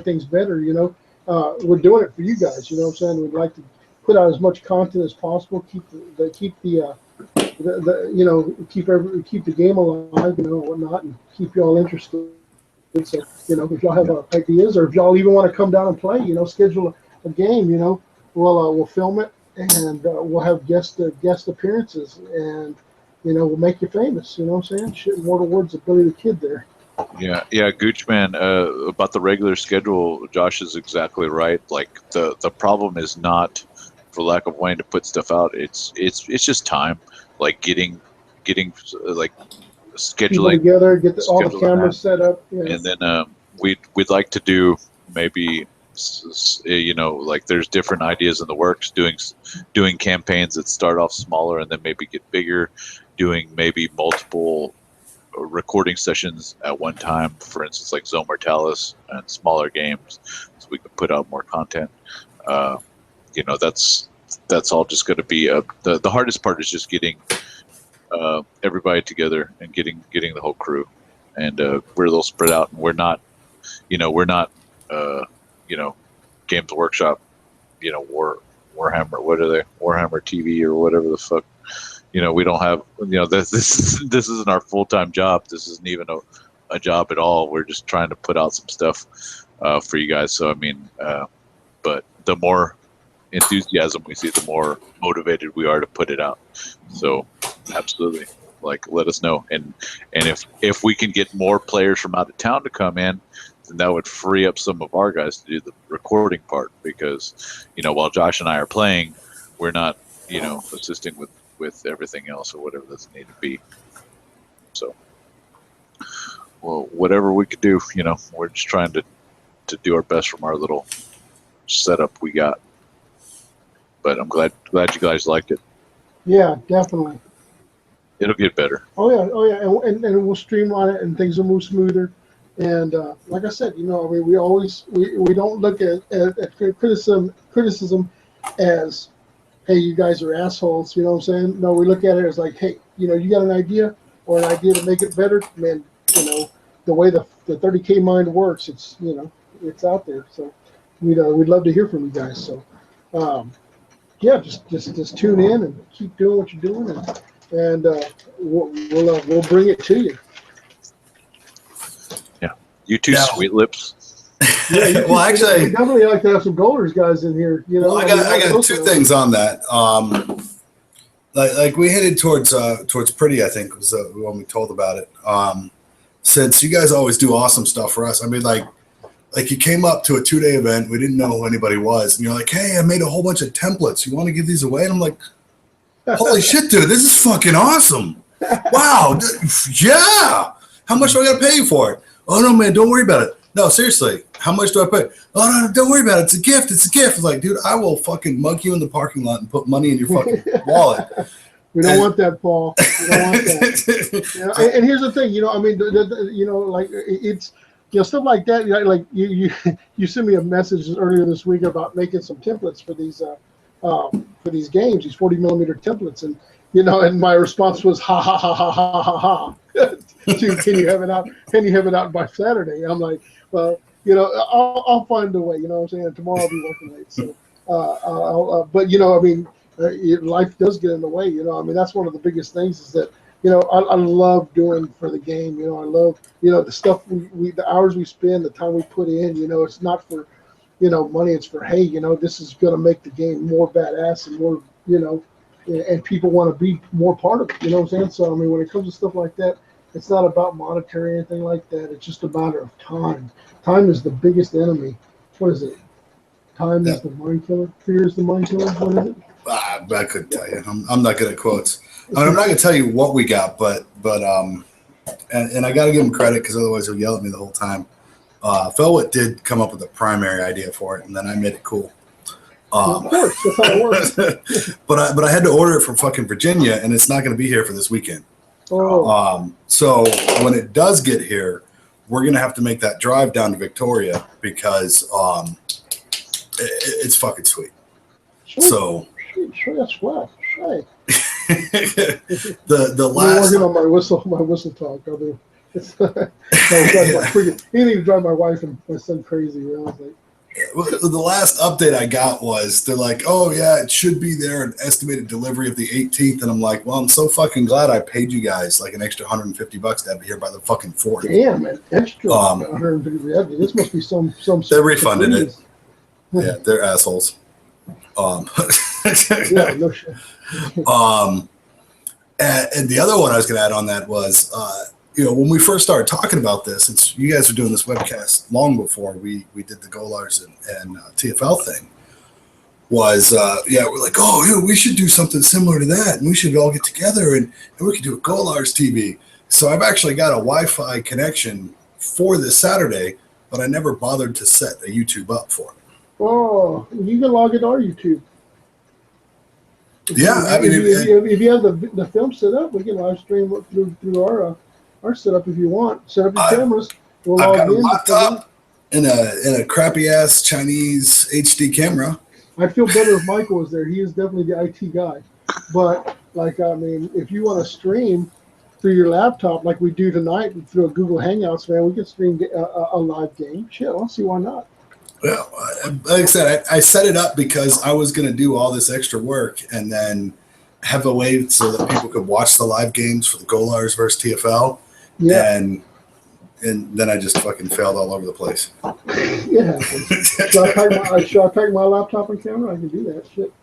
Speaker 1: things better. We're doing it for you guys. You know what I'm saying? We'd like to put out as much content as possible. Keep the game alive, and whatnot, and keep y'all interested. So if y'all have ideas, or if y'all even want to come down and play, schedule a game. We'll film it, and we'll have guest appearances, and we'll make you famous. You know what I'm saying? Shit, immortal words of Billy the Kid there.
Speaker 2: Yeah, Gooch man. About the regular schedule, Josh is exactly right. Like the problem is not for lack of wanting to put stuff out. It's just time. Like getting like scheduling
Speaker 1: people together, get all the cameras set up,
Speaker 2: and then we'd like to do maybe like there's different ideas in the works. Doing campaigns that start off smaller and then maybe get bigger. Doing maybe multiple recording sessions at one time, for instance, like Zone Mortalis and smaller games, so we can put out more content. That's all just going to be the hardest part is just getting everybody together and getting the whole crew, and we're a little spread out, and we're not Games Workshop, Warhammer, what are they, Warhammer TV or whatever the fuck. We don't have, this isn't our full-time job. This isn't even a job at all. We're just trying to put out some stuff for you guys. So, but the more enthusiasm we see, the more motivated we are to put it out. So, absolutely, let us know. And if we can get more players from out of town to come in, then that would free up some of our guys to do the recording part, because, while Josh and I are playing, we're not, assisting with everything else or whatever that's needed to be. So, well, whatever we could do, we're just trying to do our best from our little setup we got. But I'm glad you guys liked it.
Speaker 1: Yeah, definitely.
Speaker 2: It'll get better.
Speaker 1: Oh yeah, and we'll streamline it, and things will move smoother. And like I said, we don't look at criticism as, hey, you guys are assholes, you know what I'm saying? No, we look at it as like, hey, you got an idea or an idea to make it better, man, the way the 30K mind works, it's out there. So we'd love to hear from you guys. So yeah, just tune in and keep doing what you're doing, and we'll bring it to you.
Speaker 2: Yeah, you too, Sweet Lips.
Speaker 1: Yeah,
Speaker 4: well, actually,
Speaker 1: I'd definitely like to have some Golders guys in here.
Speaker 4: Well, I got two things on that. Like we headed towards Pretty, I think was the one we told about it. Since you guys always do awesome stuff for us, like you came up to a 2-day event, we didn't know who anybody was, and you're like, hey, I made a whole bunch of templates. You want to give these away? And I'm like, holy shit, dude, this is fucking awesome. Wow, yeah. How much do I got to pay you for it? Oh no, man, don't worry about it. No, seriously, how much do I pay? Oh, no, don't worry about it. It's a gift. It's a gift. It's like, dude, I will fucking mug you in the parking lot and put money in your fucking wallet.
Speaker 1: We don't want that, Paul. We don't want that. And here's the thing, like it's, stuff like that. Like you sent me a message earlier this week about making some templates for these games, these 40mm templates, and and my response was ha ha ha ha ha ha ha. Can you have it out? Can you have it out by Saturday? I'm like, well, I'll find a way. You know what I'm saying? Tomorrow I'll be working late. So, but life does get in the way. That's one of the biggest things is that I love doing for the game. I love the stuff the hours we spend, the time we put in. It's not for money. It's for, hey, this is going to make the game more badass and more and people want to be more part of it. You know what I'm saying? So when it comes to stuff like that, it's not about monetary or anything like that. It's just a matter of time. Time is the biggest enemy. What is it? Time is the mind killer. Fear is the mind killer. What is it?
Speaker 4: I couldn't tell you. I'm not good at quotes. I'm not going to tell you what we got, but and I got to give him credit because otherwise he'll yell at me the whole time. Felwit did come up with the primary idea for it, and then I made it cool.
Speaker 1: Of course, that's how it works.
Speaker 4: but I had to order it from fucking Virginia, and it's not going to be here for this weekend.
Speaker 1: Oh.
Speaker 4: So when it does get here, we're going to have to make that drive down to Victoria because it's fucking sweet. So
Speaker 1: That's swell. Hey.
Speaker 4: the last.
Speaker 1: I'm working on my whistle talk. I'll do. Anything to drive my wife and my son crazy.
Speaker 4: The last update I got was they're like, oh yeah, it should be there, an estimated delivery of the 18th, and I'm like, well, I'm so fucking glad I paid you guys like an extra $150 to have it here by the fucking 4th.
Speaker 1: Damn, man, extra $150. This must be some.
Speaker 4: They refunded it. Yeah, they're assholes.
Speaker 1: Yeah, no shit.
Speaker 4: And the other one I was going to add on that was, when we first started talking about this, it's you guys were doing this webcast long before we did the Golars and TFL thing. Was we're like, oh, yeah, we should do something similar to that, and we should all get together and we could do a Golars TV. So I've actually got a Wi-Fi connection for this Saturday, but I never bothered to set a YouTube up for it.
Speaker 1: Oh, you can log into our YouTube.
Speaker 4: If you
Speaker 1: have the film set up, we can live stream through our our setup if you want. Set up your
Speaker 4: I-
Speaker 1: cameras. We'll
Speaker 4: I've
Speaker 1: log
Speaker 4: got a
Speaker 1: in.
Speaker 4: laptop and a crappy ass Chinese HD camera.
Speaker 1: I'd feel better if Michael was there. He is definitely the IT guy. But like, I mean, if you want to stream through your laptop like we do tonight through a Google Hangouts, man, we can stream a live game. Shit, I don't see why not.
Speaker 4: Well, like I said, I set it up because I was going to do all this extra work and then have a way so that people could watch the live games for the Golars versus TFL.
Speaker 1: Yeah,
Speaker 4: And then I just fucking failed all over the place.
Speaker 1: it happens. Should I pack my laptop and camera? I can do that shit.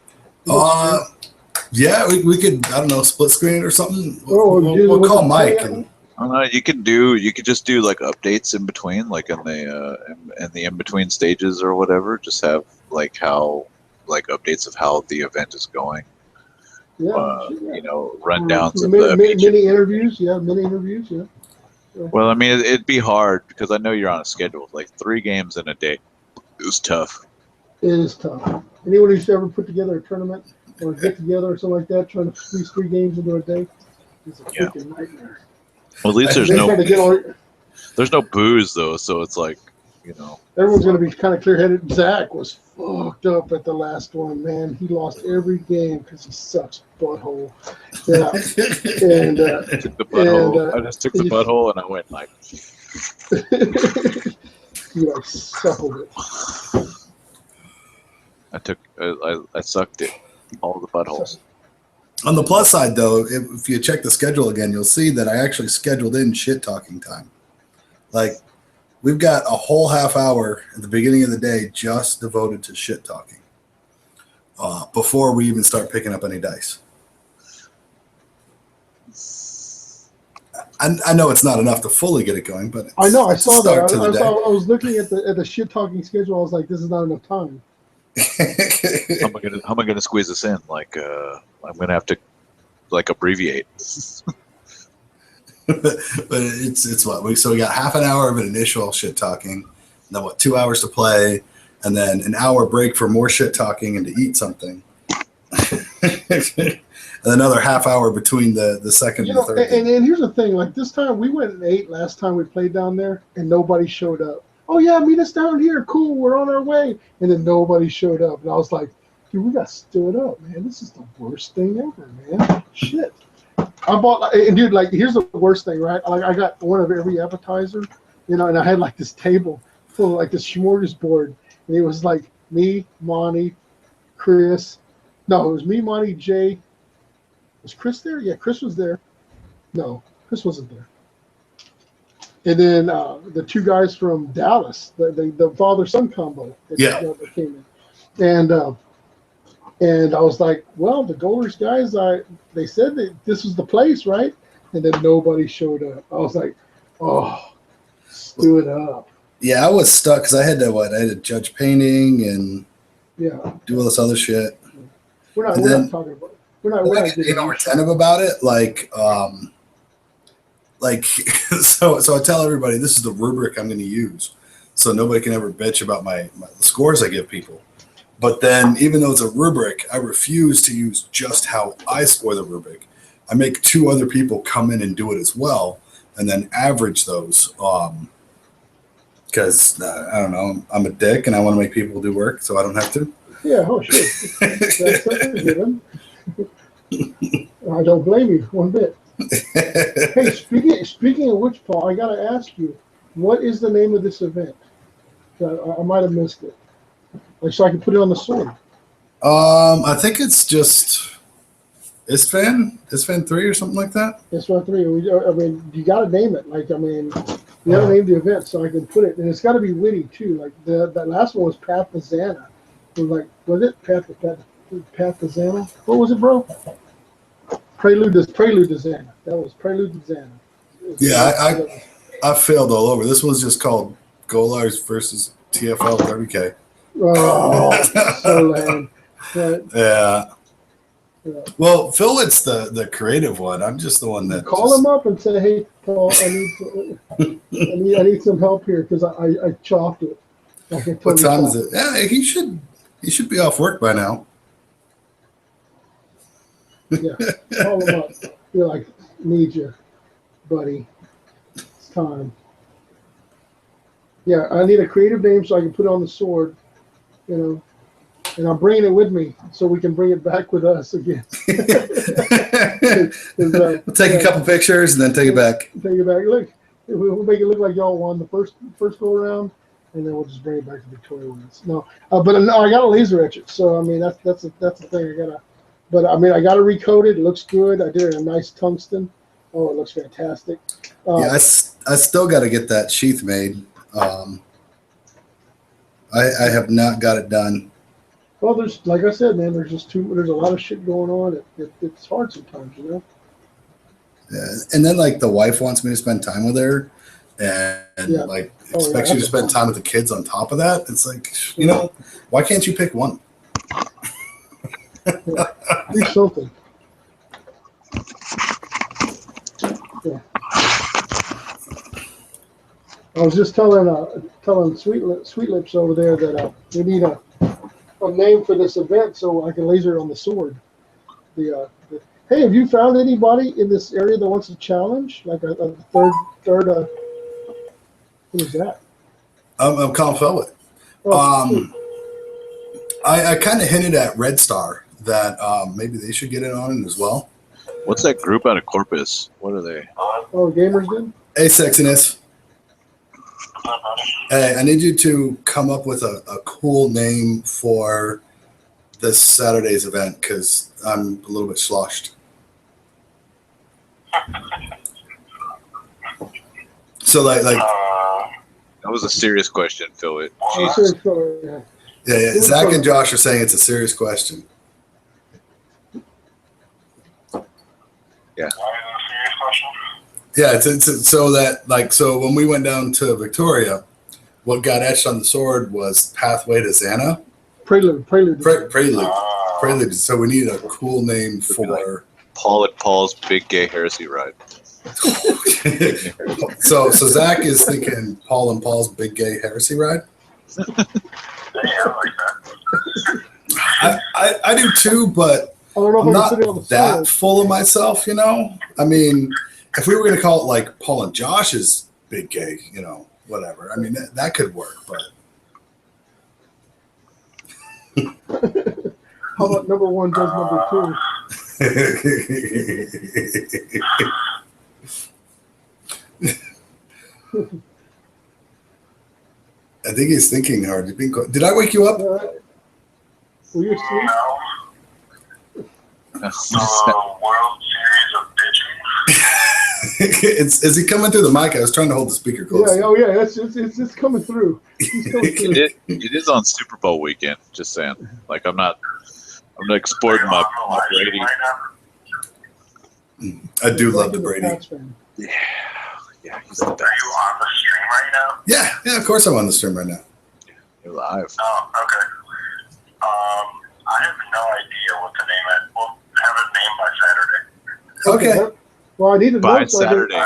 Speaker 4: Yeah, we could, I don't know, split screen it or something.
Speaker 1: Oh,
Speaker 4: We'll call Mike. And,
Speaker 2: I don't know. You could just do like updates in between, like in the in between stages or whatever. Just have like updates of how the event is going.
Speaker 1: Yeah,
Speaker 2: You know, rundowns of
Speaker 1: mini interviews. Yeah, mini interviews. Yeah.
Speaker 2: Well, I mean, it'd be hard because I know you're on a schedule. Like 3 games in a day is tough.
Speaker 1: It is tough. Anyone who's ever put together a tournament or a get together or something like that, trying to squeeze 3 games into a day, is a freaking nightmare.
Speaker 2: Well, at least there's no booze though, so it's like, you know.
Speaker 1: Everyone's going to be kind of clear-headed. Zach was fucked up at the last one, man. He lost every game because he sucks butthole. Yeah, and
Speaker 2: I took the butthole. I just took the butthole and I went like.
Speaker 1: You like suckled it.
Speaker 2: I sucked it, all the buttholes.
Speaker 4: on the plus side, though, if you check the schedule again, you'll see that I actually scheduled in shit talking time. Like, we've got a whole half hour at the beginning of the day just devoted to shit talking before we even start picking up any dice. I know it's not enough to fully get it going, but
Speaker 1: I know I saw that.
Speaker 4: I
Speaker 1: I was looking at the shit talking schedule. I was like, this is not enough time.
Speaker 2: How am I gonna squeeze this in? Like, I'm gonna have to like abbreviate.
Speaker 4: But it's what we got half an hour of an initial shit talking, then 2 hours to play, and then an hour break for more shit talking and to eat something. And another half hour between the second and the third.
Speaker 1: And here's the thing, like this time we went at 8 last time we played down there and nobody showed up. Oh yeah, meet us down here. Cool, we're on our way. And then nobody showed up. And I was like, dude, we got stood up, man. This is the worst thing ever, man. Shit. I bought, and dude, like, here's the worst thing, right? Like, I got one of every appetizer, and I had like this table full of like this smorgasbord, and it was like me, Monty, Chris. No, it was me, Monty, Jay. Was Chris there? Yeah, Chris was there. No, Chris wasn't there. And then the 2 guys from Dallas, the father-son combo that came in. And I was like, well, the Golders guys, they said that this was the place, right? And then nobody showed up. I was like, oh, stew it up.
Speaker 4: Yeah, I was stuck because I had to judge painting and do all this other shit.
Speaker 1: We're not talking about it. We're not
Speaker 4: getting retentive about it. So I tell everybody this is the rubric I'm going to use, so nobody can ever bitch about the scores I give people. But then, even though it's a rubric, I refuse to use just how I score the rubric. I make 2 other people come in and do it as well, and then average those. Because I don't know, I'm a dick and I want to make people do work, so I don't have to.
Speaker 1: Yeah, oh shit. That's good. I don't blame you one bit. Hey, speaking of which, Paul, I gotta ask you, what is the name of this event? I might have missed it. Like, so I can put it on the sword.
Speaker 4: I think it's just ISFAN 3 or something like that.
Speaker 1: ISFAN 3. I mean, you gotta name it. Like, I mean, you gotta name the event so I can put it, and it's gotta be witty too. Like that last one was Path to Xana. It was like, was it Path to Xana? What was it, bro? Prelude to Xana. That was Prelude to Xana.
Speaker 4: Yeah, I failed all over. This one's just called Golars versus TFL30k.
Speaker 1: Oh, so lame. But,
Speaker 4: yeah. Well, Phil, it's the creative one. I'm just the one that
Speaker 1: call him up and say, "Hey, Paul, I need some help here because I chopped it."
Speaker 4: What time is it? Yeah, he should be off work by now.
Speaker 1: Yeah, call him up. You're like, need you, buddy. time. Yeah, I need a creative name so I can put it on the sword, you know. And I'm bringing it with me so we can bring it back with us again.
Speaker 4: We'll take a couple pictures and then take it back.
Speaker 1: Take it back. Look, we'll make it look like y'all won the first go around, and then we'll just bring it back to Victoria wins. No, but no, I got to laser etch it. So I mean, that's the thing. I gotta, but I mean, I got to recode it. It looks good. I did it in a nice tungsten. Oh, it looks fantastic.
Speaker 4: Yeah, I still got to get that sheath made. I have not got it done.
Speaker 1: Well, there's, like I said, man, there's a lot of shit going on. It's hard sometimes, you know.
Speaker 4: Yeah. And then like the wife wants me to spend time with her, and
Speaker 1: Yeah.
Speaker 4: like
Speaker 1: Oh, yeah,
Speaker 4: expects you to
Speaker 1: that's
Speaker 4: spend time with the kids on top of that. It's like, you know, why can't you pick one?
Speaker 1: Do something. Yeah. I was just telling Sweet Lips over there that we need a name for this event so I can laser it on the sword. Hey, have you found anybody in this area that wants to challenge? Like a third who is that?
Speaker 4: I'm Colin Felwitt.
Speaker 1: Oh,
Speaker 4: I kind of hinted at Red Star that maybe they should get in on it as well.
Speaker 2: What's that group out of Corpus? What are they?
Speaker 1: oh, Gamers Den?
Speaker 4: Hey, Sexiness. Hey, I need you to come up with a cool name for this Saturday's event because I'm a little bit sloshed. So like
Speaker 2: That was a serious question, Phil.
Speaker 1: Yeah.
Speaker 4: yeah, Zach and Josh are saying it's a serious question.
Speaker 2: Yeah.
Speaker 4: Yeah, it's so that like so when we went down to Victoria, what got etched on the sword was Pathway to Xana.
Speaker 1: Prelude.
Speaker 4: Prelude. So we need a cool name for
Speaker 2: Paul and Paul's Big Gay Heresy Ride.
Speaker 4: so Zach is thinking Paul and Paul's Big Gay Heresy Ride. I do too, but
Speaker 1: I don't know if
Speaker 4: I'm
Speaker 1: I can sit it on the
Speaker 4: not that
Speaker 1: sword.
Speaker 4: full of myself, you know. I mean, if we were going to call it like Paul and Josh's Big Gay, you know, whatever. I mean, that could work, but.
Speaker 1: How about number one does number two?
Speaker 4: I think he's thinking hard. Did I wake you up?
Speaker 1: Were you asleep?
Speaker 5: World Series of bitching.
Speaker 4: Is he coming through the mic? I was trying to hold the speaker close.
Speaker 1: Yeah, oh yeah, it's coming through. He's coming through.
Speaker 2: It is on Super Bowl weekend. Just saying. Like I'm not exporting my Brady.
Speaker 5: Right now?
Speaker 4: I do love
Speaker 1: Like
Speaker 4: the
Speaker 1: a
Speaker 4: Brady.
Speaker 1: Pats fan.
Speaker 2: Yeah, he's the
Speaker 5: Are you
Speaker 2: best.
Speaker 5: on the stream right now?
Speaker 4: Yeah, of course I'm on the stream right now.
Speaker 2: You're live.
Speaker 5: Oh, okay. I have no idea what to name it. We'll have it named by Saturday.
Speaker 4: Okay.
Speaker 1: Well, I need to
Speaker 2: By
Speaker 1: know. so I can-
Speaker 2: Saturday.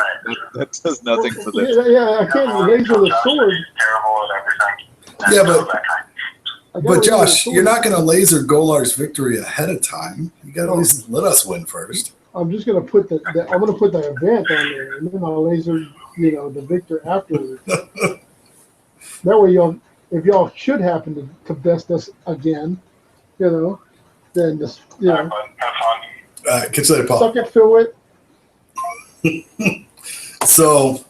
Speaker 2: That does nothing for this.
Speaker 1: Yeah, I can't laser the sword.
Speaker 5: He's terrible at everything.
Speaker 4: Yeah, but-
Speaker 5: That kind.
Speaker 1: I gotta
Speaker 4: But
Speaker 1: laser the
Speaker 4: Josh,
Speaker 1: sword.
Speaker 4: you're not going to laser Golar's victory ahead of time. You got to at least let us win first.
Speaker 1: I'm just gonna put I'm gonna put the event on there, and then I'll laser, the victor afterwards. That way, if y'all should happen to best us again, then just
Speaker 5: Have fun.
Speaker 4: Catch you later, Paul.
Speaker 1: suck it, fill it.
Speaker 4: So,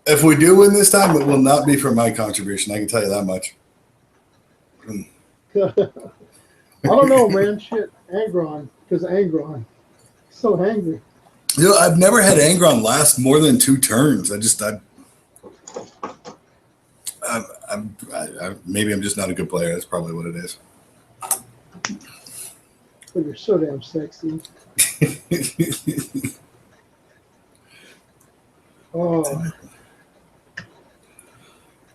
Speaker 4: if we do win this time, it will not be for my contribution. I can tell you that much.
Speaker 1: I don't know, man. Shit, Angron, because Angron, so angry.
Speaker 4: I've never had Angron last more than 2 turns. Maybe I'm just not a good player. That's probably what it is.
Speaker 1: But you're so damn sexy. Oh,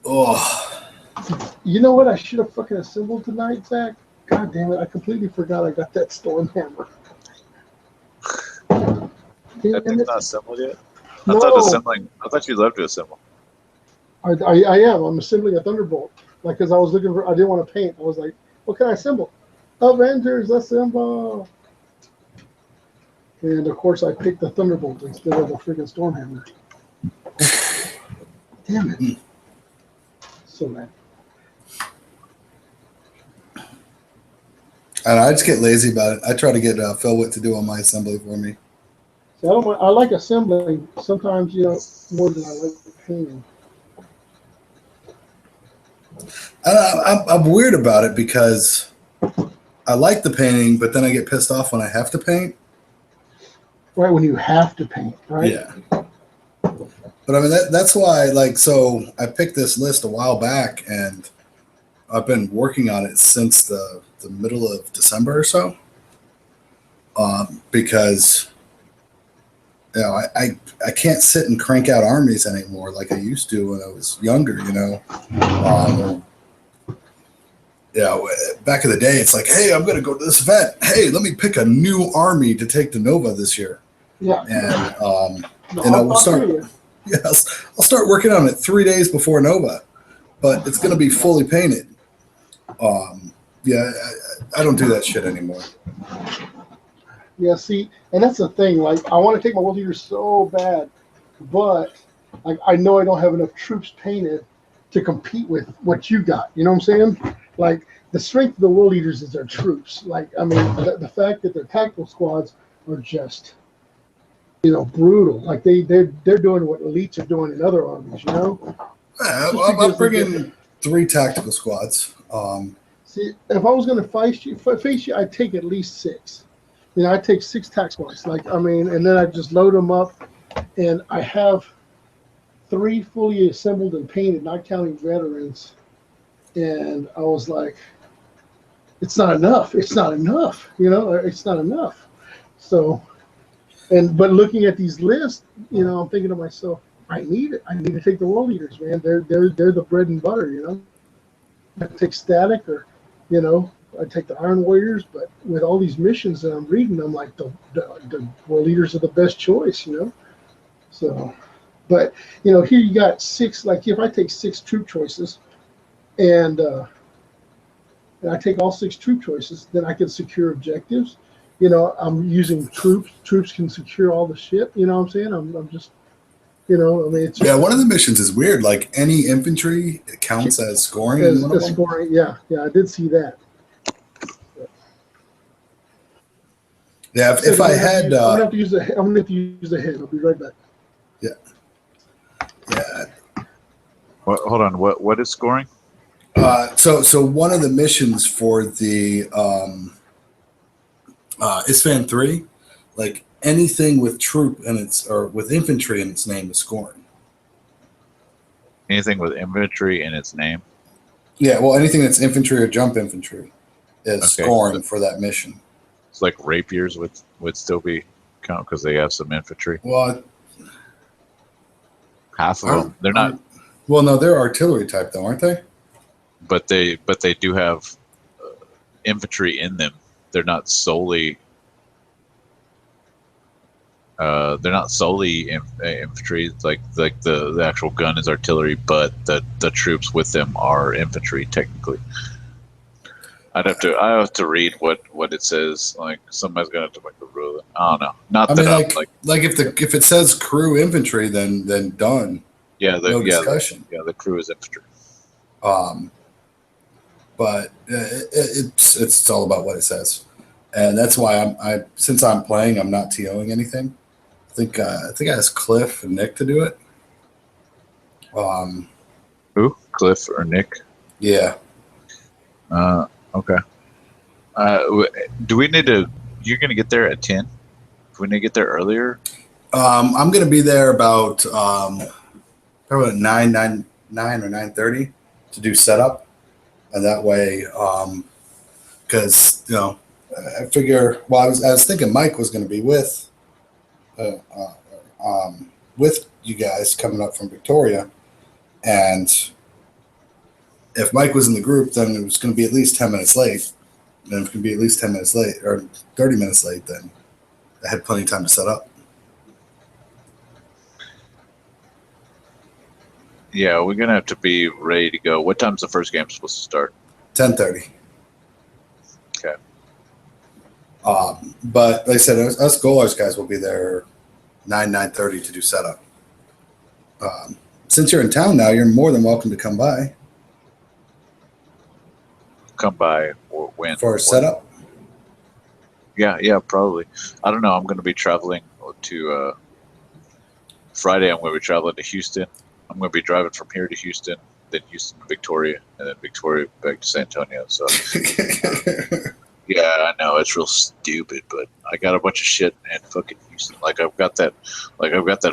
Speaker 4: Oh,
Speaker 1: you know what? I should have fucking assembled tonight, Zach. God damn it! I completely forgot I got that storm hammer.
Speaker 2: That
Speaker 1: Damn
Speaker 2: thing's
Speaker 1: it.
Speaker 2: not assembled yet.
Speaker 1: No.
Speaker 2: I thought you'd love to assemble.
Speaker 1: I am. I'm assembling a Thunderbolt. Like, because I was looking for, I didn't want to paint. I was like, what can I assemble? Avengers, assemble. And of course, I picked the Thunderbolt instead of the freaking Stormhammer. Damn it. So mad.
Speaker 4: And I just get lazy about it. I try to get Phil Witt to do all my assembly for me.
Speaker 1: So I like assembling sometimes, more than I like painting.
Speaker 4: I'm weird about it because I like the painting, but then I get pissed off when I have to paint.
Speaker 1: Right, when you have to paint, right?
Speaker 4: Yeah. But I mean, that's why, so I picked this list a while back, and I've been working on it since the middle of December or so. Because, I can't sit and crank out armies anymore like I used to when I was younger, back in the day, it's like, hey, I'm going to go to this event. Hey, let me pick a new army to take to Nova this year.
Speaker 1: Yeah.
Speaker 4: And, we'll start. Yes, I'll start working on it 3 days before Nova, but it's going to be fully painted. I don't do that shit anymore.
Speaker 1: Yeah, see, and that's the thing. Like, I want to take my world leader so bad, but I know I don't have enough troops painted to compete with what you got. You know what I'm saying? Like, the strength of the world leaders is their troops. Like, I mean, the fact that their tactical squads are just, brutal. Like they're doing what elites are doing in other armies.
Speaker 4: I'm bringing 3 tactical squads.
Speaker 1: See, if I was going to face you, I'd take at least 6. I'd take 6 tac squads. And then I just load them up, and I have 3 fully assembled and painted, not counting veterans. And I was like, it's not enough. It's not enough. It's not enough. So, but looking at these lists, I'm thinking to myself, I need it. I need to take the world leaders, man. They're the bread and butter. I take static, or I take the Iron Warriors. But with all these missions that I'm reading, I'm like, the world leaders are the best choice. So, but here you got 6. Like, if I take 6 troop choices, and I take all 6 troop choices, then I can secure objectives. I'm using troops. Troops can secure all the shit. You know what I'm saying? I'm just, it's
Speaker 4: one of the missions is weird. Like, any infantry counts as scoring.
Speaker 1: Scoring, yeah, I did see that.
Speaker 4: Yeah, if I had,
Speaker 1: I'm gonna have to use the head. I'll be right back.
Speaker 4: Yeah.
Speaker 2: Hold on. What is scoring?
Speaker 4: So one of the missions for the ISFAN 3, like, anything with troop or with infantry in its name is scoring.
Speaker 2: Anything with infantry in its name?
Speaker 4: Yeah, well, anything that's infantry or jump infantry is scoring for that mission.
Speaker 2: It's like rapiers would still be count because they have some infantry.
Speaker 4: Well,
Speaker 2: half of them. They're not.
Speaker 4: Well, no, they're artillery type though, aren't they?
Speaker 2: But they do have infantry in them. They're not solely. They're not solely infantry. Like the actual gun is artillery, but the troops with them are infantry technically. I have to read what it says. Like, somebody's gonna have to make a rule. I don't know.
Speaker 4: If it says crew infantry, then done.
Speaker 2: Yeah,
Speaker 4: no discussion.
Speaker 2: The crew is infantry.
Speaker 4: But it's all about what it says, and that's why since I'm playing, I'm not TOing anything. I think I asked Cliff and Nick to do it.
Speaker 2: Who? Cliff or Nick?
Speaker 4: Yeah.
Speaker 2: Okay. Do we need to? You're gonna get there at 10. Do we need to get there earlier?
Speaker 4: I'm gonna be there about probably 9 or 9:30 to do setup, and that way, because I figure. Well, I was thinking Mike was gonna be with you guys coming up from Victoria, and if Mike was in the group, then it was going to be at least 10 minutes late. And if it can be at least 10 minutes late or 30 minutes late, then I had plenty of time to set up.
Speaker 2: Yeah, we're gonna have to be ready to go. What time's the first game supposed to start?
Speaker 4: 10:30.
Speaker 2: Okay.
Speaker 4: But like I said, us Goalers guys will be there 9:30 to do setup. since you're in town now, you're more than welcome to come by
Speaker 2: Come by or when?
Speaker 4: for a setup.
Speaker 2: Yeah, probably. I don't know. I'm going to be traveling to Friday. I'm going to be traveling to Houston. I'm going to be driving from here to Houston, then Houston to Victoria, and then Victoria back to San Antonio. So yeah, I know it's real stupid, but I got a bunch of shit in fucking Houston. Like I've got that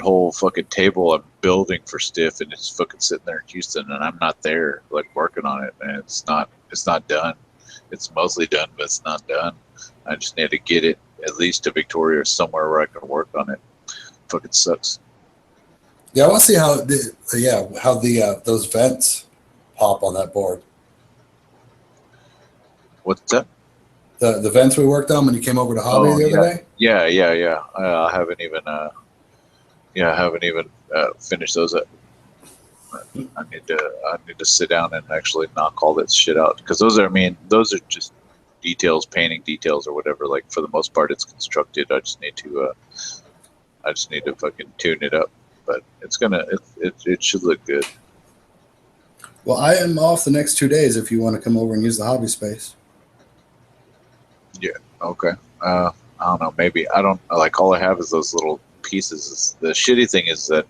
Speaker 2: whole fucking table I'm building for Stiff, and it's fucking sitting there in Houston, and I'm not there, like working on it, and it's not done. It's mostly done, but it's not done. I just need to get it at least to Victoria or somewhere where I can work on it. Fucking sucks.
Speaker 4: Yeah, I want to see how those vents pop on that board.
Speaker 2: What's that?
Speaker 4: The vents we worked on when you came over to Hobby the other day.
Speaker 2: Yeah. I haven't even finished those up. I need to sit down and actually knock all that shit out, because those are just details, painting details or whatever. Like for the most part, it's constructed. I just need to fucking tune it up, but it should look good.
Speaker 4: Well, I am off the next 2 days if you want to come over and use the hobby space.
Speaker 2: Yeah. Okay. I don't know. Maybe I don't like. All I have is those little pieces. The shitty thing is that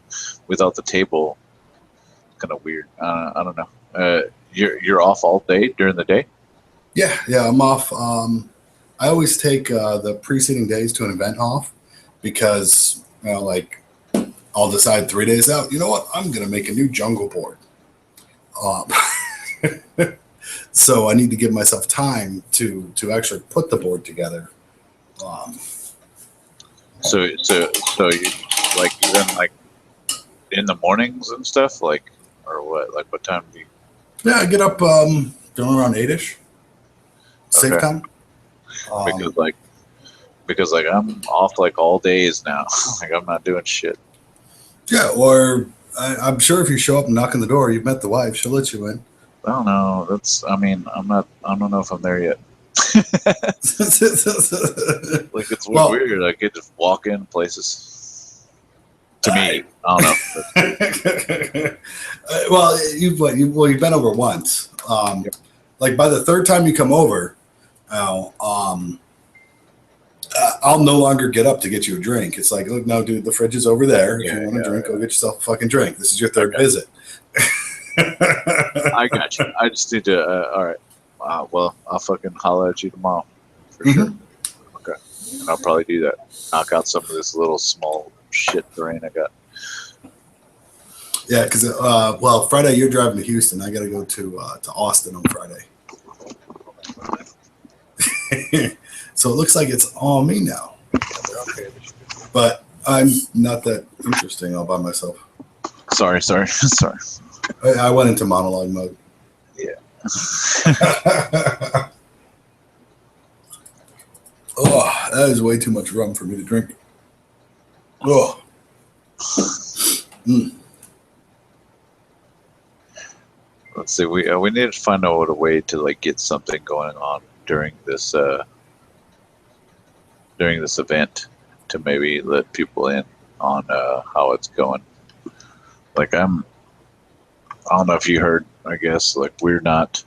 Speaker 2: without the table, it's kind of weird. I don't know. You're off all day during the day?
Speaker 4: Yeah, I'm off. I always take the preceding days to an event off because, like, I'll decide 3 days out, you know what, I'm going to make a new jungle board. So I need to give myself time to actually put the board together.
Speaker 2: So you like even like in the mornings and stuff, like, or what? Like what time do you?
Speaker 4: Yeah, I get up around 8ish. Safe
Speaker 2: Okay.
Speaker 4: time.
Speaker 2: Because I'm off like all days now. Like I'm not doing shit.
Speaker 4: Yeah, or I'm sure if you show up and knock on the door, you've met the wife. She'll let you in.
Speaker 2: I don't know. I don't know if I'm there yet. Like it's weird. I could just walk in places. To me, I don't know.
Speaker 4: Well, you've been over once. Like by the third time you come over, I'll no longer get up to get you a drink. It's like, look, no, dude, the fridge is over there. If you want a drink, go get yourself a fucking drink. This is your third visit.
Speaker 2: I got you. I just need to. All right. Well, I'll fucking holler at you tomorrow for sure. Okay. And I'll probably do that. Knock out some of this little small shit terrain I got.
Speaker 4: Yeah, because Friday you're driving to Houston. I got to go to Austin on Friday. So it looks like it's all me now. But I'm not that interesting all by myself.
Speaker 2: Sorry.
Speaker 4: I went into monologue mode.
Speaker 2: Yeah.
Speaker 4: Oh, that is way too much rum for me to drink. Oh.
Speaker 2: Let's see. We need to find out a way to like get something going on during this event to maybe let people in on how it's going. Like I don't know if you heard. I guess like we're not.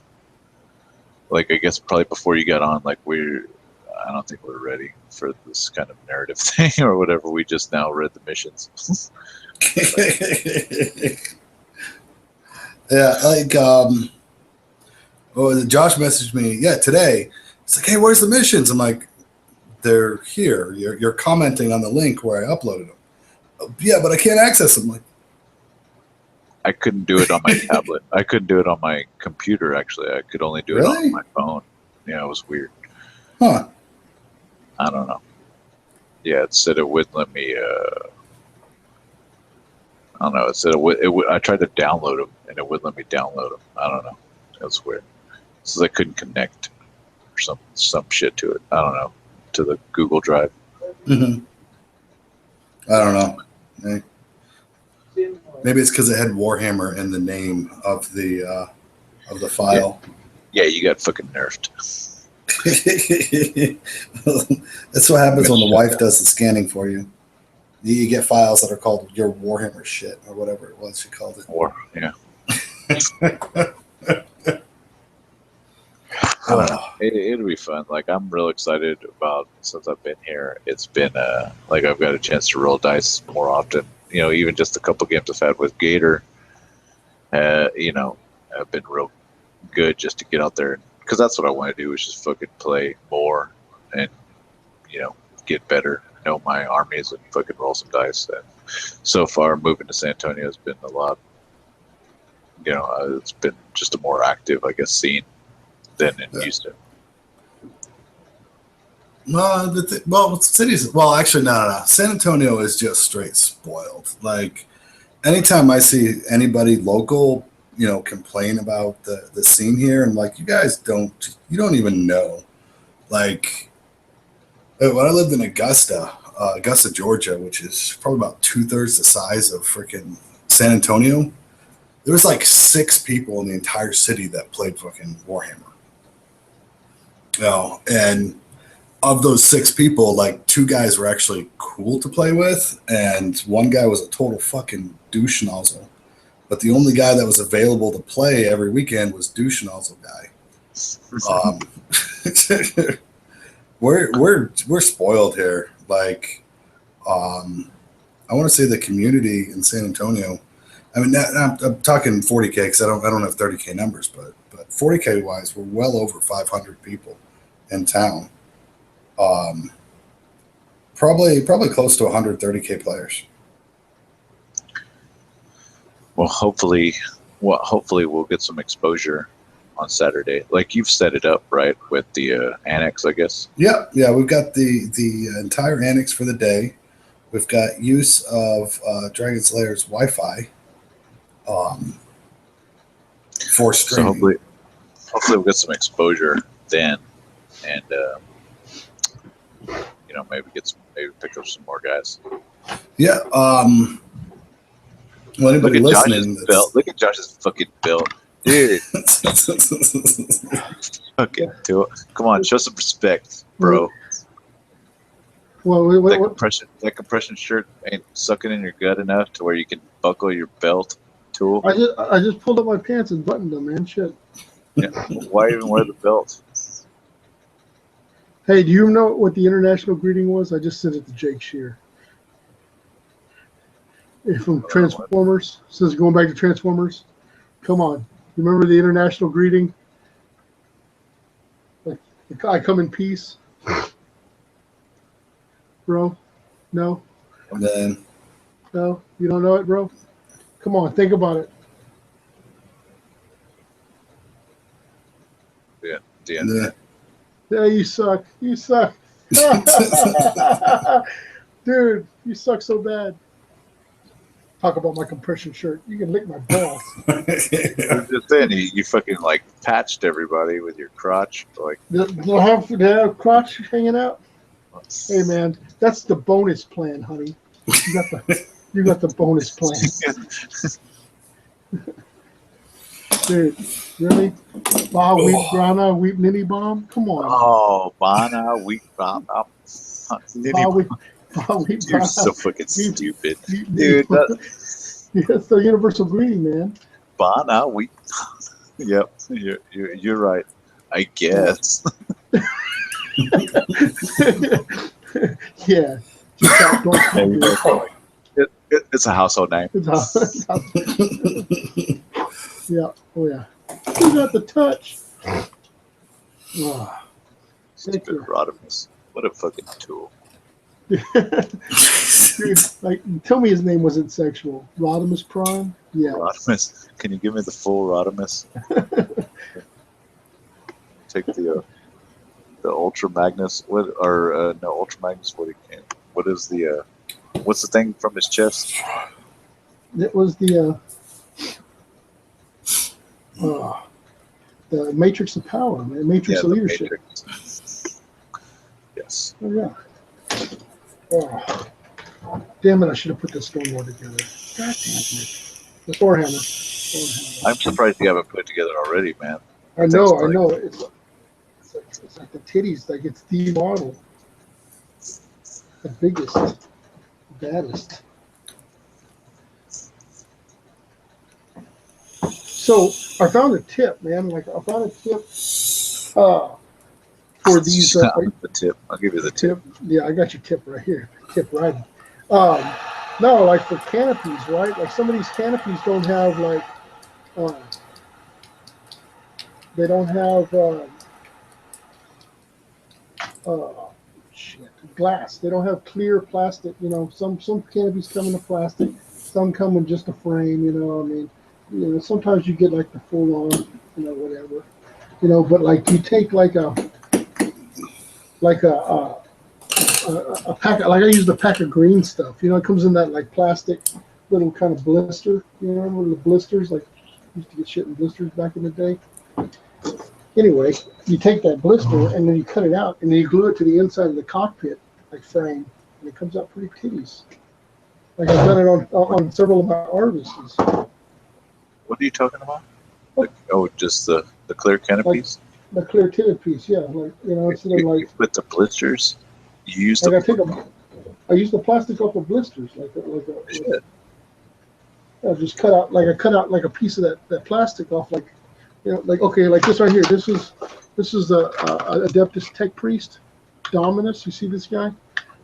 Speaker 2: Like I guess probably before you got on, like I don't think we're ready for this kind of narrative thing or whatever. We just now read the missions.
Speaker 4: Yeah, like Josh messaged me, yeah, today. It's like, hey, where's the missions? I'm like, they're here. You're commenting on the link where I uploaded them. Yeah, but I can't access them. I'm like,
Speaker 2: I couldn't do it on my tablet. I couldn't do it on my computer, actually. I could only do it on my phone. Yeah, it was weird.
Speaker 4: Huh.
Speaker 2: I don't know. Yeah, it said it wouldn't let me. I don't know. It said I tried to download them, and it wouldn't let me download them. I don't know. That's weird. It says I couldn't connect or some shit to it. I don't know. To the Google Drive.
Speaker 4: Mm-hmm. I don't know. Maybe it's because it had Warhammer in the name of the file.
Speaker 2: Yeah, you got fucking nerfed.
Speaker 4: That's what happens when the wife does the scanning for you. You get files that are called your Warhammer shit or whatever it was you called it.
Speaker 2: Or yeah. I don't know. It'll be fun. Like I'm real excited about since I've been here. It's been like I've got a chance to roll dice more often. You know, even just a couple games I've had with Gator. You know, have been real good just to get out there because that's what I want to do is just fucking play more and you know get better, know my armies and fucking roll some dice. And so far, moving to San Antonio has been a lot. You know, it's been just a more active, I guess, scene than in Houston.
Speaker 4: Well, cities. Well, actually, no. San Antonio is just straight spoiled. Like, anytime I see anybody local, you know, complain about the scene here, and like, you don't even know. Like, when I lived in Augusta, Georgia, which is probably about 2/3 the size of freaking San Antonio, there was like 6 people in the entire city that played fucking Warhammer. You know, and of those 6 people, like 2 guys were actually cool to play with, and 1 guy was a total fucking douche nozzle. But the only guy that was available to play every weekend was douche nozzle guy. We're spoiled here. Like, I want to say the community in San Antonio. I mean, I'm talking 40K because I don't have 30K numbers, but 40K wise, we're well over 500 people in town. Probably close to 130K players.
Speaker 2: Well, hopefully we'll get some exposure on Saturday. Like you've set it up right with the annex, I guess.
Speaker 4: Yeah. We've got the entire annex for the day. We've got use of Dragon Slayer's Wi-Fi for streaming.
Speaker 2: So hopefully we'll get some exposure then, and you know maybe pick up some more guys.
Speaker 4: Yeah. Well, anybody listening?
Speaker 2: Look at Josh's fucking build, dude. Fucking do it. Come on, show some respect, bro.
Speaker 1: Well,
Speaker 2: that compression shirt ain't sucking in your gut enough to where you can buckle your belt tool.
Speaker 1: I just pulled up my pants and buttoned them, man. Shit.
Speaker 2: Yeah. Why even wear the belt?
Speaker 1: Hey, do you know what the international greeting was? I just sent it to Jake Shear. From Transformers. Says going back to Transformers. Come on. You remember the international greeting? Like, I come in peace. Bro? No?
Speaker 4: And then,
Speaker 1: No? You don't know it, bro? Come on, think about it.
Speaker 2: Yeah.
Speaker 1: Yeah, you suck. You suck. Dude, you suck so bad. Talk about my compression shirt. You can lick my balls.
Speaker 2: Just then you fucking like patched everybody with your crotch. Like,
Speaker 1: Do I have crotch hanging out? Hey man, that's the bonus plan, honey. You got the bonus plan. Dude, really? Bah, wheat, grana, wheat, mini bomb? Come on.
Speaker 2: Oh, Bana, wheat bomb. You're so fucking stupid. Dude,
Speaker 1: That's the universal greeting, man.
Speaker 2: Bana, wheat. Yep, you're right. I guess.
Speaker 1: Yeah.
Speaker 2: It's a household name.
Speaker 1: Yeah. Oh yeah. You got the touch. Oh,
Speaker 2: Stupid Rodimus. What a fucking tool.
Speaker 1: Dude, like, tell me his name wasn't sexual. Rodimus Prime? Yeah.
Speaker 2: Rodimus. Can you give me the full Rodimus? Take the Ultra Magnus. Ultra Magnus. What is the what's the thing from his chest?
Speaker 1: It was the Matrix of Power, man. Matrix of Leadership.
Speaker 2: Matrix. Yes.
Speaker 1: Oh yeah. Oh. Damn it! I should have put the Stonewall together. God damn it! The Thorhammer.
Speaker 2: I'm surprised you haven't put it together already, man.
Speaker 1: I know. It's like the titties. Like it's the model, the biggest. Baddest. So I found a tip, man. Like I found a tip for these.
Speaker 2: The tip. I'll give you the tip.
Speaker 1: Yeah, I got your tip right here. Tip right. No, like for canopies, right? Like some of these canopies don't have like, they don't have glass. They don't have clear plastic. You know, some canopies come in the plastic. Some come in just a frame. You know, I mean, you know, sometimes you get like the full on, you know, whatever. You know, but like you take like a pack, like I use the pack of green stuff. You know, it comes in that like plastic little kind of blister. You know, remember the blisters? Like used to get shit in blisters back in the day. Anyway, you take that blister and then you cut it out and then you glue it to the inside of the cockpit like frame, and it comes out pretty titties. Like I've done it on several of my artists.
Speaker 2: What are you talking about? Like, oh, just the clear canopies?
Speaker 1: Like the clear tinted piece, yeah. Like, you know, instead of like
Speaker 2: you put the blisters. You used
Speaker 1: like I use the plastic off of blisters, I just cut out like a piece of that plastic off, like, you know, like, okay, like this right here. This is the Adeptus Tech Priest Dominus. You see this guy?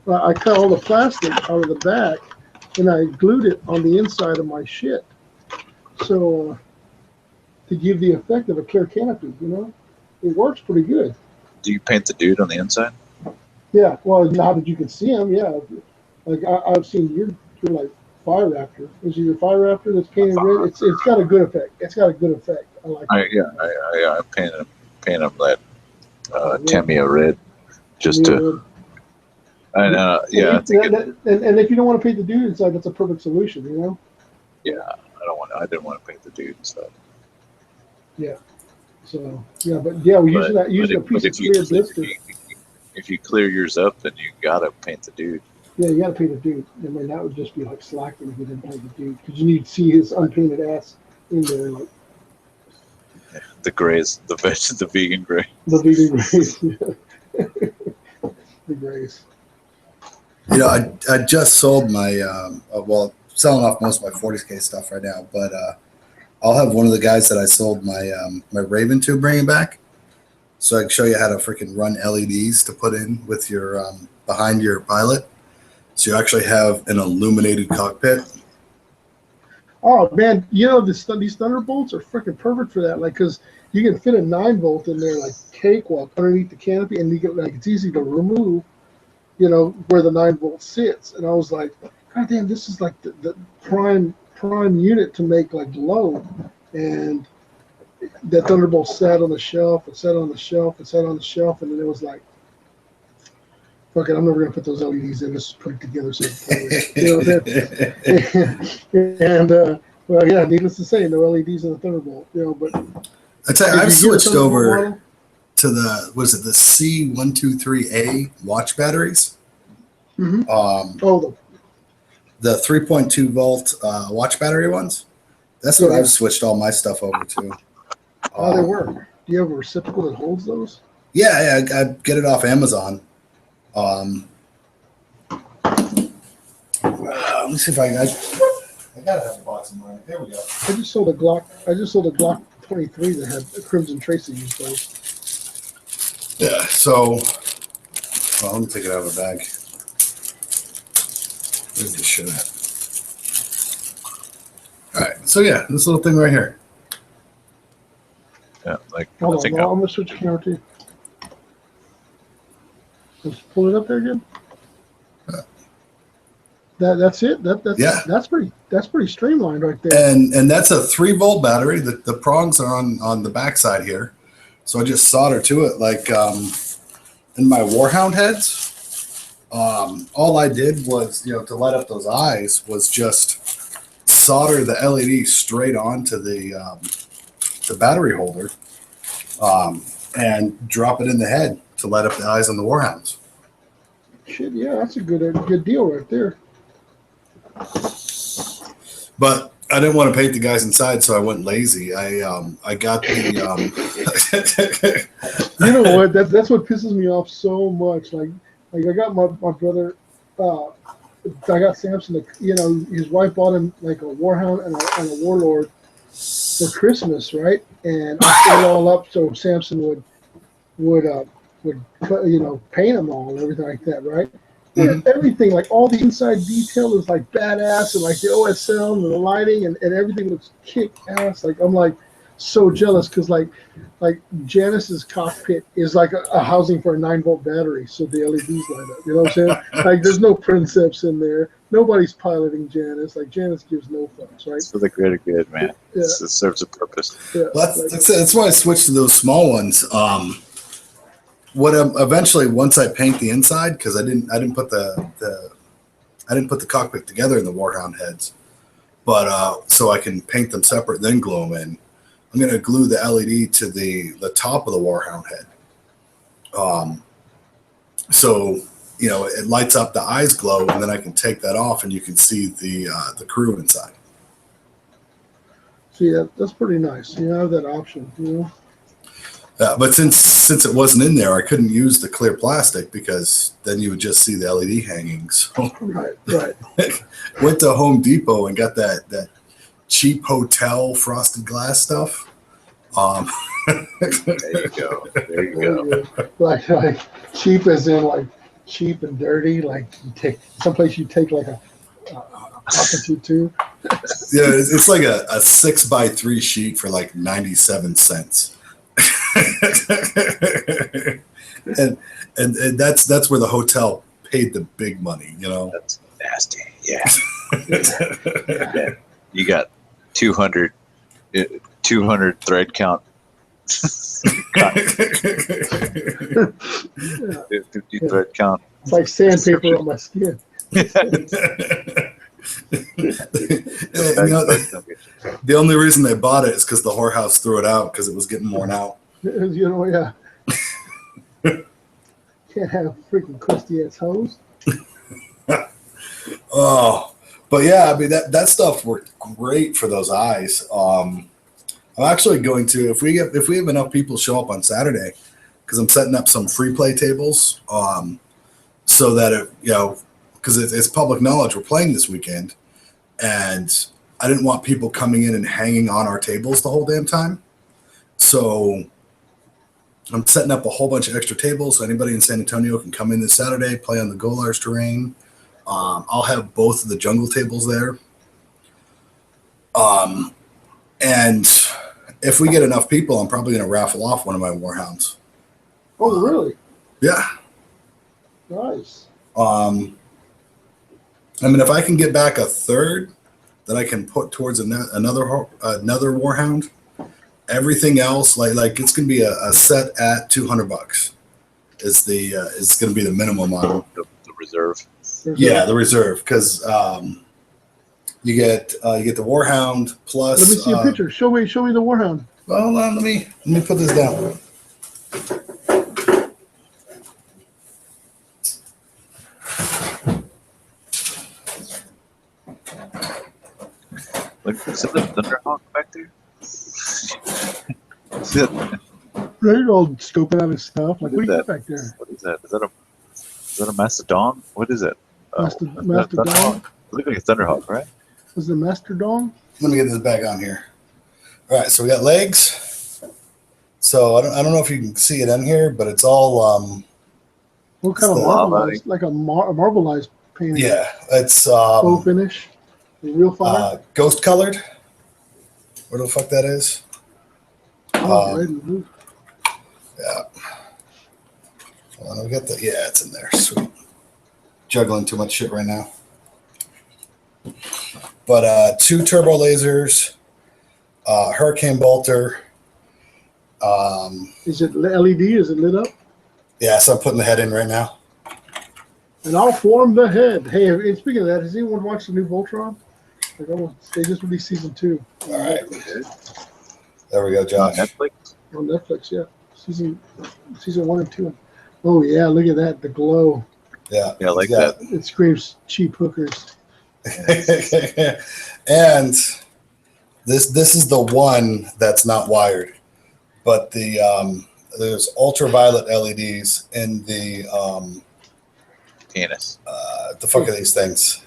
Speaker 1: I cut all the plastic out of the back and I glued it on the inside of my shit. So to give the effect of a clear canopy, you know, it works pretty good.
Speaker 2: Do you paint the dude on the inside?
Speaker 1: Yeah, well, now that you can see him, yeah. Like I've seen your like Fire Raptor. Is it your Fire Raptor that's painted red? It's got a good effect. It's got a good effect. I like it.
Speaker 2: I paint him that Tamiya red, just to. And yeah,
Speaker 1: and if you don't want to paint the dude inside, that's a perfect solution, you know.
Speaker 2: Yeah, I didn't want to paint the dude inside.
Speaker 1: Yeah. So yeah, but yeah, we using a piece of clear blister.
Speaker 2: If you clear yours up, then you gotta paint the dude.
Speaker 1: Yeah, you gotta paint the dude. I mean, that would just be like slacking if you didn't paint the dude, because you need to see his unpainted ass in there, like
Speaker 2: the grays, the vegan gray.
Speaker 1: The vegan grays. The grays.
Speaker 4: You know, I just sold my selling off most of my 40k stuff right now, but I'll have one of the guys that I sold my my Raven to bringing back, so I can show you how to freaking run LEDs to put in with your behind your pilot, so you actually have an illuminated cockpit.
Speaker 1: Oh man, you know these Thunderbolts are freaking perfect for that. Like, cause you can fit a 9-volt in there like cakewalk underneath the canopy, and you get like it's easy to remove. You know where the 9-volt sits, and I was like, God damn, this is like the prime unit to make like low. And that Thunderbolt sat on the shelf, and sat on the shelf, and sat on the shelf, and then it was like, fuck it, I'm never gonna put those LEDs in. Let's put it together. So you know what I'm saying? And well, yeah, needless to say, no LEDs in the Thunderbolt. You know, but
Speaker 4: I tell you, I've switched over to the the C123A watch batteries.
Speaker 1: Mm-hmm.
Speaker 4: The 3.2 volt watch battery ones. That's what I've switched all my stuff over to.
Speaker 1: How they work? Do you have a receptacle that holds those?
Speaker 4: Yeah, I get it off Amazon. Let me see if I gotta have a box in mine. There we go.
Speaker 1: I just sold a Glock 23 that had a Crimson Tracer used those.
Speaker 4: Yeah. So, well, let me take it out of the bag. Where's this shit at? All right. So yeah, this little thing right here.
Speaker 2: Yeah, like
Speaker 1: Hold on, I'm gonna switch camera to you. Let's pull it up there again. That's it. That's pretty streamlined right there.
Speaker 4: And that's a 3-volt battery. The prongs are on the backside here, so I just solder to it like in my Warhound heads. All I did was, you know, to light up those eyes was just solder the LED straight onto the battery holder, and drop it in the head to light up the eyes on the Warhounds.
Speaker 1: Shit, yeah, that's a good deal right there.
Speaker 4: But I didn't want to paint the guys inside, so I went lazy. I got the.
Speaker 1: You know what? That's what pisses me off so much. Like I got my brother I got Samson. You know, his wife bought him like a Warhound and a Warlord for Christmas, right? And I set it all up so Samson would you know, paint them all and everything like that, right? And everything, like all the inside detail is like badass, and like the OSL and the lighting and everything looks kick ass. Like I'm like so jealous because like Janice's cockpit is like a housing for a 9-volt battery, so the LEDs light up. You know what I'm saying? Like there's no princeps in there. Nobody's piloting Janice. Like Janice gives no fucks, right?
Speaker 2: For the greater good, man.
Speaker 1: Yeah.
Speaker 2: It serves a purpose.
Speaker 1: Yeah,
Speaker 4: Well,
Speaker 1: like,
Speaker 4: that's why I switched to those small ones. What eventually once I paint the inside, because I didn't put the cockpit together in the Warhound heads, but so I can paint them separate, then glue them in. I'm going to glue the LED to the top of the Warhound head. So you know it lights up, the eyes glow, and then I can take that off, and you can see the crew inside.
Speaker 1: so yeah, that's pretty nice. You have that option, you know.
Speaker 4: But since it wasn't in there, I couldn't use the clear plastic because then you would just see the LED hanging. So
Speaker 1: Right.
Speaker 4: went to Home Depot and got that cheap hotel frosted glass stuff.
Speaker 2: There you go. There you go.
Speaker 1: Like cheap as in like cheap and dirty. Like you take someplace you take like a prostitute to.
Speaker 4: Yeah, it's like a 6x3 sheet for like 97 cents. and that's where the hotel paid the big money, you know.
Speaker 2: That's nasty. Yeah. You got 200 thread count. 50 thread count.
Speaker 1: It's like sandpaper on my skin.
Speaker 4: You know, the only reason they bought it is because the whorehouse threw it out because it was getting worn out.
Speaker 1: You know, yeah. Can't have freaking crusty ass hose.
Speaker 4: Oh, but yeah, I mean that stuff worked great for those eyes. I'm actually going to, if we have enough people show up on Saturday, because I'm setting up some free play tables, so that it, you know, because it's public knowledge we're playing this weekend, and I didn't want people coming in and hanging on our tables the whole damn time. So I'm setting up a whole bunch of extra tables so anybody in San Antonio can come in this Saturday, play on the Golars terrain. I'll have both of the jungle tables there. And if we get enough people, I'm probably going to raffle off one of my Warhounds.
Speaker 1: Oh, really?
Speaker 4: Yeah.
Speaker 1: Nice.
Speaker 4: I mean, if I can get back a third that I can put towards another Warhound, everything else, like it's going to be a set at $200. Is going to be the minimum on
Speaker 2: The reserve.
Speaker 4: Yeah, the reserve, because you get the Warhound plus.
Speaker 1: Let me see a picture. Show me the Warhound.
Speaker 4: Well, hold on, let me put this down.
Speaker 2: Look, is that the Thunderhawk back there? See that?
Speaker 1: They're all scoping out his stuff. Like, what
Speaker 2: What is
Speaker 1: do you got
Speaker 2: that?
Speaker 1: back there?
Speaker 2: What is that? Is that a mastodon? What is it?
Speaker 1: Mastodon?
Speaker 2: Thunderhawk? Look like a Thunderhawk, right?
Speaker 1: Was it Mastodon?
Speaker 4: Let me get this back on here. All right, so we got legs. So I don't know if you can see it in here, but it's all
Speaker 1: What kind of
Speaker 4: the
Speaker 1: marbleized? Like a marbleized painting.
Speaker 4: yeah, it's
Speaker 1: Faux finish. Real fire.
Speaker 4: ghost colored. Where the fuck that is?
Speaker 1: Oh, red and blue.
Speaker 4: Yeah. Hold on, we got yeah, it's in there. Sweet. Juggling too much shit right now. But 2 turbo lasers, hurricane bolter.
Speaker 1: Is it LED? Is it lit up?
Speaker 4: Yeah, so I'm putting the head in right now.
Speaker 1: And I'll form the head. Hey, and speaking of that, has anyone watched the new Voltron? Like, they just released season 2.
Speaker 4: All right. There we go, Josh.
Speaker 2: Netflix?
Speaker 1: On Netflix, yeah. Season 1 and 2. Oh yeah, look at that, the glow.
Speaker 4: Yeah.
Speaker 2: Yeah, I like
Speaker 4: Yeah.
Speaker 2: that.
Speaker 1: It screams cheap hookers.
Speaker 4: And this is the one that's not wired, but there's ultraviolet LEDs in the
Speaker 2: Penis.
Speaker 4: the fuck are these things?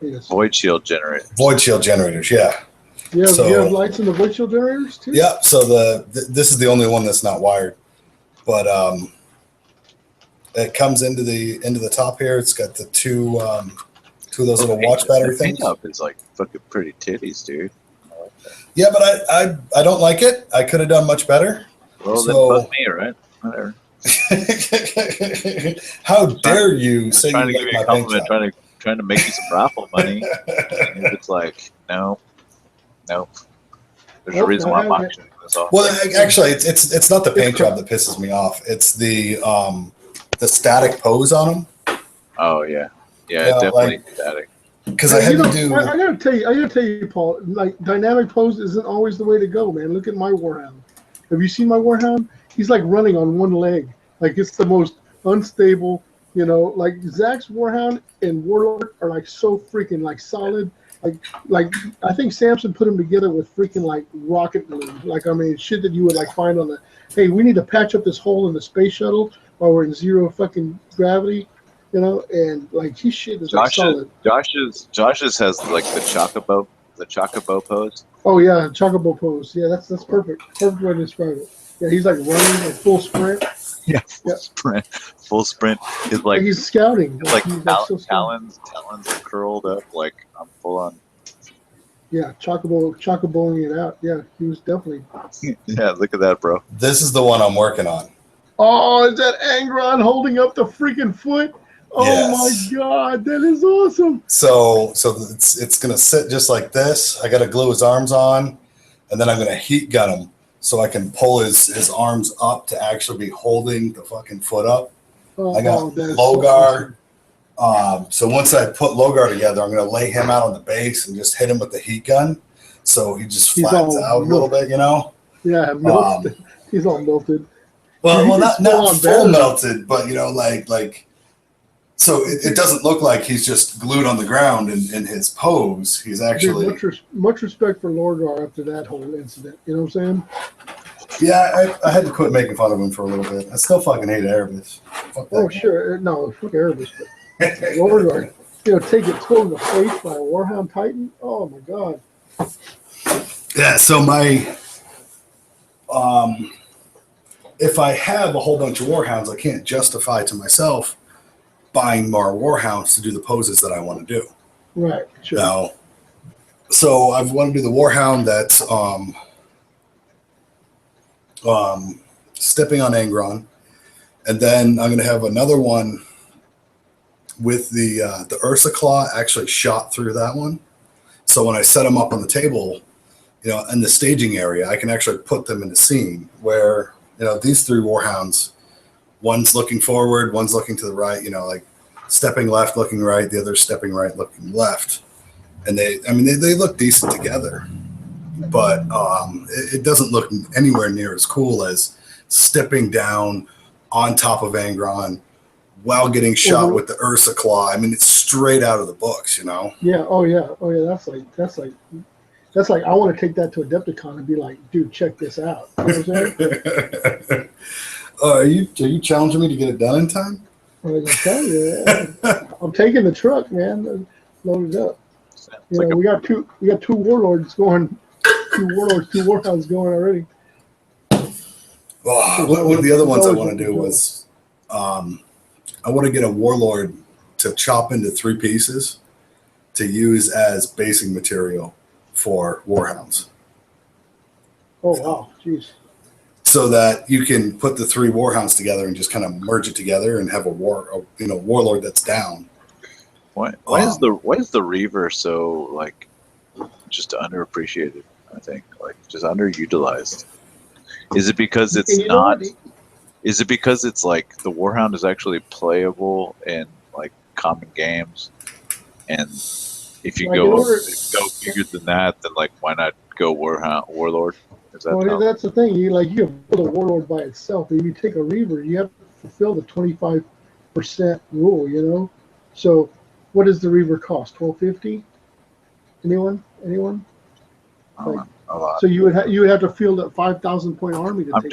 Speaker 1: Yes.
Speaker 2: Void shield generator.
Speaker 4: Void shield generators, yeah.
Speaker 1: You have,
Speaker 4: So-
Speaker 1: you have lights in the void shield generators too?
Speaker 4: Yeah, so this is the only one that's not wired. But it comes into the top here. It's got the two of those little watch battery
Speaker 2: The paint
Speaker 4: things.
Speaker 2: up is like fucking pretty titties, dude. I like that.
Speaker 4: Yeah, but I don't like it. I could have done much better.
Speaker 2: Well,
Speaker 4: So-
Speaker 2: then fuck me, right? Whatever.
Speaker 4: How dare you say
Speaker 2: Trying to
Speaker 4: you
Speaker 2: give
Speaker 4: like
Speaker 2: you
Speaker 4: my
Speaker 2: a
Speaker 4: paint
Speaker 2: compliment,
Speaker 4: job?
Speaker 2: trying to make you some raffle money. And it's like, no. There's a
Speaker 1: Nope,
Speaker 2: reason
Speaker 1: I
Speaker 2: why I'm
Speaker 1: haven't.
Speaker 2: auctioning this off.
Speaker 4: Well, actually, it's not the paint
Speaker 1: It's
Speaker 4: job that pisses me off. It's the static pose on them.
Speaker 2: Oh yeah,
Speaker 4: Yeah,
Speaker 2: definitely static.
Speaker 4: Because I had
Speaker 1: You know,
Speaker 4: to do.
Speaker 1: I gotta tell you, Paul. Like dynamic pose isn't always the way to go, man. Look at my Warhound. Have you seen my Warhound? He's like running on one leg. Like it's the most unstable. You know, like Zach's Warhound and Warlord are like so freaking like solid. Like I think Samson put them together with freaking like rocket glue. Like I mean, shit that you would like find on the. Hey, we need to patch up this hole in the space shuttle while we're in zero fucking gravity. You know, and like his shit is like solid.
Speaker 2: Josh's has like the chocobo pose.
Speaker 1: Oh yeah, chocobo pose. Yeah, that's perfect. Perfect way to describe it. Yeah, he's like running like full sprint.
Speaker 2: Yeah,
Speaker 1: Yeah.
Speaker 2: full sprint. It's like
Speaker 1: He's scouting.
Speaker 2: it's like
Speaker 1: He's so scouting.
Speaker 2: talons are curled up. Like I'm full on.
Speaker 1: Yeah, chocoboing it out. Yeah, he was definitely.
Speaker 2: Yeah, look at that, bro.
Speaker 4: This is the one I'm working on.
Speaker 1: Oh, is that Angron holding up the freaking foot? Oh
Speaker 4: Yes.
Speaker 1: my god, that is awesome.
Speaker 4: So it's gonna sit just like this. I got to glue his arms on, and then I'm gonna heat gun him so I can pull his arms up to actually be holding the fucking foot up. I got
Speaker 1: that is
Speaker 4: Logar. So once I put Logar together, I'm gonna lay him out on the base and just hit him with the heat gun, so he just
Speaker 1: He's
Speaker 4: flattens
Speaker 1: all
Speaker 4: out a little bit, you know.
Speaker 1: Yeah, melted. He's all melted.
Speaker 4: Well,
Speaker 1: He's
Speaker 4: not
Speaker 1: full on
Speaker 4: full
Speaker 1: battery.
Speaker 4: melted, but you know, like. So it doesn't look like he's just glued on the ground in his pose. He's actually.
Speaker 1: Dude, much respect for Lorgar after that whole incident. You know what I'm saying?
Speaker 4: Yeah, I had to quit making fun of him for a little bit. I still fucking hate Erebus. Fuck that
Speaker 1: Oh
Speaker 4: guy.
Speaker 1: sure, no, fuck Erebus, but Lorgar, you know, take it toe in the face by a Warhound Titan. Oh my god.
Speaker 4: Yeah, so my if I have a whole bunch of Warhounds, I can't justify to myself buying more Warhounds to do the poses that I want to do.
Speaker 1: Right, sure.
Speaker 4: Now, so I want to do the Warhound that's stepping on Angron, and then I'm going to have another one with the Ursa Claw actually shot through that one. So when I set them up on the table, you know, in the staging area, I can actually put them in the scene where, you know, these three Warhounds, one's looking forward, one's looking to the right, you know, like stepping left, looking right, the other's stepping right, looking left. And they look decent together, but it doesn't look anywhere near as cool as stepping down on top of Angron while getting shot with the Ursa Claw. I mean, it's straight out of the books, you know?
Speaker 1: Yeah, oh yeah. That's like I want to take that to Adepticon and be like, dude, check this out. You know what I'm saying?
Speaker 4: Are you challenging me to get it done in time?
Speaker 1: I was gonna tell you, yeah. I'm taking the truck, man. Load it up. You know, we got two warlords going, two warhounds going already.
Speaker 4: Well, one of the other ones I want to do was I want to get a warlord to chop into 3 pieces to use as basing material for warhounds.
Speaker 1: Oh wow, jeez.
Speaker 4: So that you can put the 3 warhounds together and just kind of merge it together and have a warlord that's down.
Speaker 2: Why is the Reaver so like just underappreciated? I think like just underutilized. Is it because it's not? Is it because it's like the Warhound is actually playable in like common games, and if you
Speaker 1: Like,
Speaker 2: go bigger than that, then like why not go Warlord? Is that
Speaker 1: Well, that's the thing. You can build a warlord by itself. If you take a Reaver, you have to fulfill the 25% rule. You know, so what does the Reaver cost? $12.50? Anyone?
Speaker 2: I don't know. a lot.
Speaker 1: So you would have to field a 5,000 point army to take.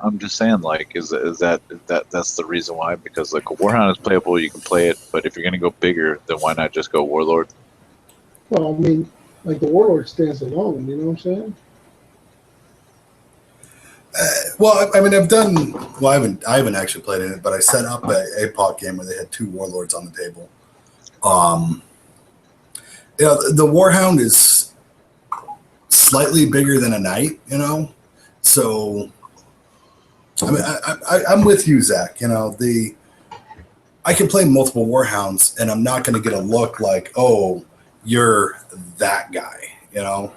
Speaker 2: I'm just saying, like, is that's the reason why? Because like a Warhound is playable, you can play it, but if you're gonna go bigger, then why not just go Warlord?
Speaker 1: Well, I mean, like the Warlord stands alone. You know what I'm saying?
Speaker 4: Well, I mean, I've done. Well, I haven't actually played in it, but I set up a pod game where they had 2 warlords on the table. You know, the Warhound is slightly bigger than a knight. You know, so I mean, I'm with you, Zach. You know, I can play multiple Warhounds, and I'm not going to get a look like, oh, you're that guy. You know.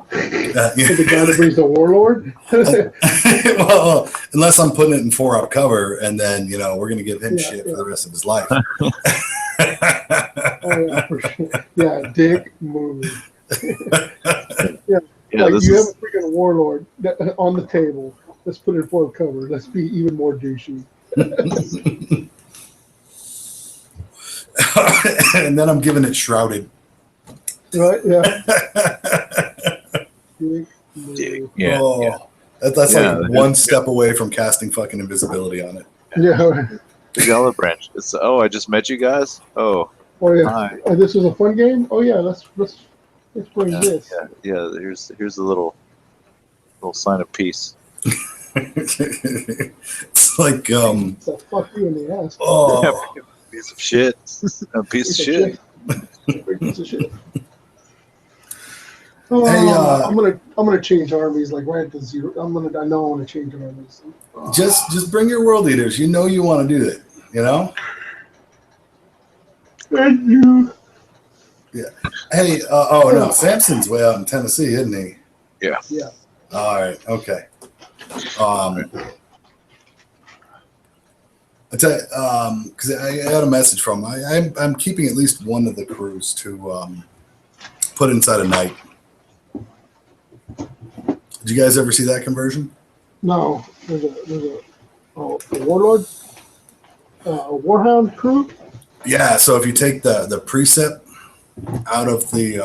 Speaker 1: The guy that brings the Warlord.
Speaker 4: Well, unless I'm putting it in 4-up cover, and then we're gonna give him shit for the rest of his life.
Speaker 1: Oh, yeah, for sure. Yeah, dick move. Yeah,
Speaker 2: Yeah,
Speaker 1: like
Speaker 2: this
Speaker 1: you
Speaker 2: is-
Speaker 1: have a freaking Warlord on the table. Let's put it in 4-up cover. Let's be even more douchey.
Speaker 4: And then I'm giving it shrouded.
Speaker 1: Right? Yeah. Dick move.
Speaker 2: Yeah,
Speaker 4: Oh,
Speaker 2: yeah.
Speaker 4: That's
Speaker 2: Yeah,
Speaker 4: like one step away from casting fucking invisibility on it.
Speaker 1: Yeah. Right.
Speaker 2: The olive branch. It's I just met you guys. Oh,
Speaker 1: Oh yeah.
Speaker 2: hi.
Speaker 1: Oh, this was a fun game. Oh yeah. Let's bring
Speaker 2: Yeah,
Speaker 1: this.
Speaker 2: yeah. Here's a little sign of peace.
Speaker 4: It's like
Speaker 1: So fuck you in the ass.
Speaker 4: oh
Speaker 2: Piece of shit. A piece of shit.
Speaker 1: Big piece of shit. Oh,
Speaker 4: Hey,
Speaker 1: I'm gonna change armies like right at the 0. I know I want to change armies.
Speaker 4: just bring your world eaters. You know you want to do it. You know.
Speaker 1: Thank you.
Speaker 4: Hey, oh no, Samson's way out in Tennessee, isn't he?
Speaker 2: Yeah.
Speaker 1: Yeah.
Speaker 4: All right, okay. I tell you, because I got a message from him. I'm keeping at least one of the crews to put inside a knight. Did you guys ever see that conversion?
Speaker 1: No, there's a Warlord, a Warhound crew.
Speaker 4: Yeah. So if you take the precept out of the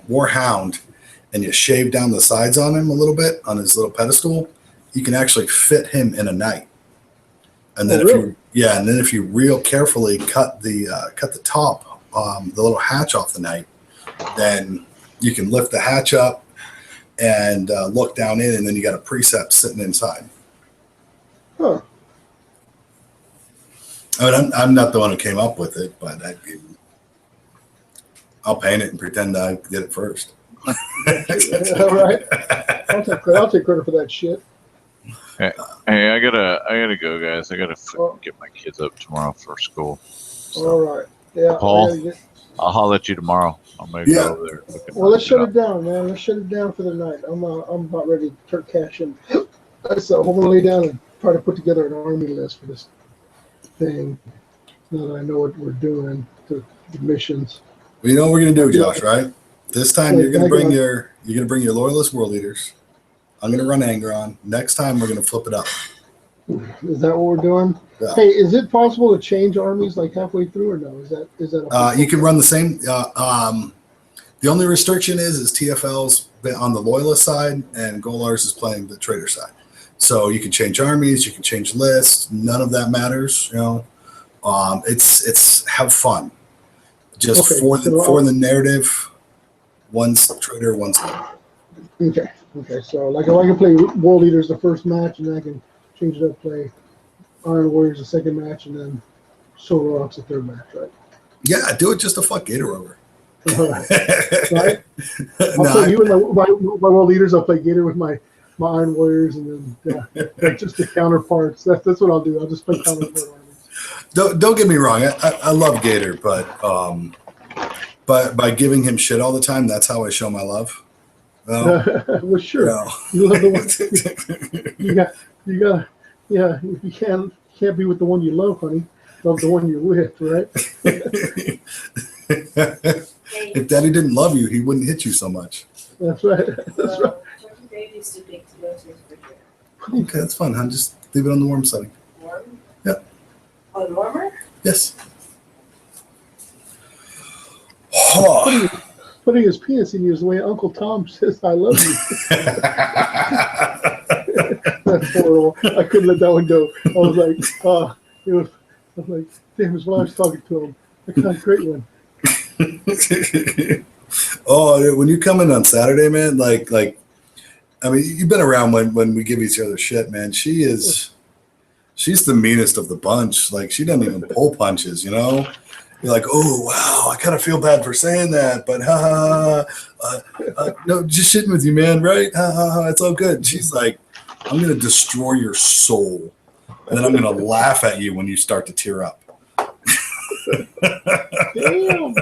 Speaker 4: Warhound and you shave down the sides on him a little bit on his little pedestal, you can actually fit him in a knight. And then if you real carefully cut the top, the little hatch off the knight, then you can lift the hatch up and look down in, and then you got a precept sitting inside.
Speaker 1: Huh.
Speaker 4: I mean, I'm not the one who came up with it, but I'll paint it and pretend I did it first.
Speaker 1: All right. I'll take credit for that shit.
Speaker 2: Hey, I gotta go, guys. I gotta get my kids up tomorrow for school. So
Speaker 1: All right. Yeah.
Speaker 2: Paul? I'll holler at you tomorrow. I'm gonna go over there.
Speaker 1: Well, let's shut it down, man. Let's shut it down for the night. I'm about ready to turn cash in. So I'm gonna lay down and try to put together an army list for this thing. Now that I know what we're doing, the missions.
Speaker 4: Well, you know what we're gonna do, Josh, right? This time
Speaker 1: Yeah,
Speaker 4: you're gonna bring your loyalist world leaders. I'm gonna run Angron. Next time we're gonna flip it up.
Speaker 1: Is that what we're doing?
Speaker 4: Yeah.
Speaker 1: Hey, is it possible to change armies like halfway through, or no? Is that a
Speaker 4: You can run the same. The only restriction is TFL's been on the loyalist side, and Golars is playing the traitor side. So you can change armies, you can change lists. None of that matters. It's have fun. Just
Speaker 1: Okay,
Speaker 4: for
Speaker 1: so
Speaker 4: the narrative, one's traitor, one's loyal.
Speaker 1: Okay. So like if I can play World Leaders the first match, and then I can change it up, play Iron Warriors the second match, and then Solar Rocks the third match, right?
Speaker 4: Yeah, do it just to fuck Gator over.
Speaker 1: Right? I'll play you and my World Leaders. I'll play Gator with my Iron Warriors, and then like just the counterparts. That's what I'll do. I'll just play counterpart armies.
Speaker 4: Don't get me wrong. I love Gator, but by giving him shit all the time, that's how I show my love.
Speaker 1: Well, sure. You love the one. You got. Yeah, you can't be with the one you love, honey. Love the one you're with, right?
Speaker 4: If Daddy didn't love you, he wouldn't hit you so much.
Speaker 1: That's right. That's right.
Speaker 3: Turkey baby's too big to go to his refrigerator.
Speaker 4: Okay, that's fine, hon. Just leave it on the warm setting.
Speaker 3: Warm?
Speaker 4: Yep.
Speaker 3: Oh, warmer?
Speaker 4: Yes. Oh,
Speaker 1: putting his penis in you is the way Uncle Tom says I love you. That's horrible. I couldn't let that one go. I was like, I was like, damn, his wife's talking to him. That's not a great one.
Speaker 4: Oh, when you come in on Saturday, man, like, I mean, you've been around when we give each other shit, man. She's the meanest of the bunch. Like, she doesn't even pull punches, you know? You're like, oh, wow, I kind of feel bad for saying that, but no, just shitting with you, man, right? It's all good. She's like, I'm going to destroy your soul, and then I'm going to laugh at you when you start to tear up.
Speaker 1: Damn.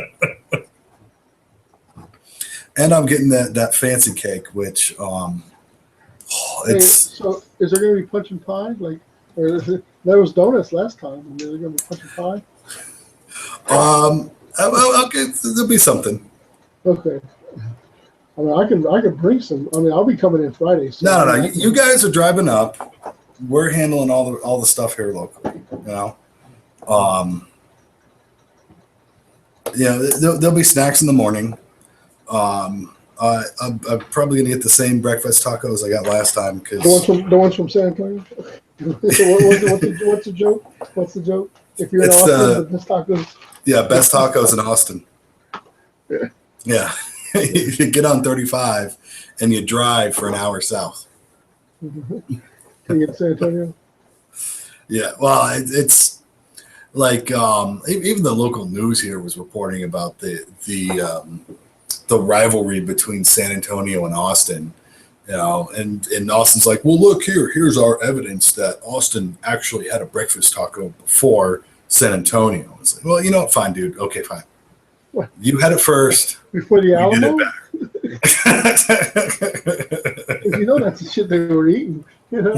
Speaker 4: And I'm getting that fancy cake, which it's.
Speaker 1: Hey, so is there going to be punch and pie? Like, or there was donuts last time. Is there going to be punch and pie?
Speaker 4: Okay, there'll be something.
Speaker 1: Okay. I mean, I can bring some. I mean, I'll be coming in Friday. So
Speaker 4: No. You guys are driving up. We're handling all the stuff here locally. You know. Yeah, there'll be snacks in the morning. I'm probably gonna get the same breakfast tacos I got last time because
Speaker 1: the ones from San Antonio. What's the joke? What's the joke? If you're in Austin, the best tacos.
Speaker 4: Yeah, best tacos in Austin. Yeah. You get on 35 and you drive for an hour south.
Speaker 1: Can you get to San Antonio?
Speaker 4: Yeah, well, it's like even the local news here was reporting about the rivalry between San Antonio and Austin. You know, and Austin's like, well, look here's our evidence that Austin actually had a breakfast taco before San Antonio. It's like, well, you know what? Fine, dude. Okay, fine.
Speaker 1: What?
Speaker 4: You had it first.
Speaker 1: Before the Alamo?
Speaker 4: You did it back.
Speaker 1: You know that's the shit they were eating, you know?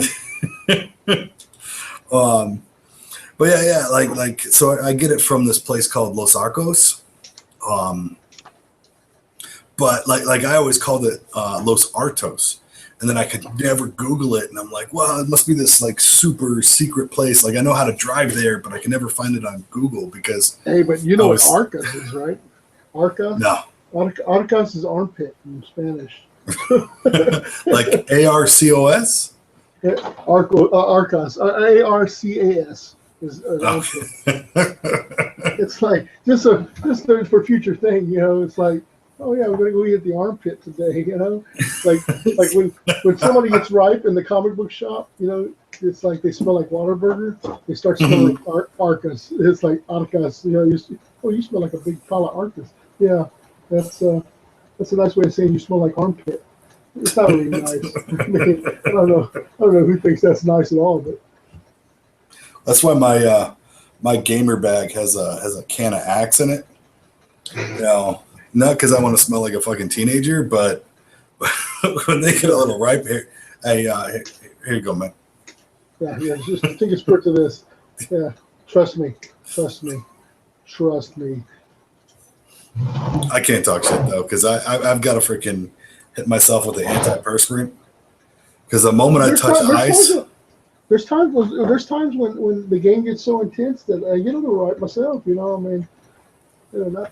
Speaker 4: But yeah, like so I get it from this place called Los Arcos. But like I always called it Los Artos. And then I could never Google it. And I'm like, well, it must be this like super secret place. Like I know how to drive there, but I can never find it on Google because.
Speaker 1: Hey, but you know what Arcas is, right? Arca?
Speaker 4: No.
Speaker 1: Arcas is armpit in Spanish.
Speaker 4: Like ARCOS?
Speaker 1: Arcas. ARCAS is armpit. It's like just for future thing, you know, it's like, oh yeah, we're gonna go eat the armpit today, you know, like when somebody gets ripe in the comic book shop, you know, it's like they smell like Whataburger. They start smelling like Arcas. It's like Arcas, you know. You smell like a big pile of Arcas. Yeah, that's a nice way of saying you smell like armpit. It's not really nice. I mean, I don't know who thinks that's nice at all, but
Speaker 4: that's why my gamer bag has a can of Axe in it. You know. Not because I want to smell like a fucking teenager, but when they get a little ripe, here you go, man.
Speaker 1: Yeah, just take a spurt to this. Yeah, trust me.
Speaker 4: I can't talk shit though, because I've got to freaking hit myself with the antiperspirant. Because the moment I touch ice,
Speaker 1: there's times when the game gets so intense that I get a little right myself. You know, I mean, you know,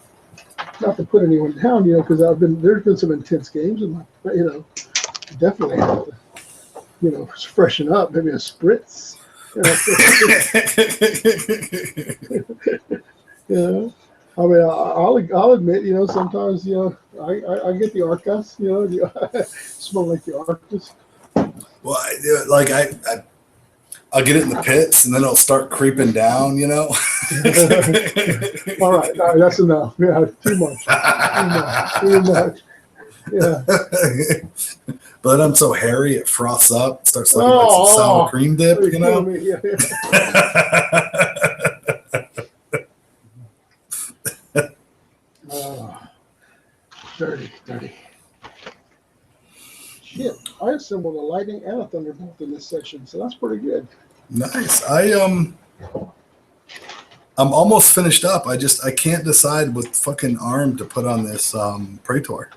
Speaker 1: not to put anyone down, you know, because there's been some intense games, and you know, definitely have to, you know, freshen up, maybe a spritz. You know, I mean, I'll admit, you know, sometimes, you know, I get the Arcas, you know, smell like the Arcas.
Speaker 4: Well, I'll get it in the pits, and then it'll start creeping down, you know.
Speaker 1: All right, that's enough. Yeah, too much. Yeah.
Speaker 4: But I'm so hairy, it froths up, starts looking like some sour cream dip, you know.
Speaker 1: Yeah. Dirty. Shit, I assembled a lightning and a thunderbolt in this section, so that's pretty good.
Speaker 4: Nice. I'm almost finished up. I can't decide what fucking arm to put on this Praetor.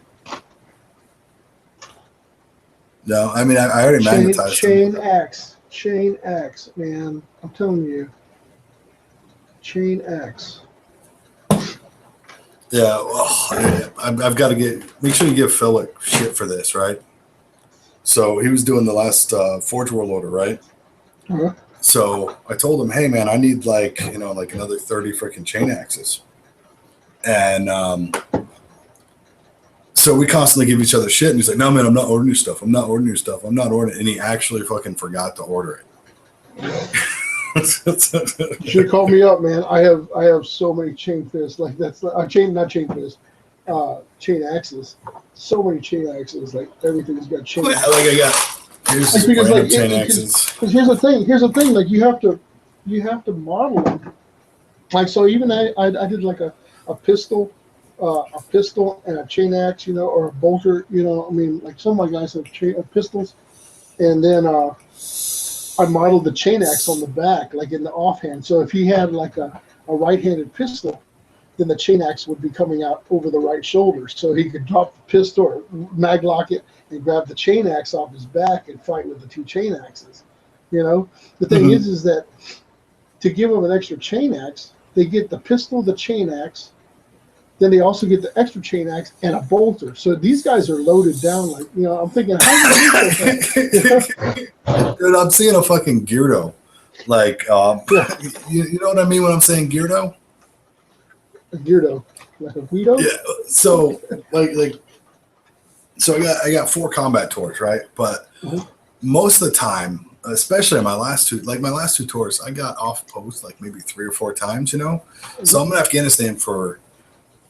Speaker 4: No, I mean I already magnetized
Speaker 1: chain axe, man. I'm telling you, chain axe.
Speaker 4: Yeah, well, I've got to make sure you give Phil shit for this, right? So he was doing the last Forge World order, right?
Speaker 1: Uh-huh.
Speaker 4: So I told him, hey man, I need like another 30 freaking chain axes, and so we constantly give each other shit, and he's like, no man, I'm not ordering your stuff. I'm not ordering your stuff. I'm not ordering it. And he actually fucking forgot to order it.
Speaker 1: You should call me up, man. I have so many chain fists. Like that's not chain fist, chain axes. So many chain axes. Like everything's got chain.
Speaker 4: Like I got here's
Speaker 1: Like, because like
Speaker 4: chain axes.
Speaker 1: because here's the thing. Like you have to model them. Like so, even I did like a pistol and a chain axe, you know, or a bolter, you know. I mean, like some of my guys have pistols, and then I modeled the chain axe on the back, like in the offhand. So if he had like a right-handed pistol, then the chain axe would be coming out over the right shoulder. So he could drop the pistol or mag lock it and grab the chain axe off his back and fight with the two chain axes. You know, the thing is that to give them an extra chain axe, they get the pistol, the chain axe, then they also get the extra chain axe and a bolter. So these guys are loaded down. Like, you know, I'm thinking, how
Speaker 4: Dude, I'm seeing a fucking Geardo. Like, you know what I mean when I'm saying Geardo?
Speaker 1: a Geardo, like a Guido?
Speaker 4: Yeah. So so I got 4 combat tours, right? But most of the time, especially my last two tours, I got off post like maybe 3 or 4 times, you know. So I'm in Afghanistan for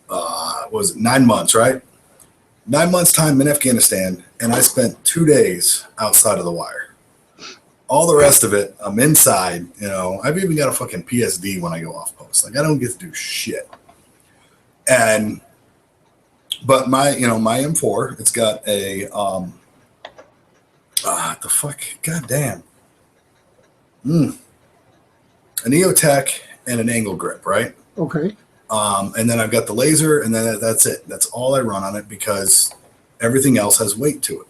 Speaker 4: was it 9 months, right? 9 months time in Afghanistan, and I spent 2 days outside of the wire. All the rest of it, I'm inside. You know, I've even got a fucking PSD when I go off post. Like I don't get to do shit. But my M4, it's got a the fuck, goddamn, an EOTech and an angle grip, right?
Speaker 1: Okay.
Speaker 4: And then I've got the laser, and then that's it. That's all I run on it because everything else has weight to it.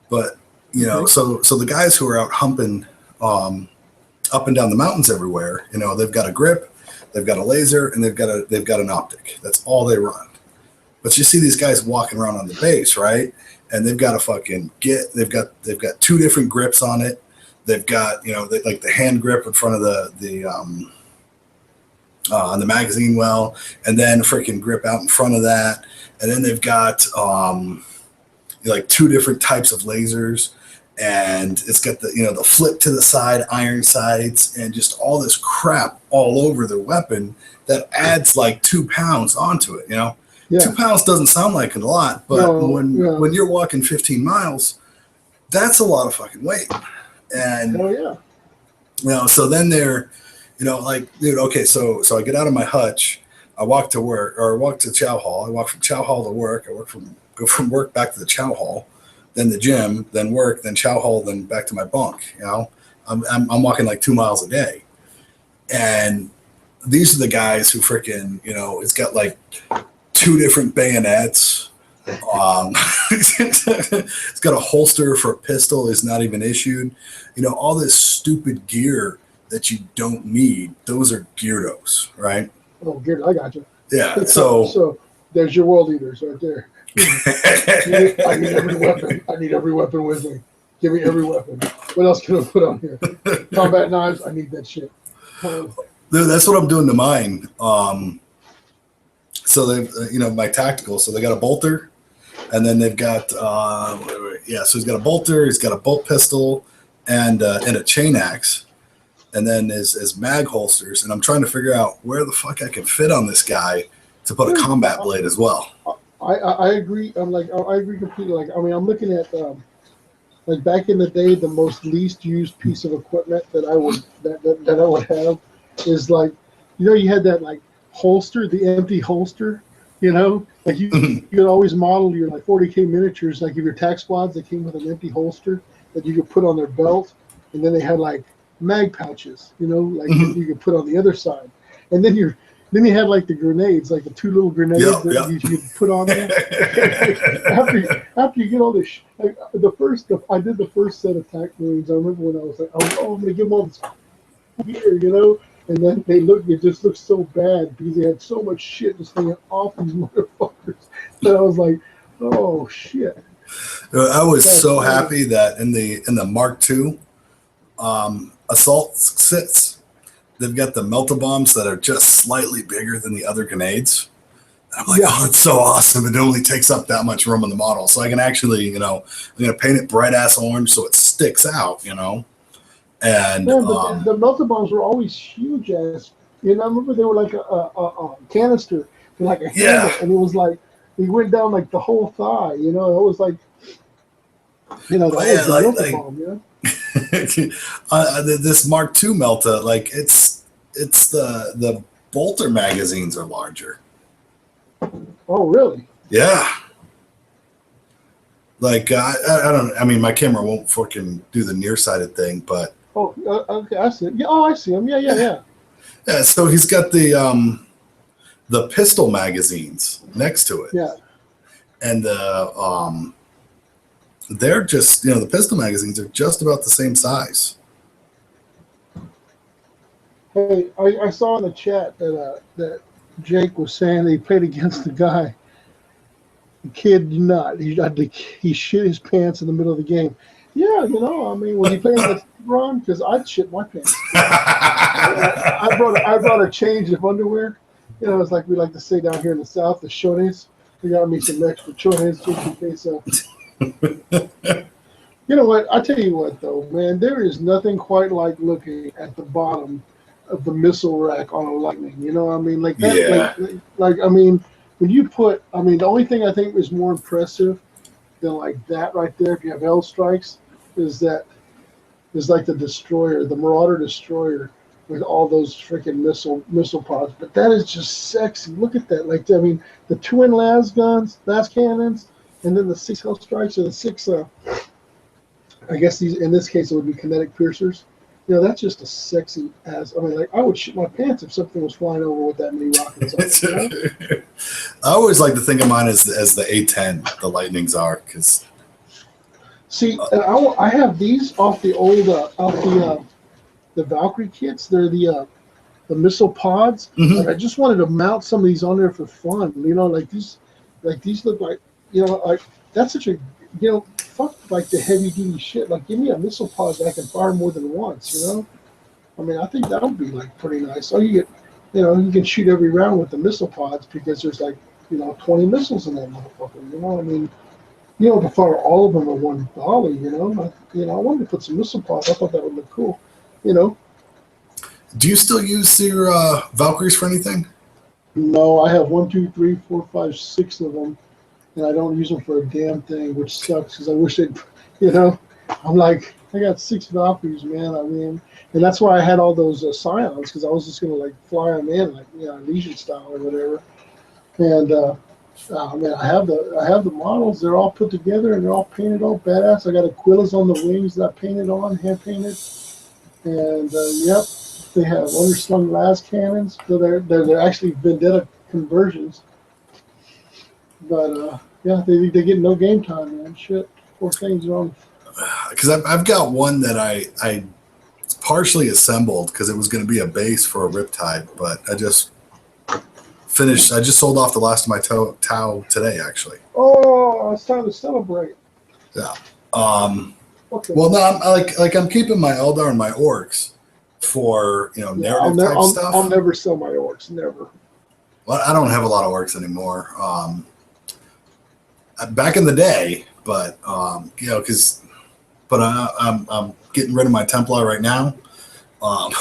Speaker 4: But you know, so the guys who are out humping up and down the mountains everywhere, you know, they've got a grip, they've got a laser, and they've got an optic. That's all they run. But you see these guys walking around on the base, right? And they've got a fucking they've got 2 different grips on it. They've got, you know, like the hand grip in front of on the magazine well, and then a freaking grip out in front of that. And then they've got like 2 different types of lasers, and it's got the, you know, the flip to the side iron sights and just all this crap all over their weapon that adds like 2 pounds onto it, you know. Yeah. 2 pounds doesn't sound like a lot, but when you're walking 15 miles, that's a lot of fucking weight. And you know, so then they're, you know, like, dude, okay, so I get out of my hutch, I walk to work, or I walk to chow hall. I walk from chow hall to work. Go from work back to the chow hall, then the gym, then work, then chow hall, then back to my bunk. You know, I'm walking like 2 miles a day, and these are the guys who freaking, you know, it's got like 2 different bayonets. It's got a holster for a pistol is not even issued. You know, all this stupid gear that you don't need. Those are Geardos, right?
Speaker 1: Oh, Geardo, I got you.
Speaker 4: Yeah.
Speaker 1: So there's your world eaters right there. I need every weapon. I need every weapon with me. Give me every weapon. What else can I put on here? Combat knives. I need that shit.
Speaker 4: Dude, that's what I'm doing to mine. So they've, you know, my tactical. So they got a bolter, and then they've got So he's got a bolter. He's got a bolt pistol, and a chain axe, and then his mag holsters. And I'm trying to figure out where the fuck I can fit on this guy to put a combat blade as well.
Speaker 1: I agree. I agree completely. Like, I mean, I'm looking at like back in the day, the most least used piece of equipment that I would have is like, you know, you had that like holster, the empty holster, you know, like you could always model your like 40K miniatures, like your tac squads that came with an empty holster that you could put on their belt, and then they had like mag pouches, you know, like you could put on the other side, and then you had like the grenades, like the 2 little grenades that you could put on there. after you get all this, I did the first set of tac marines. I remember when I was like, I'm gonna give them all this gear, you know, And then it just looked so bad because they had so much shit just hanging off these motherfuckers. And I was like, oh shit.
Speaker 4: I was
Speaker 1: That's
Speaker 4: so
Speaker 1: funny.
Speaker 4: happy that in the Mark II assault sits, they've got the melta bombs that are just slightly bigger than the other grenades. And I'm like,
Speaker 1: Yeah.
Speaker 4: oh, it's so awesome. It only takes up that much room in the model. So I can actually, I'm going to paint it bright ass orange so it sticks out, And
Speaker 1: Man, but the melta bombs were always huge ass. I remember they were like a canister, like a
Speaker 4: Yeah.
Speaker 1: handle, and it was like it went down like the whole thigh. It was like, that was the melta bomb.
Speaker 4: This Mark II melta, like it's the bolter magazines are larger.
Speaker 1: Oh, really?
Speaker 4: Yeah. Like I don't. I mean, my camera won't fucking do the nearsighted thing, but
Speaker 1: Oh, okay, I see. Yeah, I see him. Yeah.
Speaker 4: yeah. So he's got the pistol magazines next to it.
Speaker 1: Yeah.
Speaker 4: And they're just the pistol magazines are just about the same size.
Speaker 1: Hey, I saw in the chat that Jake was saying he played against the guy. The kid did not. He shit his pants in the middle of the game. Yeah, was he playing against LeBron? Because I'd shit my pants. I brought a change of underwear. It's like we like to say down here in the South, the chones. We got me some extra chones just in case. You know what? I tell you what, though, man, there is nothing quite like looking at the bottom of the missile rack on a Lightning. You know what I mean? Like that.
Speaker 4: Yeah.
Speaker 1: I mean, when you put, the only thing I think is more impressive than like that right there, if you have L strikes, is like the destroyer, the Marauder destroyer, with all those freaking missile pods. But that is just sexy. Look at that. Like, the twin las cannons, and then the 6 Hell strikes, or the 6. I guess these in this case it would be kinetic piercers. That's just a sexy ass. I would shit my pants if something was flying over with that many rockets on it.
Speaker 4: I always like to think of mine as the A10, the Lightnings are, because.
Speaker 1: See, and I have these off the old the Valkyrie kits. They're the missile pods.
Speaker 4: Mhm.
Speaker 1: And I just wanted to mount some of these on there for fun. These look like like that's such a fuck like the heavy duty shit. Like, give me a missile pod that I can fire more than once. I think that would be like pretty nice. Oh, you get you can shoot every round with the missile pods because there's like 20 missiles in that motherfucker. You don't have to fire all of them at one volley. I wanted to put some missile pods. I thought that would look cool.
Speaker 4: Do you still use your Valkyries for anything?
Speaker 1: No, I have 1, 2, 3, 4, 5, 6 of them, and I don't use them for a damn thing, which sucks because I wish they'd, I'm like, I got 6 Valkyries, man. And that's why I had all those Scions, because I was just gonna like fly them in like Legion style or whatever. And man, I have the models. They're all put together and they're all painted all badass. I got Aquilas on the wings that I painted on, hand painted, and yep. They have underslung las cannons. So they're actually Vendetta conversions. But yeah, they get no game time, man. Shit, poor things wrong.
Speaker 4: Because I've got one that I partially assembled because it was going to be a base for a Riptide, but I just finished. I just sold off the last of my Tau today, actually.
Speaker 1: Oh, it's time to celebrate.
Speaker 4: Yeah.
Speaker 1: Okay.
Speaker 4: Well, no, I'm keeping my Eldar and my Orcs for narrative type stuff.
Speaker 1: I'll never sell my Orcs, never.
Speaker 4: Well, I don't have a lot of Orcs anymore. Back in the day, but I'm getting rid of my Templar right now. But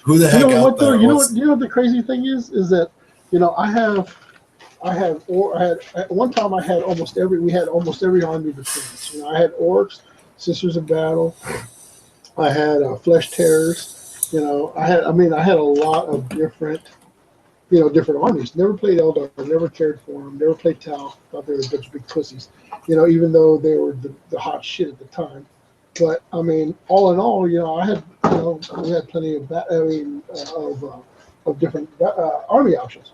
Speaker 4: who the heck out there?
Speaker 1: You know what the crazy thing is that at one time I had almost every army between us. I had Orcs, Sisters of Battle. I had Flesh Terrors. I had a lot of different armies. Never played Eldar, never cared for them, never played Tau. Thought they were a bunch of big pussies. Even though they were the hot shit at the time. But all in all, I had we had plenty of different army options.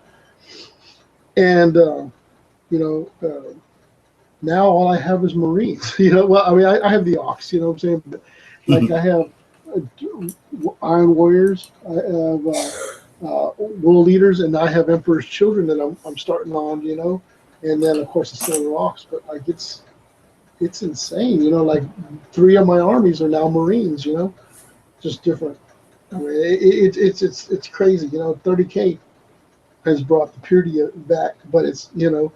Speaker 1: And now all I have is Marines. I have the Ox. You know what I'm saying? But, like I have Iron Warriors. I have World Leaders, and I have Emperor's Children that I'm starting on. You know, and then of course the Silver Rocks. But like it's insane. You know, like 3 of my armies are now Marines. You know, just different. I mean, it's crazy. You know, 30K has brought the purity back, but it's, you know,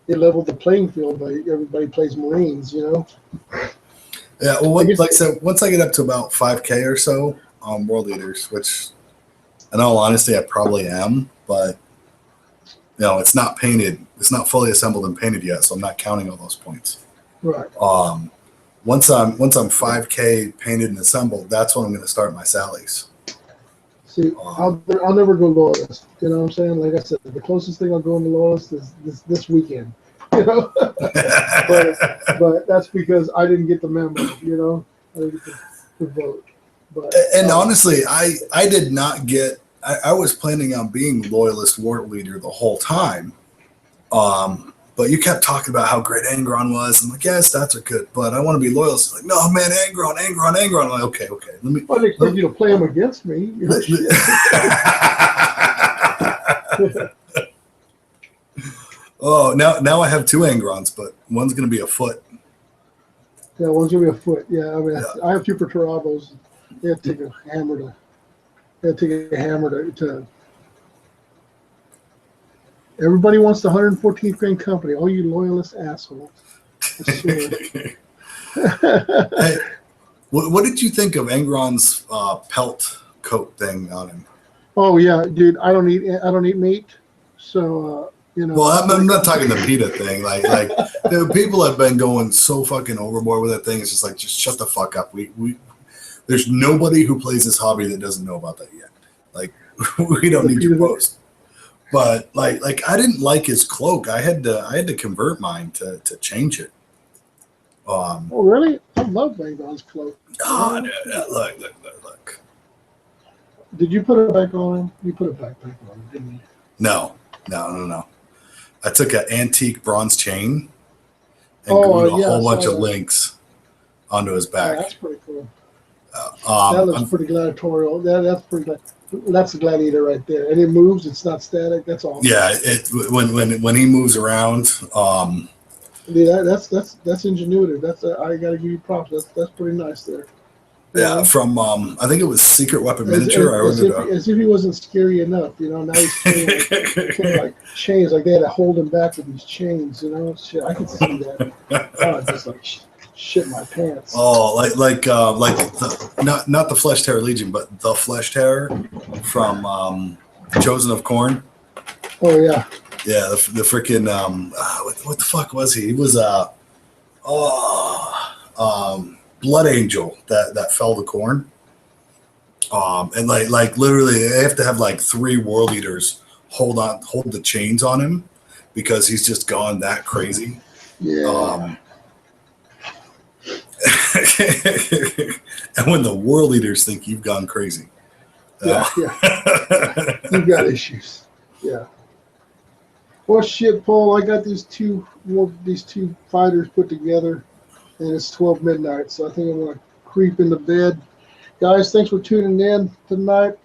Speaker 1: it leveled the playing field by everybody plays Marines. You know.
Speaker 4: Yeah, well, like I said, once I get up to about 5K or so on World Leaders, which in all honesty I probably am, but you know, it's not painted, it's not fully assembled and painted yet, so I'm not counting all those points.
Speaker 1: Right.
Speaker 4: Once I'm 5K painted and assembled, that's when I'm going to start my sallies.
Speaker 1: See, I'll never go loyalist. You know what I'm saying? Like I said, the closest thing I'll go on the loyalist is this weekend. You know, but that's because I didn't get the memo. You know, I didn't get the vote. But
Speaker 4: honestly, I did not get. I was planning on being loyalist war leader the whole time. But you kept talking about how great Angron was. I'm like, yeah, stats are good, but I want to be loyalist. Like, no, man, Angron. I'm like, okay.
Speaker 1: Well, they expect you to play him against me. You know,
Speaker 4: Oh, now I have 2 Angrons, but one's going to be a foot.
Speaker 1: Yeah, one's gonna be a foot. Yeah, I mean, yeah. I have 2 Perturabos. They had to take a hammer to. Everybody wants the 114th Grand Company. All you loyalist assholes.
Speaker 4: Hey, what did you think of Angron's pelt coat thing on him?
Speaker 1: Oh yeah, dude. I don't eat meat, so. You know,
Speaker 4: well, I'm not talking the PETA thing. Like the people have been going so fucking overboard with that thing. It's just like, just shut the fuck up. There's nobody who plays this hobby that doesn't know about that yet. Like, we don't need your post. But like I didn't like his cloak. I had to convert mine to change it.
Speaker 1: Oh really? I love Angron's cloak.
Speaker 4: Oh, look.
Speaker 1: Did you put it back on him? You put it back on him, didn't you?
Speaker 4: No. I took an antique bronze chain and glued a whole bunch of links onto his back.
Speaker 1: Yeah, that's pretty cool. That looks pretty gladiatorial. That's a gladiator right there, and it moves. It's not static. That's awesome.
Speaker 4: Yeah, when he moves around.
Speaker 1: Yeah, that's ingenuity. I got to give you props. That's pretty nice there.
Speaker 4: Yeah, from I think it was Secret Weapon Miniature.
Speaker 1: As if he wasn't scary enough, you know. Now he's carrying like chains, like they had to hold him back with these chains, you know. Shit, I could see that. I just like shit my pants.
Speaker 4: Oh, like not the Flesh Terror Legion, but the Flesh Terror from Chosen of Corn.
Speaker 1: Oh yeah.
Speaker 4: Yeah, the freaking what the fuck was he? He was Blood Angel that fell to corn. And like literally they have to have like 3 World Leaders hold the chains on him because he's just gone that crazy.
Speaker 1: Yeah.
Speaker 4: And when the World Leaders think you've gone crazy.
Speaker 1: Yeah. You've got issues. Yeah. Well shit, Paul, I got these two fighters put together. And it's 12 midnight, so I think I'm going to creep into bed. Guys, thanks for tuning in tonight.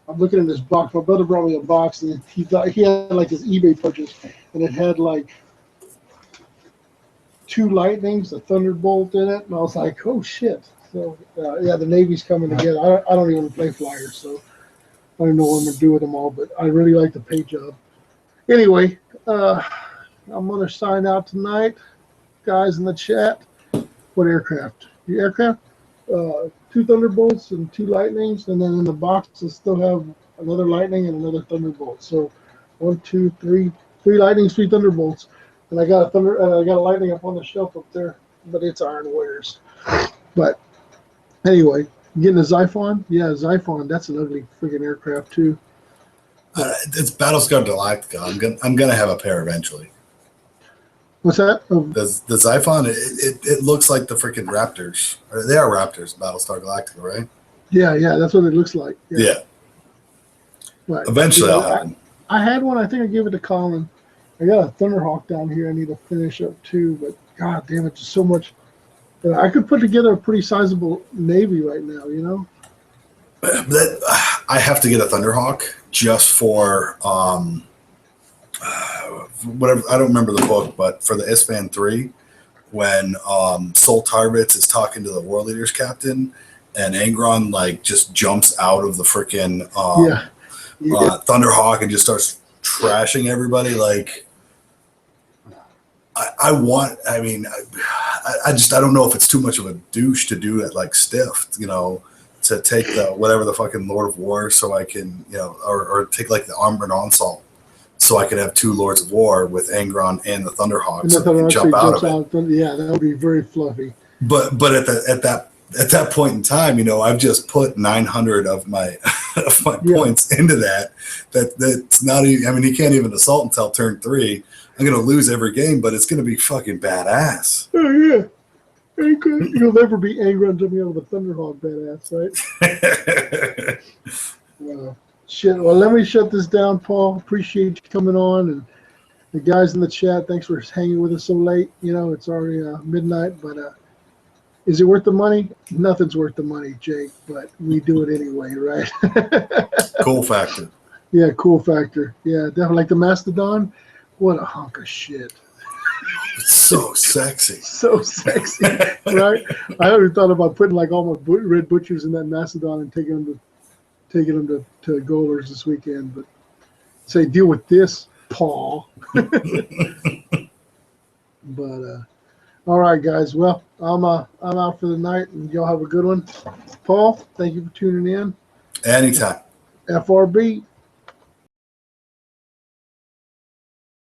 Speaker 1: I'm looking at this box. My brother brought me a box, and he had like his eBay purchase, and it had like 2 lightnings, a thunderbolt in it, and I was like, oh shit. So yeah, the Navy's coming together. I don't even play flyers, so I don't know what I'm going to do with them all, but I really like the paint job. Anyway, I'm going to sign out tonight. Guys in the chat, what aircraft? Your aircraft? 2 Thunderbolts and 2 Lightnings, and then in the box I still have another Lightning and another Thunderbolt. So 1, 2, 3 Lightnings, 3 Thunderbolts, and I got a Lightning up on the shelf up there, but it's Iron Warriors. But anyway, getting a Xiphon? Yeah, Xiphon. That's an ugly freaking aircraft too.
Speaker 4: It's Battlestar Galactica. I'm gonna have a pair eventually.
Speaker 1: What's that?
Speaker 4: The Xiphon, it looks like the freaking Raptors. They are Raptors, Battlestar Galactica, right?
Speaker 1: Yeah, that's what it looks like.
Speaker 4: Yeah. Right. Eventually I'll have them.
Speaker 1: I had one, I think I gave it to Colin. I got a Thunderhawk down here I need to finish up too, but god damn it, just so much I could put together a pretty sizable navy right now. You know.
Speaker 4: That I have to get a Thunderhawk just for whatever. I don't remember the book, but for the Ispan 3, when Sol Tarbitz is talking to the War Leaders captain, and Angron like just jumps out of the freaking Thunderhawk and just starts trashing everybody. Like, I don't know if it's too much of a douche to do it like stiff, you know, to take the whatever the fucking Lord of War, so I can, you know, or take like the Armored Onslaught, so I could have 2 Lords of War with Angron and the Thunderhawk, so I can jump out of it.
Speaker 1: Yeah, that would be very fluffy.
Speaker 4: But at that point in time, you know, I've just put 900 of my points into that. That's not even. I mean, he can't even assault until turn 3. I'm gonna lose every game, but it's gonna be fucking badass.
Speaker 1: Oh yeah. You'll never be Angron jumping out of a Thunderhawk, badass, right? Shit. Well, let me shut this down, Paul. Appreciate you coming on, and the guys in the chat. Thanks for hanging with us so late. You know, it's already midnight, but is it worth the money? Nothing's worth the money, Jake. But we do it anyway, right?
Speaker 4: Cool factor. Yeah,
Speaker 1: cool factor. Yeah, definitely. Like the Mastodon. What a hunk of shit.
Speaker 4: It's so sexy.
Speaker 1: So sexy, right? I already thought about putting like all my red butchers in that Mastodon and taking them to Goalers this weekend. But say, deal with this, Paul. But all right, guys. Well, I'm out for the night, and y'all have a good one. Paul, thank you for tuning in.
Speaker 4: Anytime.
Speaker 1: FRB.